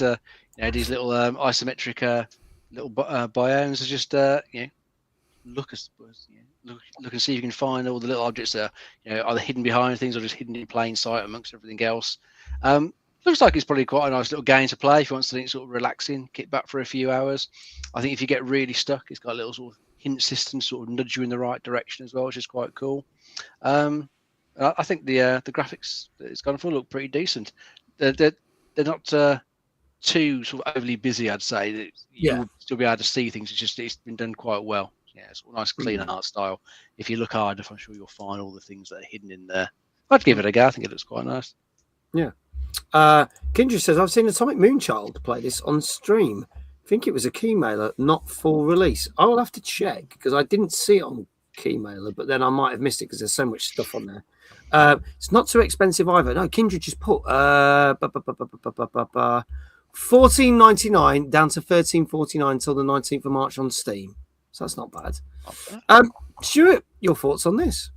these little isometric little biomes. Just look and see if you can find all the little objects that are either hidden behind things or just hidden in plain sight amongst everything else. Looks like it's probably quite a nice little game to play if you want something sort of relaxing, kick back for a few hours. I think if you get really stuck, it's got a little sort of hint system, sort of nudge you in the right direction as well, which is quite cool. I think the graphics that it's gone for look pretty decent. They're not too sort of overly busy, I'd say. You'll still be able to see things. It's been done quite well. Yeah, it's a nice, clean art style. If you look hard enough, I'm sure you'll find all the things that are hidden in there. I'd give it a go. I think it looks quite nice. Yeah. Kindred says, I've seen Atomic Moonchild play this on stream. I think it was a Keymailer, not full release. I will have to check because I didn't see it on Keymailer, but then I might have missed it because there's so much stuff on there. It's not too expensive either. No, Kindred just put $14.99 down to $13.49 until the 19th of March on Steam. So that's not bad. Stuart, your thoughts on this?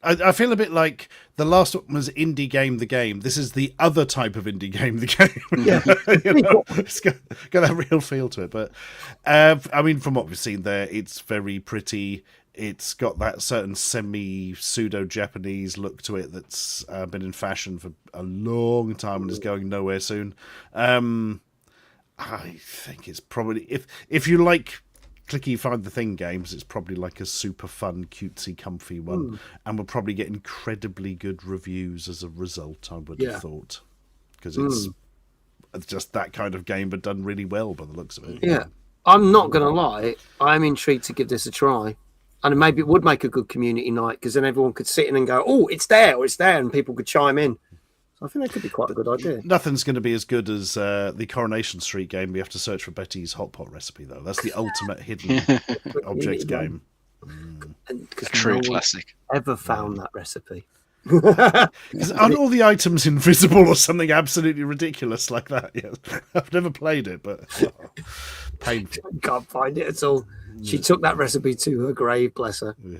I feel a bit like the last one was Indie Game the Game. This is the other type of Indie Game the Game. Yeah. It's got that real feel to it. But I mean, from what we've seen there, it's very pretty. It's got that certain semi-pseudo-Japanese look to it that's been in fashion for a long time and is going nowhere soon. I think it's probably, if you like clicky find the thing games, it's probably like a super fun, cutesy, comfy one, and will probably get incredibly good reviews as a result, I would have thought, because it's just that kind of game but done really well by the looks of it. Yeah, I'm not gonna lie, I'm intrigued to give this a try, and maybe it would make a good community night because then everyone could sit in and go, oh, it's there, and people could chime in. I think that could be quite a good idea. Nothing's going to be as good as the Coronation Street game. We have to search for Betty's hot pot recipe, though. That's the ultimate hidden object game. A true classic. Ever found that recipe? Aren't all the items invisible or something absolutely ridiculous like that? Yeah. I've never played it, but painful. Can't find it at all. She took that recipe to her grave, bless her. Yeah.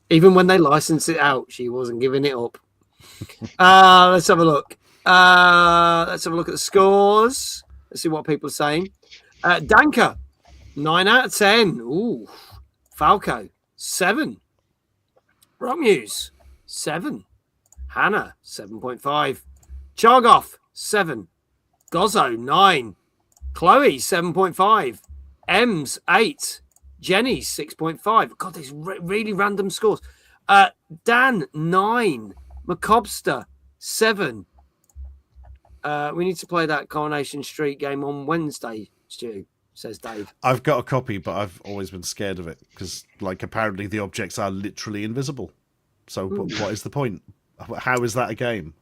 Even when they licensed it out, she wasn't giving it up. Let's have a look. Let's have a look at the scores. Let's see what people are saying. Danka, 9 out of 10. Ooh. Falco, 7. Rockmuse, 7. Hannah, 7.5. Chargoff, 7. Gozzo, 9. Chloe, 7.5. Ems, 8. Jenny, 6.5. God, these really random scores. Dan, 9. Macobster, 7. We need to play that Coronation Street game on Wednesday, Stu, says Dave. I've got a copy, but I've always been scared of it because, like, apparently the objects are literally invisible. So what is the point? How is that a game?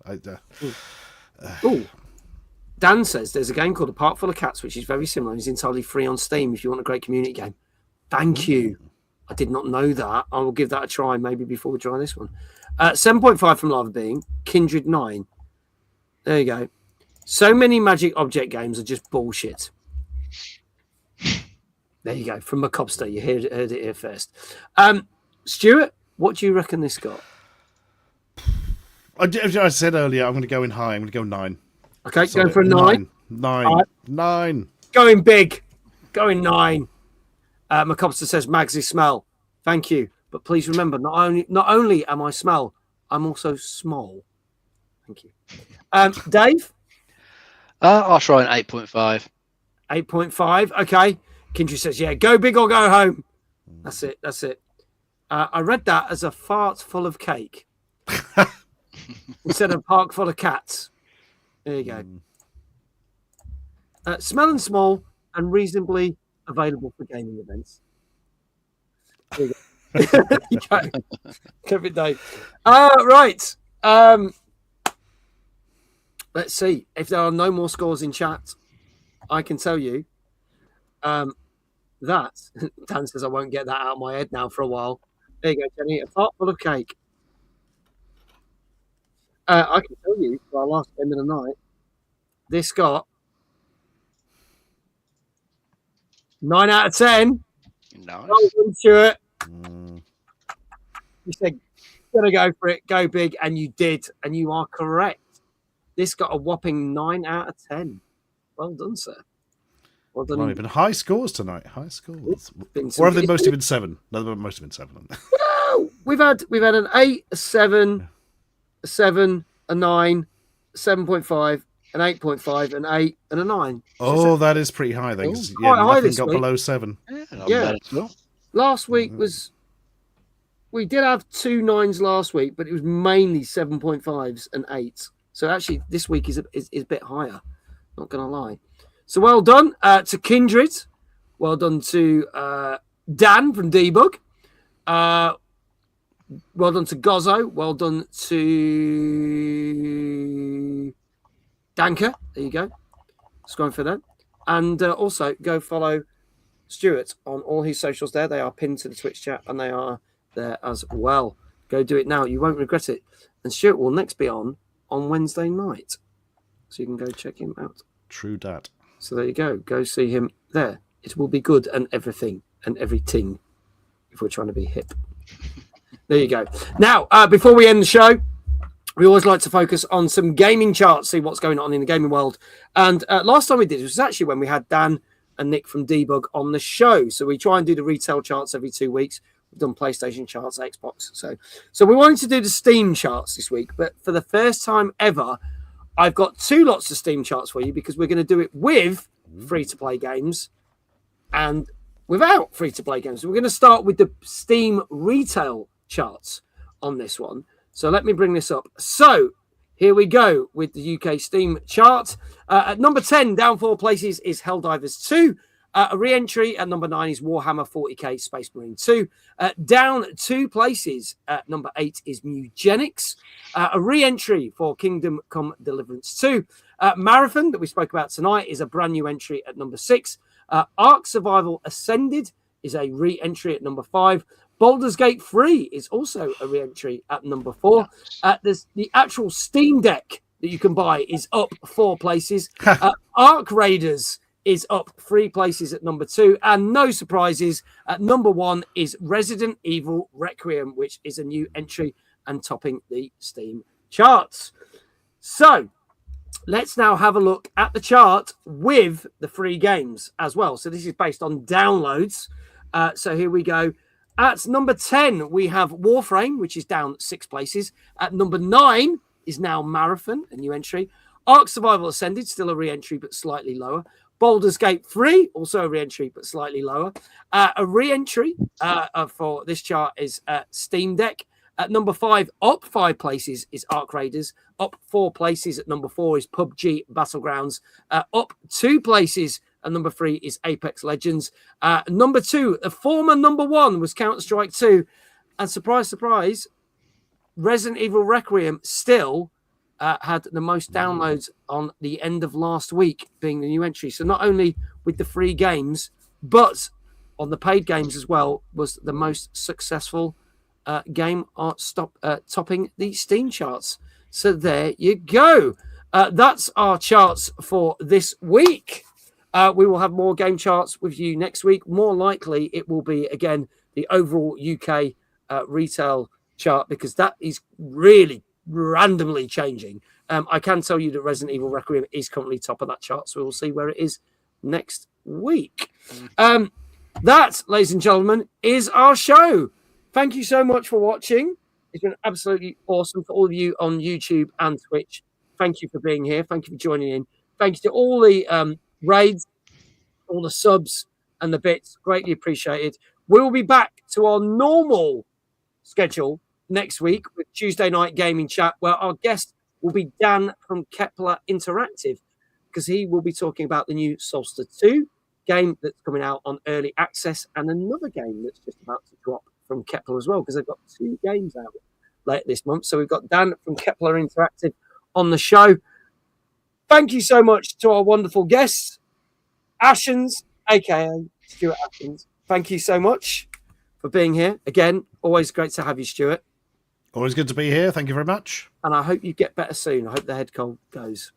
Dan says there's a game called A Park Full of Cats, which is very similar. It's entirely free on Steam if you want a great community game. Thank you. I did not know that. I will give that a try maybe before we try this one. 7.5 from Lava Being. Kindred 9. There you go. So many magic object games are just bullshit. There you go. From Macobster. You heard it here first. Stuart, what do you reckon this got? I said earlier, I'm going to go in high. I'm going to go 9. Okay, going for a 9. 9. Going big. Going 9. Macobster says, Magsy smell. Thank you. But please remember, not only am I smell, I'm also small. Thank you. Dave? I'll try an 8.5. 8.5. Okay. Kindred says, yeah, go big or go home. That's it. I read that as a fart full of cake instead of park full of cats. There you go. Smell and small and reasonably available for gaming events. There you go. Kevin Dave. Right. Let's see. If there are no more scores in chat, I can tell you that Dan says I won't get that out of my head now for a while. There you go, Jenny. A pot full of cake. I can tell you for our last game of the night, this got 9 out of 10. Nice. Well, Stuart. You said, gonna go for it, go big, and you did, and you are correct. This got a whopping 9 out of 10. Well done, sir. Well done. Well, been high scores tonight. High scores. Or have they mostly been 7? No, they've mostly been 7. No, we've had an 8, a 7, a 7, a 9, 7.5, an 8.5, an 8, and a 9. Oh, that is pretty high then. Nothing got below 7. Yeah. Last week was. We did have 2 9s last week, but it was mainly 7.5s and 8s. So actually, this week is a bit higher. Not going to lie. So well done to Kindred. Well done to Dan from Debug. Well done to Gozzo. Well done to Danker. There you go. Just going for that. And also go follow Stuart on all his socials there. They are pinned to the Twitch chat and they are there as well. Go do it now. You won't regret it. And Stuart will next be on Wednesday night. So you can go check him out. True dat. So there you go. Go see him there. It will be good and everything and everything if we're trying to be hip. There you go. Now, before we end the show, we always like to focus on some gaming charts, see what's going on in the gaming world. And last time we did, it was actually when we had Dan and Nick from Debug on the show. So we try and do the retail charts every 2 weeks. We've done PlayStation charts, Xbox. So we wanted to do the Steam charts this week. But for the first time ever, I've got 2 lots of Steam charts for you because we're going to do it with free-to-play games and without free-to-play games. We're going to start with the Steam retail charts on this one. So let me bring this up. So here we go with the UK Steam chart. At number 10, down 4 places, is Helldivers 2. A re-entry at number 9 is Warhammer 40k Space Marine 2. Down 2 places at number 8 is Mugenics. A re-entry for Kingdom Come Deliverance 2. Marathon, that we spoke about tonight, is a brand new entry at number 6. Ark Survival Ascended is a re-entry at number 5. Baldur's Gate 3 is also a re-entry at number 4. The actual Steam Deck that you can buy is up 4 places. Ark Raiders is up 3 places at number 2. And no surprises, at number 1 is Resident Evil Requiem, which is a new entry and topping the Steam charts. So let's now have a look at the chart with the free games as well. So this is based on downloads. So here we go. At number 10, we have Warframe, which is down 6 places. At number 9 is now Marathon, a new entry. Ark Survival Ascended, still a re-entry, but slightly lower. Baldur's Gate 3, also a re-entry, but slightly lower. A re-entry for this chart is Steam Deck. At number 5, up 5 places is Ark Raiders. Up 4 places at number 4 is PUBG Battlegrounds. Up 2 places at number 3 is Apex Legends. Number 2, the former number 1 was Counter-Strike 2. And surprise, surprise, Resident Evil Requiem still had the most downloads on the end of last week, being the new entry. So not only with the free games, but on the paid games as well, was the most successful game topping the Steam charts. So there you go. That's our charts for this week. We will have more game charts with you next week. More likely, it will be, again, the overall UK retail chart, because that is really randomly changing. I can tell you that Resident Evil Requiem is currently top of that chart, so we'll see where it is next week. That, ladies and gentlemen, is our show. Thank you so much for watching. It's been absolutely awesome. For all of you on YouTube and Twitch, thank you for being here. Thank you for joining in. Thank you to all the raids, all the subs and the bits. Greatly appreciated. We'll be back to our normal schedule next week with Tuesday night gaming chat, where our guest will be Dan from Kepler Interactive, because he will be talking about the new Solstice 2 game that's coming out on early access, and another game that's just about to drop from Kepler as well, because they've got 2 games out later this month. So we've got Dan from Kepler Interactive on the show. Thank you so much to our wonderful guests, Ashens, aka Stuart Ashens. Thank you so much for being here. Again, always great to have you, Stuart. Always good to be here. Thank you very much. And I hope you get better soon. I hope the head cold goes.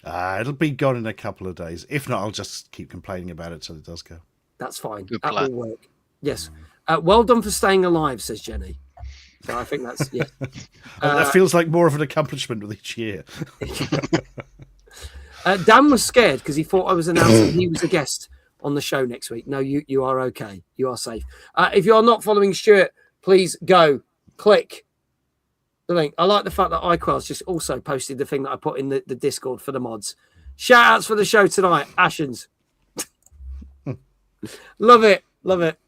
It'll be gone in a couple of days. If not, I'll just keep complaining about it till it does go. That's fine. Good that plan. will work. Yes. Well done for staying alive, says Jenny. So I think that's, yeah. That feels like more of an accomplishment with each year. Dan was scared because he thought I was announcing he was a guest on the show next week. No, you are okay. You are safe. If you are not following Stuart, please go click the link. I like the fact that iQuell's just also posted the thing that I put in the Discord for the mods. Shout outs for the show tonight, Ashens. Love it. Love it.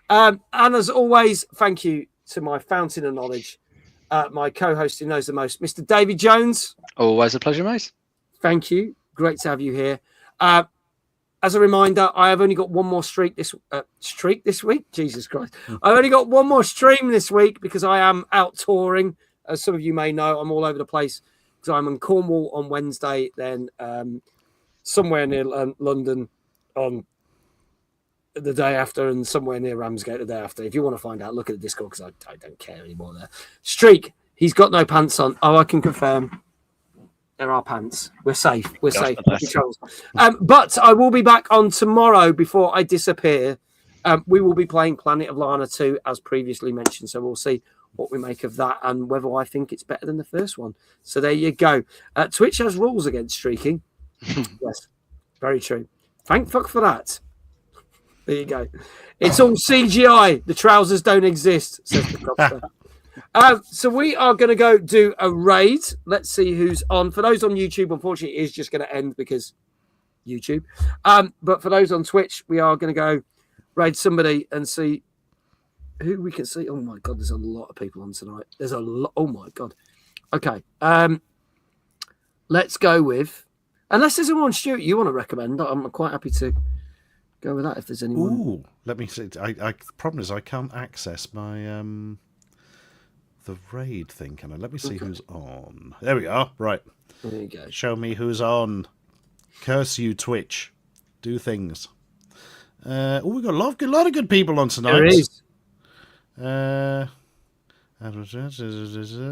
And as always, thank you to my fountain of knowledge, my co-host who knows the most, Mr. David Jones. Always a pleasure, mate. Thank you. Great to have you here. As a reminder, I have only got one more streak this week. Jesus Christ. I've only got one more stream this week because I am out touring. As some of you may know, I'm all over the place because I'm in Cornwall on Wednesday, then somewhere near London on the day after, and somewhere near Ramsgate the day after. If you want to find out, look at the Discord because I don't care anymore there. Streak, he's got no pants on. Oh, I can confirm. There are pants. We're safe. We're safe. But I will be back on tomorrow before I disappear. We will be playing Planet of Lana 2, as previously mentioned. So we'll see what we make of that and whether I think it's better than the first one. So there you go. Twitch has rules against streaking. Yes, very true. Thank fuck for that. There you go. It's all CGI. The trousers don't exist, says the Costa. So we are going to go do a raid. Let's see who's on. For those on YouTube, unfortunately, it is just going to end because YouTube. But for those on Twitch, we are going to go raid somebody and see who we can see. Oh, my God, there's a lot of people on tonight. There's a lot. Oh, my God. Okay. Let's go with, unless there's anyone, Stuart, you want to recommend, I'm quite happy to go with that if there's anyone. Ooh, let me see. The problem is I can't access my... the raid thing, can I? Let me see who's on. There we are. Right. There you go. Show me who's on. Curse you, Twitch. Do things. We've got a lot of good people on tonight. There is.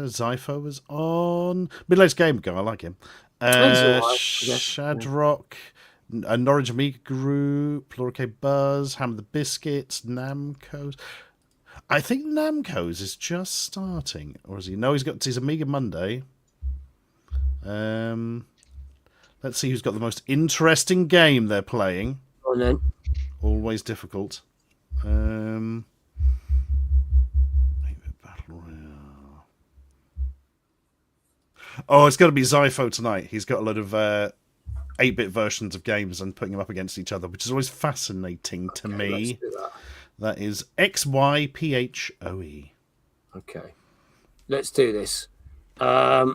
Zypho was on. Middle-aged game guy, I like him. Shadrock, Norwich Amiga Group, Laura K. Buzz, Ham the Biscuits, Namco's. I think Namco's is just starting, or is he? No, he's got his Amiga Monday. Let's see who's got the most interesting game they're playing. Go on then. Always difficult. Battle Royale. Oh, it's got to be Zypho tonight. He's got a lot of 8-bit versions of games and putting them up against each other, which is always fascinating to me. Let's do that. That is XYPHOE. Okay, let's do this. Right.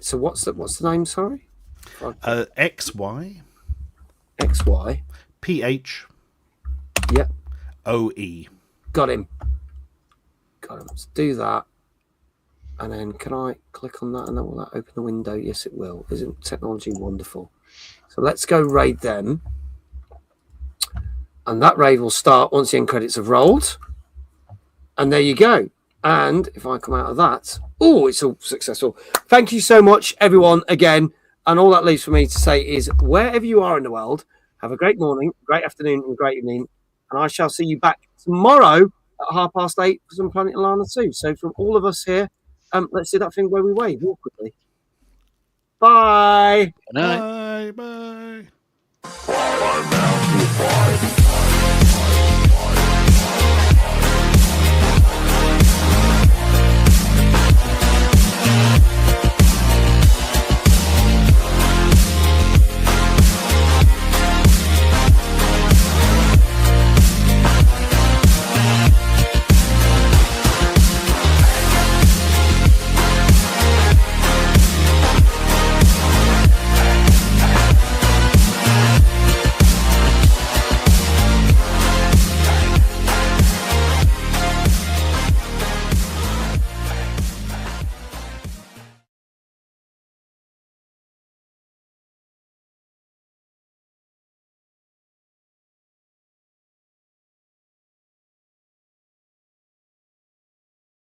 So what's the name? Sorry. XY. XY. PH. Yep. OE. Got him. Let's do that. And then can I click on that and then will that open the window? Yes, it will. Isn't technology wonderful? So let's go raid them. And that raid will start once the end credits have rolled. And there you go. And if I come out of that, oh, it's all successful. Thank you so much, everyone, again. And all that leaves for me to say is wherever you are in the world, have a great morning, great afternoon, and great evening. And I shall see you back tomorrow at 8:30 for some Planet Lana 2. So from all of us here, let's do that thing where we wave awkwardly. Bye. Good night. Bye. I'm now to fight.